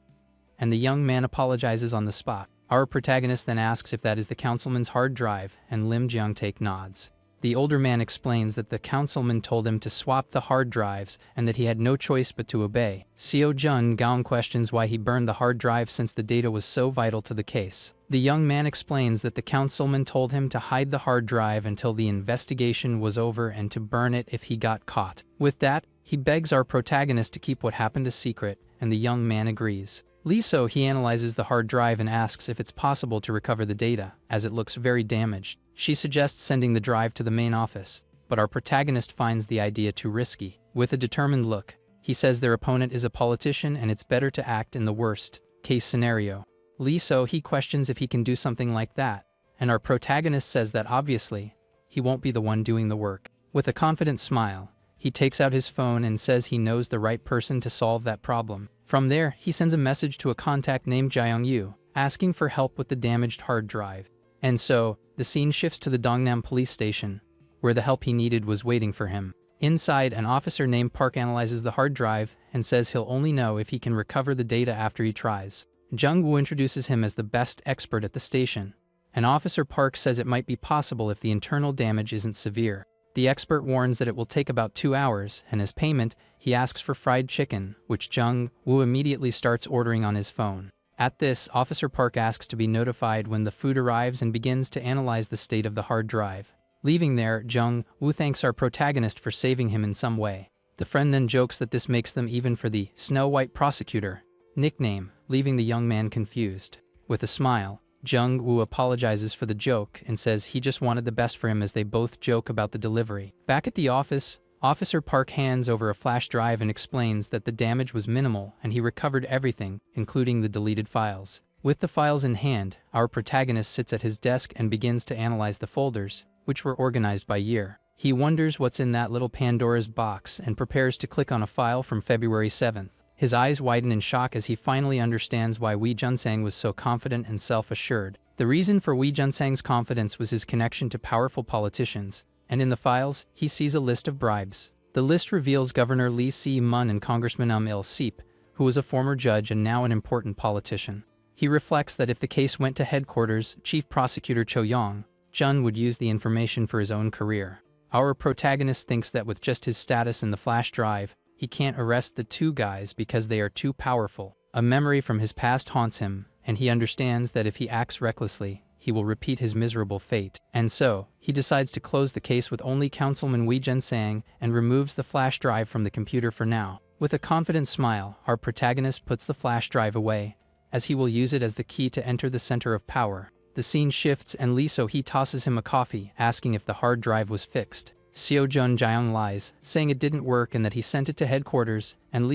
and the young man apologizes on the spot. Our protagonist then asks if that is the councilman's hard drive, and Lim Jeong-taek nods. The older man explains that the councilman told him to swap the hard drives and that he had no choice but to obey. Seo Jun-gaung questions why he burned the hard drive since the data was so vital to the case. The young man explains that the councilman told him to hide the hard drive until the investigation was over and to burn it if he got caught. With that, he begs our protagonist to keep what happened a secret, and the young man agrees. He analyzes the hard drive and asks if it's possible to recover the data, as it looks very damaged. She suggests sending the drive to the main office, but our protagonist finds the idea too risky. With a determined look, he says their opponent is a politician and it's better to act in the worst-case scenario. He questions if he can do something like that, and our protagonist says that obviously, he won't be the one doing the work. With a confident smile, he takes out his phone and says he knows the right person to solve that problem. From there, he sends a message to a contact named Jaeyoung Yu, asking for help with the damaged hard drive. And so, the scene shifts to the Dongnam police station, where the help he needed was waiting for him. Inside, an officer named Park analyzes the hard drive and says he'll only know if he can recover the data after he tries. Jung Woo introduces him as the best expert at the station, and Officer Park says it might be possible if the internal damage isn't severe. The expert warns that it will take about 2 hours, and as payment, he asks for fried chicken, which Jung Woo immediately starts ordering on his phone. At this, Officer Park asks to be notified when the food arrives and begins to analyze the state of the hard drive. Leaving there, Jung Woo thanks our protagonist for saving him in some way. The friend then jokes that this makes them even for the Snow White prosecutor nickname, leaving the young man confused. With a smile, Jung Woo apologizes for the joke and says he just wanted the best for him as they both joke about the delivery. Back at the office, Officer Park hands over a flash drive and explains that the damage was minimal and he recovered everything, including the deleted files. With the files in hand, our protagonist sits at his desk and begins to analyze the folders, which were organized by year. He wonders what's in that little Pandora's box and prepares to click on a file from February 7th. His eyes widen in shock as he finally understands why Wee Junsang was so confident and self-assured. The reason for Wee Junsang's confidence was his connection to powerful politicians, and in the files, he sees a list of bribes. The list reveals Governor Lee Si-mun and Congressman Il-seep, who was a former judge and now an important politician. He reflects that if the case went to headquarters, Chief Prosecutor Cho Yong-jun would use the information for his own career. Our protagonist thinks that with just his status in the flash drive, he can't arrest the two guys because they are too powerful. A memory from his past haunts him, and he understands that if he acts recklessly, he will repeat his miserable fate. And so, he decides to close the case with only Councilman Wee Junsang and removes the flash drive from the computer for now. With a confident smile, our protagonist puts the flash drive away, as he will use it as the key to enter the center of power. The scene shifts and Lee tosses him a coffee, asking if the hard drive was fixed. Seo-jun Jaeyoung lies, saying it didn't work and that he sent it to headquarters, and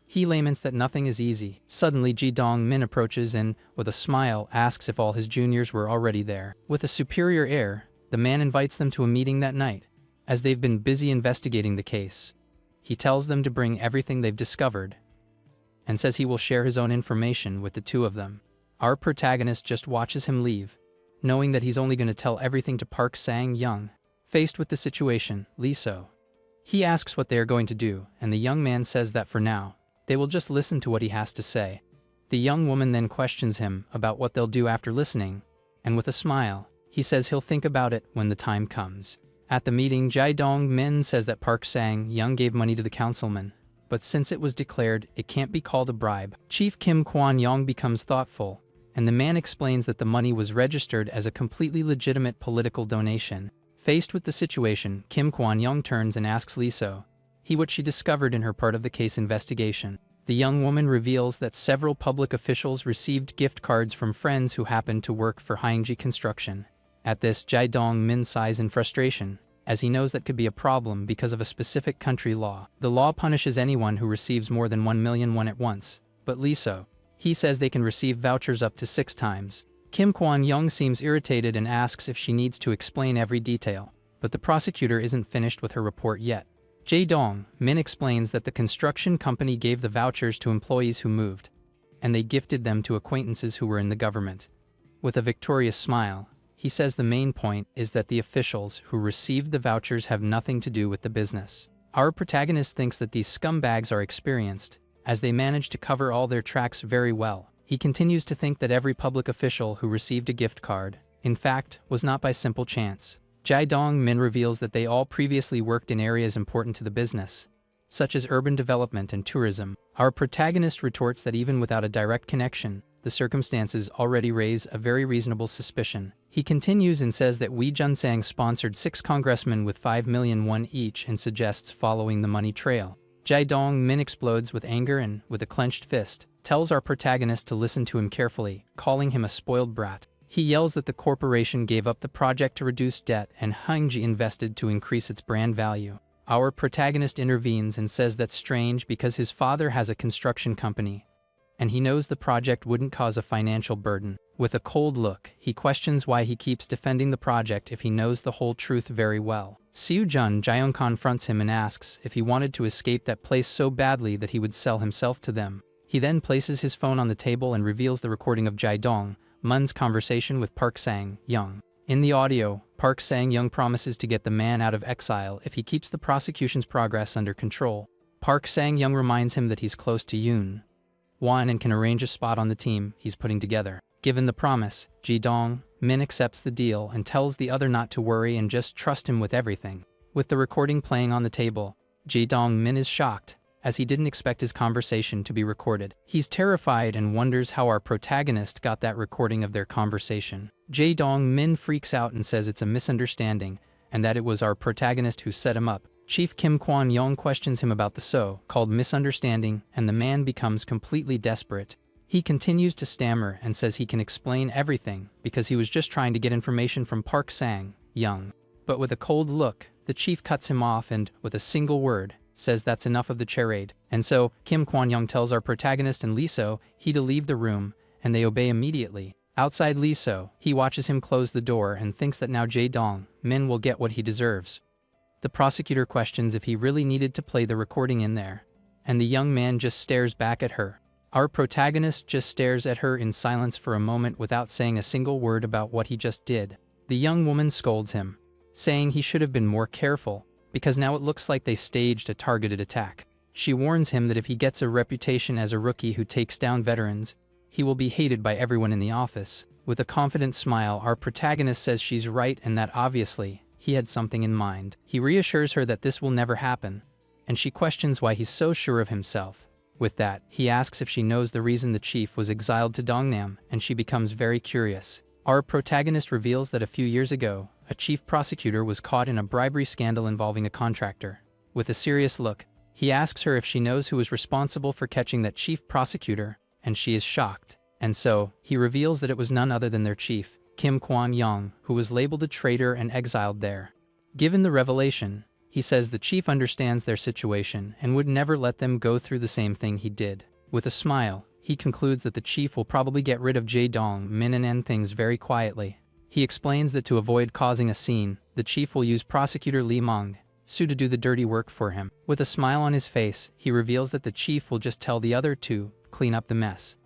he laments that nothing is easy. Suddenly Ji Dong-min approaches and, with a smile, asks if all his juniors were already there. With a superior air, the man invites them to a meeting that night. As they've been busy investigating the case, he tells them to bring everything they've discovered, and says he will share his own information with the two of them. Our protagonist just watches him leave, knowing that he's only going to tell everything to Park Sang-young. Faced with the situation, he asks what they are going to do, and the young man says that for now, they will just listen to what he has to say. The young woman then questions him about what they'll do after listening, and with a smile, he says he'll think about it when the time comes. At the meeting, Jae Dong-min says that Park Sang-young gave money to the councilman, but since it was declared, it can't be called a bribe. Chief Kim Kwan-yong becomes thoughtful, and the man explains that the money was registered as a completely legitimate political donation. Faced with the situation, Kim Kwan-young turns and asks what she discovered in her part of the case investigation. The young woman reveals that several public officials received gift cards from friends who happened to work for Haeingji Construction. At this, Jae Dong-min sighs in frustration, as he knows that could be a problem because of a specific country law. The law punishes anyone who receives more than 1 million won at once, but he says they can receive vouchers up to 6 times. Kim Kwan-young seems irritated and asks if she needs to explain every detail, but the prosecutor isn't finished with her report yet. Jae Dong-min explains that the construction company gave the vouchers to employees who moved, and they gifted them to acquaintances who were in the government. With a victorious smile, he says the main point is that the officials who received the vouchers have nothing to do with the business. Our protagonist thinks that these scumbags are experienced, as they manage to cover all their tracks very well. He continues to think that every public official who received a gift card, in fact, was not by simple chance. Jae Dong-min reveals that they all previously worked in areas important to the business, such as urban development and tourism. Our protagonist retorts that even without a direct connection, the circumstances already raise a very reasonable suspicion. He continues and says that Wee Junsang sponsored 6 congressmen with 5 million won each and suggests following the money trail. Jae Dong-min explodes with anger and, with a clenched fist, tells our protagonist to listen to him carefully, calling him a spoiled brat. He yells that the corporation gave up the project to reduce debt and Hongji invested to increase its brand value. Our protagonist intervenes and says that's strange because his father has a construction company, and he knows the project wouldn't cause a financial burden. With a cold look, he questions why he keeps defending the project if he knows the whole truth very well. Seo-jun Jaeyoung confronts him and asks if he wanted to escape that place so badly that he would sell himself to them. He then places his phone on the table and reveals the recording of Jae Dong-mun's conversation with Park Sang-young. In the audio, Park Sang-young promises to get the man out of exile if he keeps the prosecution's progress under control. Park Sang-young reminds him that he's close to Yoon-won and can arrange a spot on the team he's putting together. Given the promise, Ji Dong-min accepts the deal and tells the other not to worry and just trust him with everything. With the recording playing on the table, Ji Dong-min is shocked, as he didn't expect his conversation to be recorded. He's terrified and wonders how our protagonist got that recording of their conversation. Jae Dong-min freaks out and says it's a misunderstanding, and that it was our protagonist who set him up. Chief Kim Kwon-young questions him about the so-called misunderstanding, and the man becomes completely desperate. He continues to stammer and says he can explain everything because he was just trying to get information from Park Sang-young. But with a cold look, the chief cuts him off and, with a single word, says that's enough of the charade. And so, Kim Kwon-young tells our protagonist and Lee So-hee to leave the room, and they obey immediately. Outside Lee So-hee watches him close the door and thinks that now Jae Dong-min will get what he deserves. The prosecutor questions if he really needed to play the recording in there, and the young man just stares back at her. Our protagonist just stares at her in silence for a moment without saying a single word about what he just did. The young woman scolds him, saying he should have been more careful, because now it looks like they staged a targeted attack. She warns him that if he gets a reputation as a rookie who takes down veterans, he will be hated by everyone in the office. With a confident smile, our protagonist says she's right and that obviously, he had something in mind. He reassures her that this will never happen, and she questions why he's so sure of himself. With that, he asks if she knows the reason the chief was exiled to Dongnam, and she becomes very curious. Our protagonist reveals that a few years ago, a chief prosecutor was caught in a bribery scandal involving a contractor. With a serious look, he asks her if she knows who was responsible for catching that chief prosecutor, and she is shocked. And so, he reveals that it was none other than their chief, Kim Kwon-young, who was labeled a traitor and exiled there. Given the revelation, he says the chief understands their situation and would never let them go through the same thing he did. With a smile, he concludes that the chief will probably get rid of Jae Dong-min and end things very quietly. He explains that to avoid causing a scene, the chief will use prosecutor Lee Mong-soo to do the dirty work for him. With a smile on his face, he reveals that the chief will just tell the other to clean up the mess,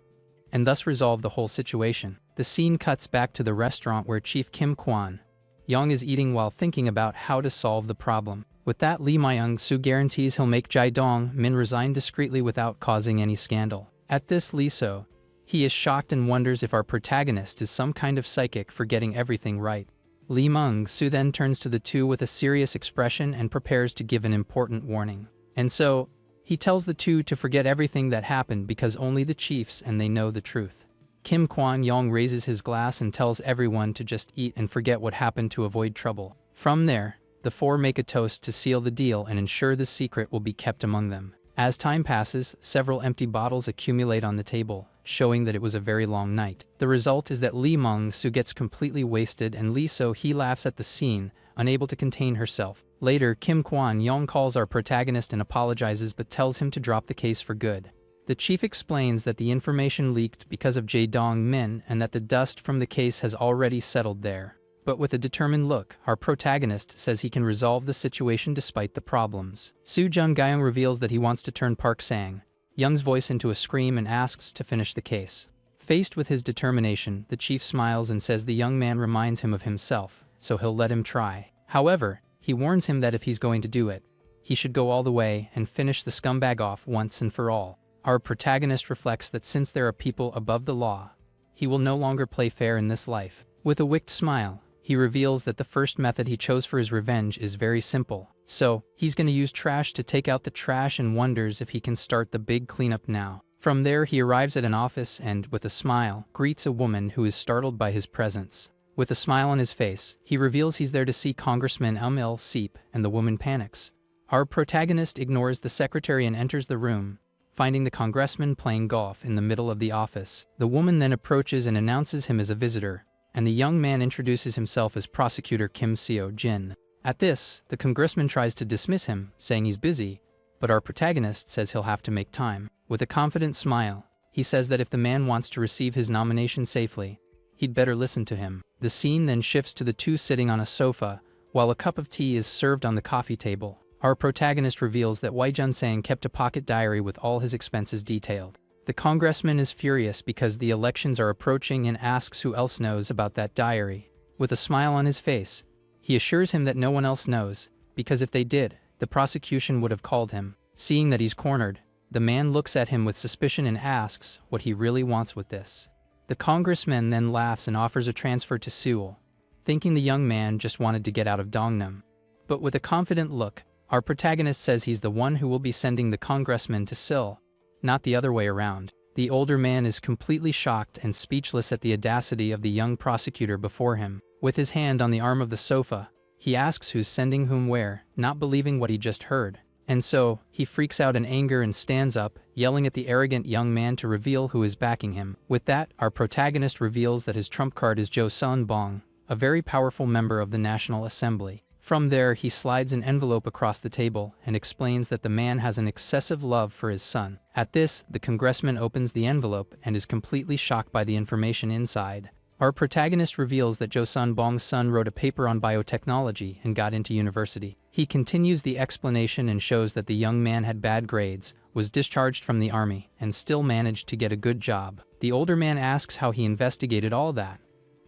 and thus resolve the whole situation. The scene cuts back to the restaurant where Chief Kim Kwon-young is eating while thinking about how to solve the problem. With that, Lee Myung-soo guarantees he'll make Jae Dong-min resign discreetly without causing any scandal. At this, Lee So-hee is shocked and wonders if our protagonist is some kind of psychic for getting everything right. Lee Myung-soo then turns to the two with a serious expression and prepares to give an important warning. And so, he tells the two to forget everything that happened because only the chiefs and they know the truth. Kim Kwon-young raises his glass and tells everyone to just eat and forget what happened to avoid trouble. From there, the four make a toast to seal the deal and ensure the secret will be kept among them. As time passes, several empty bottles accumulate on the table, showing that it was a very long night. The result is that Lee Myung-soo gets completely wasted and Lee So-hee laughs at the scene, unable to contain herself. Later, Kim Kwon-young calls our protagonist and apologizes but tells him to drop the case for good. The chief explains that the information leaked because of Jae Dong-min and that the dust from the case has already settled there. But with a determined look, our protagonist says he can resolve the situation despite the problems. Soo Jung-gyeong reveals that he wants to turn Park Sang-young's voice into a scream and asks to finish the case. Faced with his determination, the chief smiles and says the young man reminds him of himself, so he'll let him try. However, he warns him that if he's going to do it, he should go all the way and finish the scumbag off once and for all. Our protagonist reflects that since there are people above the law, he will no longer play fair in this life. With a wicked smile, he reveals that the first method he chose for his revenge is very simple. So, he's going to use trash to take out the trash and wonders if he can start the big cleanup now. From there he arrives at an office and, with a smile, greets a woman who is startled by his presence. With a smile on his face, he reveals he's there to see Congressman Seep, and the woman panics. Our protagonist ignores the secretary and enters the room, finding the congressman playing golf in the middle of the office. The woman then approaches and announces him as a visitor, and the young man introduces himself as Prosecutor Kim Seo-jin. At this, the congressman tries to dismiss him, saying he's busy, but our protagonist says he'll have to make time. With a confident smile, he says that if the man wants to receive his nomination safely, he'd better listen to him. The scene then shifts to the two sitting on a sofa, while a cup of tea is served on the coffee table. Our protagonist reveals that Wei Junsang kept a pocket diary with all his expenses detailed. The congressman is furious because the elections are approaching and asks who else knows about that diary. With a smile on his face, he assures him that no one else knows, because if they did, the prosecution would have called him. Seeing that he's cornered, the man looks at him with suspicion and asks what he really wants with this. The congressman then laughs and offers a transfer to Seoul, thinking the young man just wanted to get out of Dongnam. But with a confident look, our protagonist says he's the one who will be sending the congressman to Seoul, not the other way around. The older man is completely shocked and speechless at the audacity of the young prosecutor before him. With his hand on the arm of the sofa, he asks who's sending whom where, not believing what he just heard. And so, he freaks out in anger and stands up, yelling at the arrogant young man to reveal who is backing him. With that, our protagonist reveals that his trump card is Jo Sun-bong, a very powerful member of the National Assembly. From there, he slides an envelope across the table and explains that the man has an excessive love for his son. At this, the congressman opens the envelope and is completely shocked by the information inside. Our protagonist reveals that Jo Sun-bong's son wrote a paper on biotechnology and got into university. He continues the explanation and shows that the young man had bad grades, was discharged from the army, and still managed to get a good job. The older man asks how he investigated all that,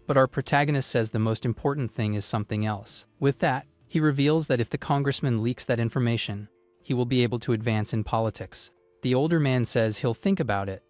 but our protagonist says the most important thing is something else. With that, he reveals that if the congressman leaks that information, he will be able to advance in politics. The older man says he'll think about it,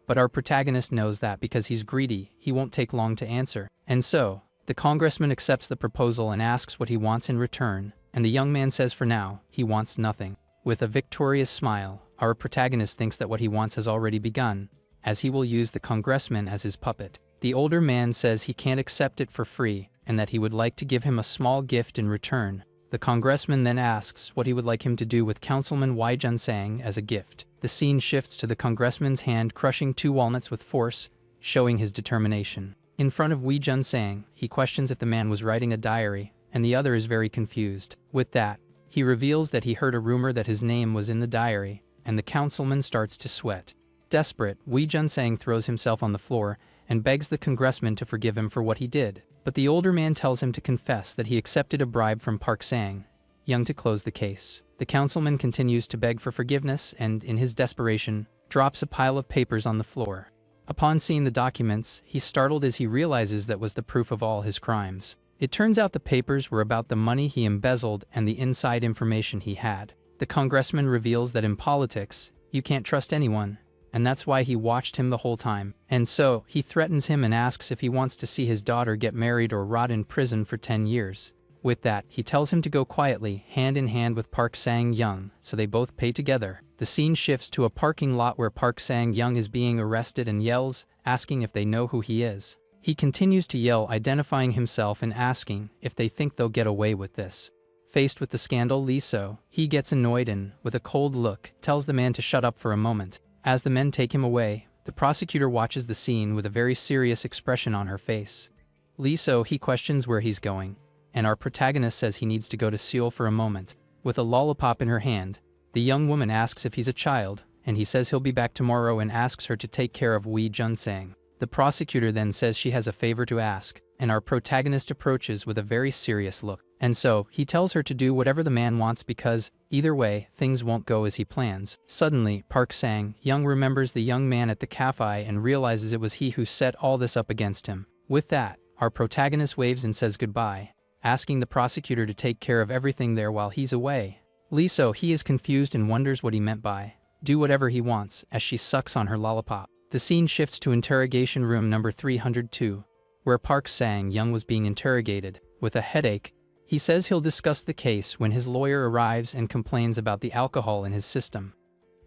but our protagonist knows that because he's greedy, he won't take long to answer. And so, the congressman accepts the proposal and asks what he wants in return, and the young man says for now, he wants nothing. With a victorious smile, our protagonist thinks that what he wants has already begun, as he will use the congressman as his puppet. The older man says he can't accept it for free, and that he would like to give him a small gift in return. The congressman then asks what he would like him to do with Councilman Wei Junsang as a gift. The scene shifts to the congressman's hand crushing 2 walnuts with force, showing his determination. In front of Wei Junsang, he questions if the man was writing a diary, and the other is very confused. With that, he reveals that he heard a rumor that his name was in the diary, and the councilman starts to sweat. Desperate, Wei Junsang throws himself on the floor and begs the congressman to forgive him for what he did. But the older man tells him to confess that he accepted a bribe from Park Sang-young to close the case. The councilman continues to beg for forgiveness and, in his desperation, drops a pile of papers on the floor. Upon seeing the documents, he's startled as he realizes that was the proof of all his crimes. It turns out the papers were about the money he embezzled and the inside information he had. The congressman reveals that in politics, you can't trust anyone, and that's why he watched him the whole time. And so, he threatens him and asks if he wants to see his daughter get married or rot in prison for 10 years. With that, he tells him to go quietly, hand in hand with Park Sang-young, so they both pay together. The scene shifts to a parking lot where Park Sang-young is being arrested and yells, asking if they know who he is. He continues to yell, identifying himself and asking if they think they'll get away with this. Faced with the scandal Lee So, he gets annoyed and, with a cold look, tells the man to shut up for a moment. As the men take him away, the prosecutor watches the scene with a very serious expression on her face. Lee So, he questions where he's going, and our protagonist says he needs to go to Seoul for a moment. With a lollipop in her hand, the young woman asks if he's a child, and he says he'll be back tomorrow and asks her to take care of Wei Junsang. The prosecutor then says she has a favor to ask, and our protagonist approaches with a very serious look. And so, he tells her to do whatever the man wants because, either way, things won't go as he plans. Suddenly, Park Sang-young remembers the young man at the cafe and realizes it was he who set all this up against him. With that, our protagonist waves and says goodbye, asking the prosecutor to take care of everything there while he's away. Lee So, he is confused and wonders what he meant by do whatever he wants as she sucks on her lollipop. The scene shifts to interrogation room number 302, where Park Sang-young was being interrogated. With a headache, he says he'll discuss the case when his lawyer arrives and complains about the alcohol in his system.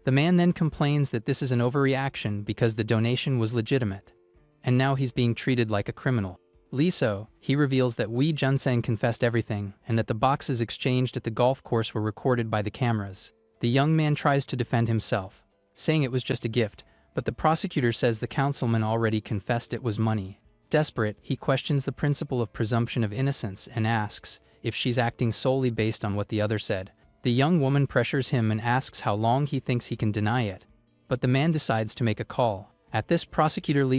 The man then complains that this is an overreaction because the donation was legitimate, and now he's being treated like a criminal. He reveals that Wee Junseng confessed everything and that the boxes exchanged at the golf course were recorded by the cameras. The young man tries to defend himself, saying it was just a gift, but the prosecutor says the councilman already confessed it was money. Desperate, he questions the principle of presumption of innocence and asks if she's acting solely based on what the other said. The young woman pressures him and asks how long he thinks he can deny it, but the man decides to make a call. At this, prosecutor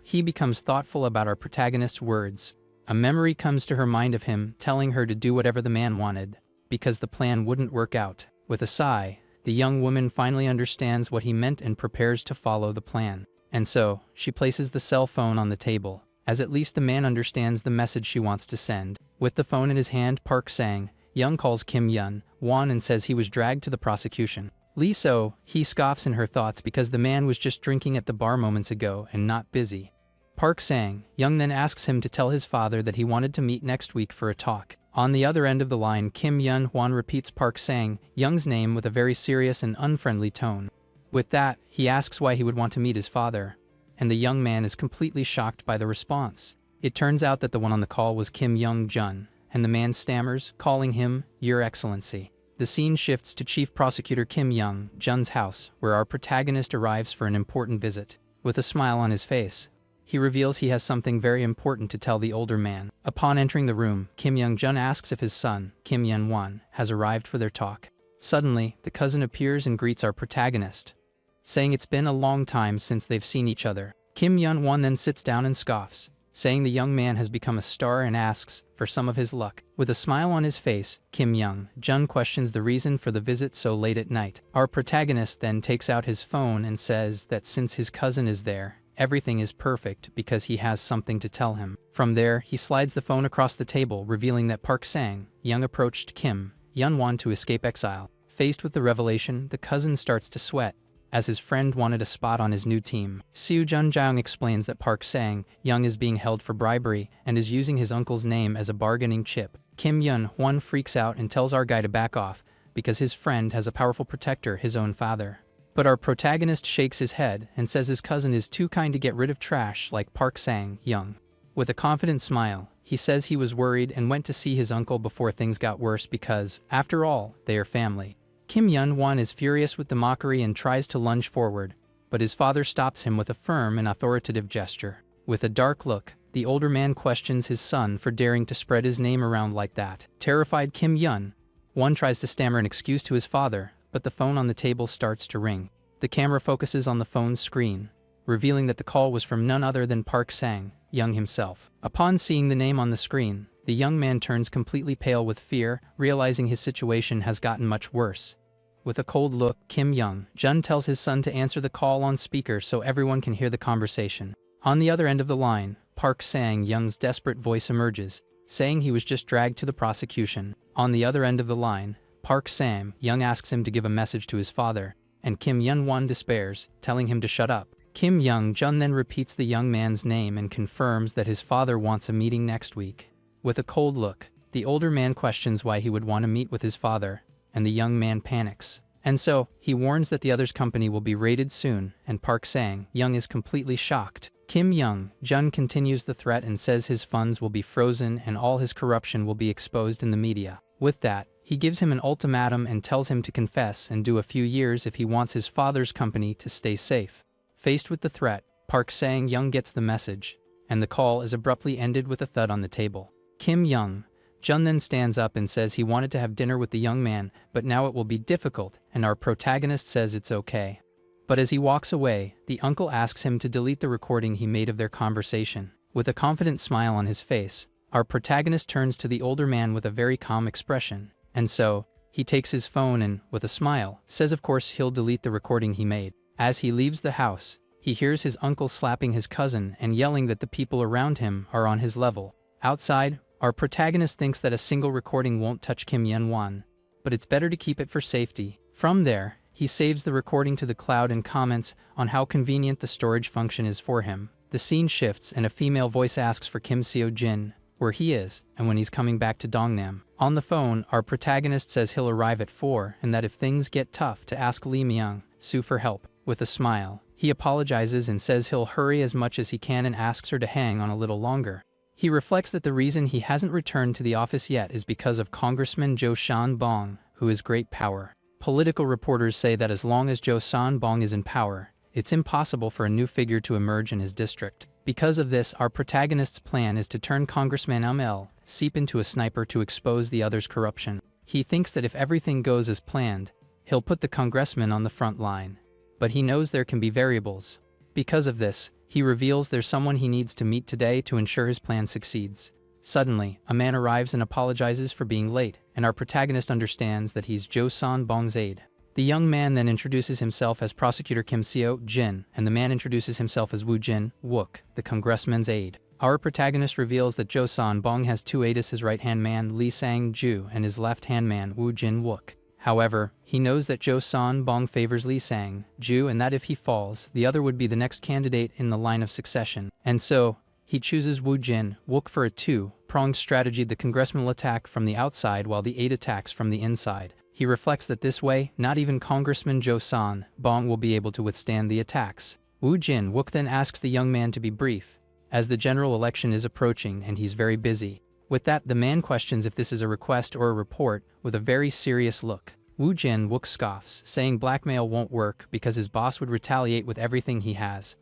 he becomes thoughtful about our protagonist's words. A memory comes to her mind of him telling her to do whatever the man wanted, because the plan wouldn't work out. With a sigh, the young woman finally understands what he meant and prepares to follow the plan. And so, she places the cell phone on the table, as at least the man understands the message she wants to send. With the phone in his hand, Park Sang-young calls Kim Yun-won and says he was dragged to the prosecution. He scoffs in her thoughts because the man was just drinking at the bar moments ago and not busy. Park Sang-young then asks him to tell his father that he wanted to meet next week for a talk. On the other end of the line, Kim Yun-hwan repeats Park Sang-young's name with a very serious and unfriendly tone. With that, he asks why he would want to meet his father, and the young man is completely shocked by the response. It turns out that the one on the call was Kim Young-jun, and the man stammers, calling him, "Your Excellency." The scene shifts to Chief Prosecutor Kim Young-jun's house, where our protagonist arrives for an important visit. With a smile on his face, he reveals he has something very important to tell the older man. Upon entering the room, Kim Young-jun asks if his son, Kim Yun-won, has arrived for their talk. Suddenly, the cousin appears and greets our protagonist, saying it's been a long time since they've seen each other. Kim Yun-won then sits down and scoffs, saying the young man has become a star and asks for some of his luck. With a smile on his face, Kim Young-jun questions the reason for the visit so late at night. Our protagonist then takes out his phone and says that since his cousin is there, everything is perfect because he has something to tell him. From there, he slides the phone across the table, revealing that Park Sang-young approached Kim Yun-won to escape exile. Faced with the revelation, the cousin starts to sweat, as his friend wanted a spot on his new team. Seo Jun-jang explains that Park Sang-young is being held for bribery and is using his uncle's name as a bargaining chip. Kim Yun-won freaks out and tells our guy to back off because his friend has a powerful protector, his own father. But our protagonist shakes his head and says his cousin is too kind to get rid of trash like Park Sang-young. With a confident smile, he says he was worried and went to see his uncle before things got worse because, after all, they are family. Kim Yun-won is furious with the mockery and tries to lunge forward, but his father stops him with a firm and authoritative gesture. With a dark look, the older man questions his son for daring to spread his name around like that. Terrified, Kim Yun-won tries to stammer an excuse to his father, but the phone on the table starts to ring. The camera focuses on the phone's screen, revealing that the call was from none other than Park Sang-young himself. Upon seeing the name on the screen, the young man turns completely pale with fear, realizing his situation has gotten much worse. With a cold look, Kim Young-jun tells his son to answer the call on speaker so everyone can hear the conversation. On the other end of the line, Park Sang-young's desperate voice emerges, saying he was just dragged to the prosecution. On the other end of the line, Park Sang-young asks him to give a message to his father, and Kim Yun-won despairs, telling him to shut up. Kim Young-jun then repeats the young man's name and confirms that his father wants a meeting next week. With a cold look, the older man questions why he would want to meet with his father, and the young man panics. And so, he warns that the other's company will be raided soon, and Park Sang-young is completely shocked. Kim Young-jun continues the threat and says his funds will be frozen and all his corruption will be exposed in the media. With that, he gives him an ultimatum and tells him to confess and do a few years if he wants his father's company to stay safe. Faced with the threat, Park Sang-young gets the message, and the call is abruptly ended with a thud on the table. Kim Young-jun then stands up and says he wanted to have dinner with the young man, but now it will be difficult, and our protagonist says it's okay. But as he walks away, the uncle asks him to delete the recording he made of their conversation. With a confident smile on his face, our protagonist turns to the older man with a very calm expression, and so, he takes his phone and, with a smile, says of course he'll delete the recording he made. As he leaves the house, he hears his uncle slapping his cousin and yelling that the people around him are on his level. Outside, our protagonist thinks that a single recording won't touch Kim Yun-won, but it's better to keep it for safety. From there, he saves the recording to the cloud and comments on how convenient the storage function is for him. The scene shifts and a female voice asks for Kim Seo-jin, where he is, and when he's coming back to Dongnam. On the phone, our protagonist says he'll arrive at 4 and that if things get tough to ask Lee Myung-soo for help. With a smile, he apologizes and says he'll hurry as much as he can and asks her to hang on a little longer. He reflects that the reason he hasn't returned to the office yet is because of Congressman Jo San-bong, who has great power. Political reporters say that as long as Jo San-bong is in power, it's impossible for a new figure to emerge in his district. Because of this, our protagonist's plan is to turn Congressman Seep into a sniper to expose the other's corruption. He thinks that if everything goes as planned, he'll put the congressman on the front line. But he knows there can be variables. Because of this, he reveals there's someone he needs to meet today to ensure his plan succeeds. Suddenly, a man arrives and apologizes for being late, and our protagonist understands that he's Jo San-bong's aide. The young man then introduces himself as Prosecutor Kim Seo-jin, and the man introduces himself as Woo Jin-wook, the congressman's aide. Our protagonist reveals that Jo San-bong has two aides, his right-hand man Lee Sang-ju and his left-hand man Woo Jin-wook. However, he knows that Jo San-bong favors Lee Sang-ju and that if he falls, the other would be the next candidate in the line of succession. And so, he chooses Woo Jin-wook for a two-pronged strategy: the congressman will attack from the outside while the aide attacks from the inside. He reflects that this way, not even Congressman Jo San-bong will be able to withstand the attacks. Woo Jin-wook then asks the young man to be brief, as the general election is approaching and he's very busy. With that, the man questions if this is a request or a report, with a very serious look. Woo Jin-wook scoffs, saying blackmail won't work because his boss would retaliate with everything he has.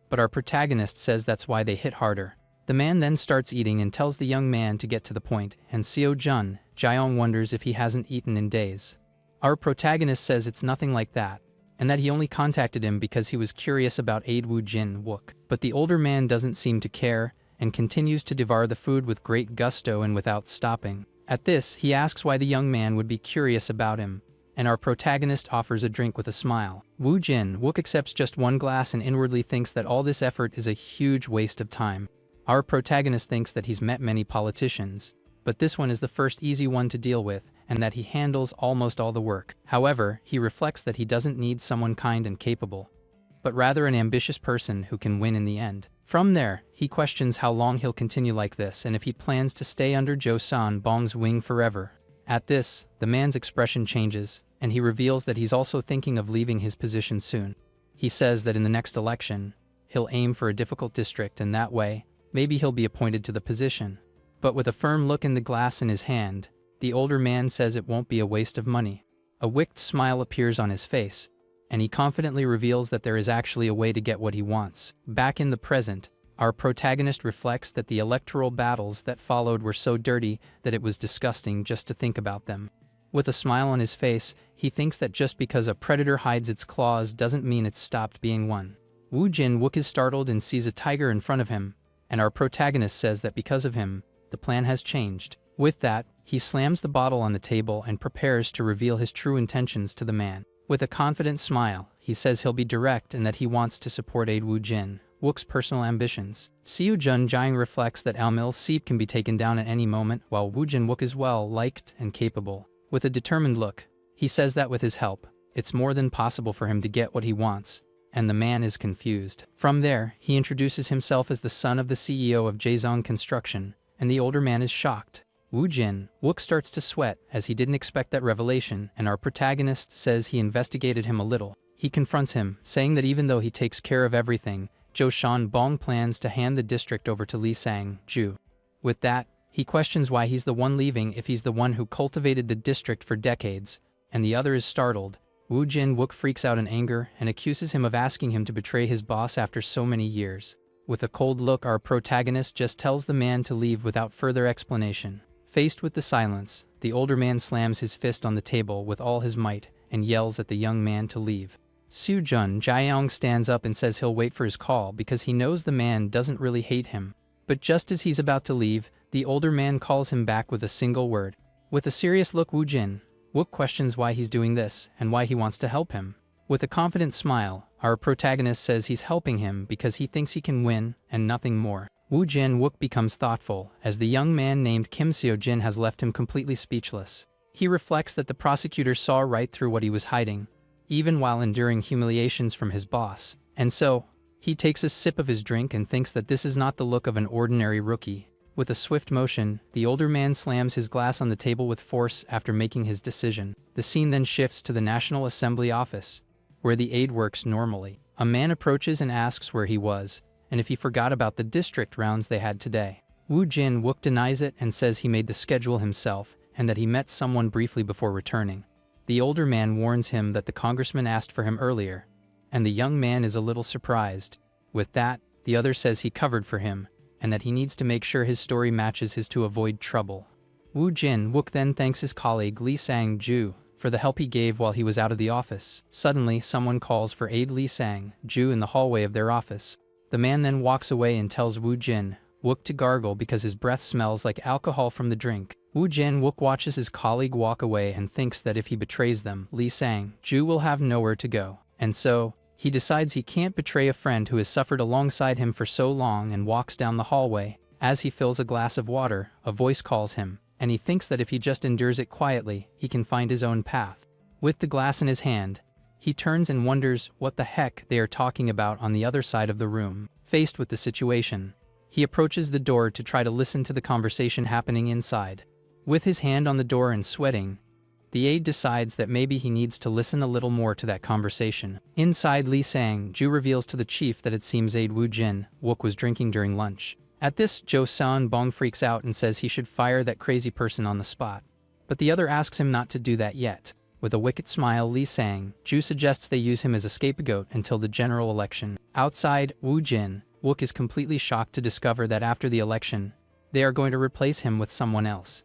But our protagonist says that's why they hit harder. The man then starts eating and tells the young man to get to the point, and Seo-jun Jaeong wonders if he hasn't eaten in days. Our protagonist says it's nothing like that, and that he only contacted him because he was curious about aide Woo Jin-wook. But the older man doesn't seem to care, and continues to devour the food with great gusto and without stopping. At this, he asks why the young man would be curious about him, and our protagonist offers a drink with a smile. Woo Jin-wook accepts just one glass and inwardly thinks that all this effort is a huge waste of time. Our protagonist thinks that he's met many politicians, but this one is the first easy one to deal with, and that he handles almost all the work. However, he reflects that he doesn't need someone kind and capable, but rather an ambitious person who can win in the end. From there, he questions how long he'll continue like this and if he plans to stay under Jo San-bong's wing forever. At this, the man's expression changes, and he reveals that he's also thinking of leaving his position soon. He says that in the next election, he'll aim for a difficult district, and that way, maybe he'll be appointed to the position. But with a firm look in the glass in his hand, the older man says it won't be a waste of money. A wicked smile appears on his face, and he confidently reveals that there is actually a way to get what he wants. Back in the present, our protagonist reflects that the electoral battles that followed were so dirty that it was disgusting just to think about them. With a smile on his face, he thinks that just because a predator hides its claws doesn't mean it's stopped being one. Woo Jin-wook is startled and sees a tiger in front of him, and our protagonist says that because of him, the plan has changed. With that, he slams the bottle on the table and prepares to reveal his true intentions to the man. With a confident smile, he says he'll be direct and that he wants to support aide Woo Jin-wook's personal ambitions. Seo-jun Jaeong reflects that Seep can be taken down at any moment, while Woo Jin-wook is well-liked and capable. With a determined look, he says that with his help, it's more than possible for him to get what he wants, and the man is confused. From there, he introduces himself as the son of the CEO of Jaesong Construction, and the older man is shocked. Woo Jin-wook starts to sweat as he didn't expect that revelation, and our protagonist says he investigated him a little. He confronts him, saying that even though he takes care of everything, Jo San-bong plans to hand the district over to Lee Sang-ju. With that, he questions why he's the one leaving if he's the one who cultivated the district for decades, and the other is startled. Woo Jin-wook freaks out in anger and accuses him of asking him to betray his boss after so many years. With a cold look, our protagonist just tells the man to leave without further explanation. Faced with the silence, the older man slams his fist on the table with all his might and yells at the young man to leave. Seo-jun Jaeong stands up and says he'll wait for his call because he knows the man doesn't really hate him. But just as he's about to leave, the older man calls him back with a single word. With a serious look, Woo Jin-wook questions why he's doing this and why he wants to help him. With a confident smile, our protagonist says he's helping him because he thinks he can win and nothing more. Woo Jin-wook becomes thoughtful as the young man named Kim Seo-jin has left him completely speechless. He reflects that the prosecutor saw right through what he was hiding, even while enduring humiliations from his boss. And so, he takes a sip of his drink and thinks that this is not the look of an ordinary rookie, With a swift motion, the older man slams his glass on the table with force after making his decision. The scene then shifts to the National Assembly office, where the aide works normally. A man approaches and asks where he was, and if he forgot about the district rounds they had today. Woo Jin-wook denies it and says he made the schedule himself, and that he met someone briefly before returning. The older man warns him that the congressman asked for him earlier, and the young man is a little surprised. With that, the other says he covered for him, and that he needs to make sure his story matches his to avoid trouble. Woo Jin-wook then thanks his colleague Lee Sang-ju for the help he gave while he was out of the office. Suddenly, someone calls for aide Lee Sang-ju in the hallway of their office. The man then walks away and tells Woo Jin-wook to gargle because his breath smells like alcohol from the drink. Woo Jin-wook watches his colleague walk away and thinks that if he betrays them, Lee Sang-ju will have nowhere to go. And so, he decides he can't betray a friend who has suffered alongside him for so long and walks down the hallway. As he fills a glass of water, a voice calls him, and he thinks that if he just endures it quietly, he can find his own path. With the glass in his hand, he turns and wonders what the heck they are talking about on the other side of the room. Faced with the situation, he approaches the door to try to listen to the conversation happening inside. With his hand on the door and sweating, the aide decides that maybe he needs to listen a little more to that conversation. Inside, Lee Sang-ju reveals to the chief that it seems aide Woo Jin-wook was drinking during lunch. At this, Jo Seon-bong freaks out and says he should fire that crazy person on the spot. But the other asks him not to do that yet. With a wicked smile, Lee Sang-ju suggests they use him as a scapegoat until the general election. Outside, Woo Jin-wook is completely shocked to discover that after the election, they are going to replace him with someone else.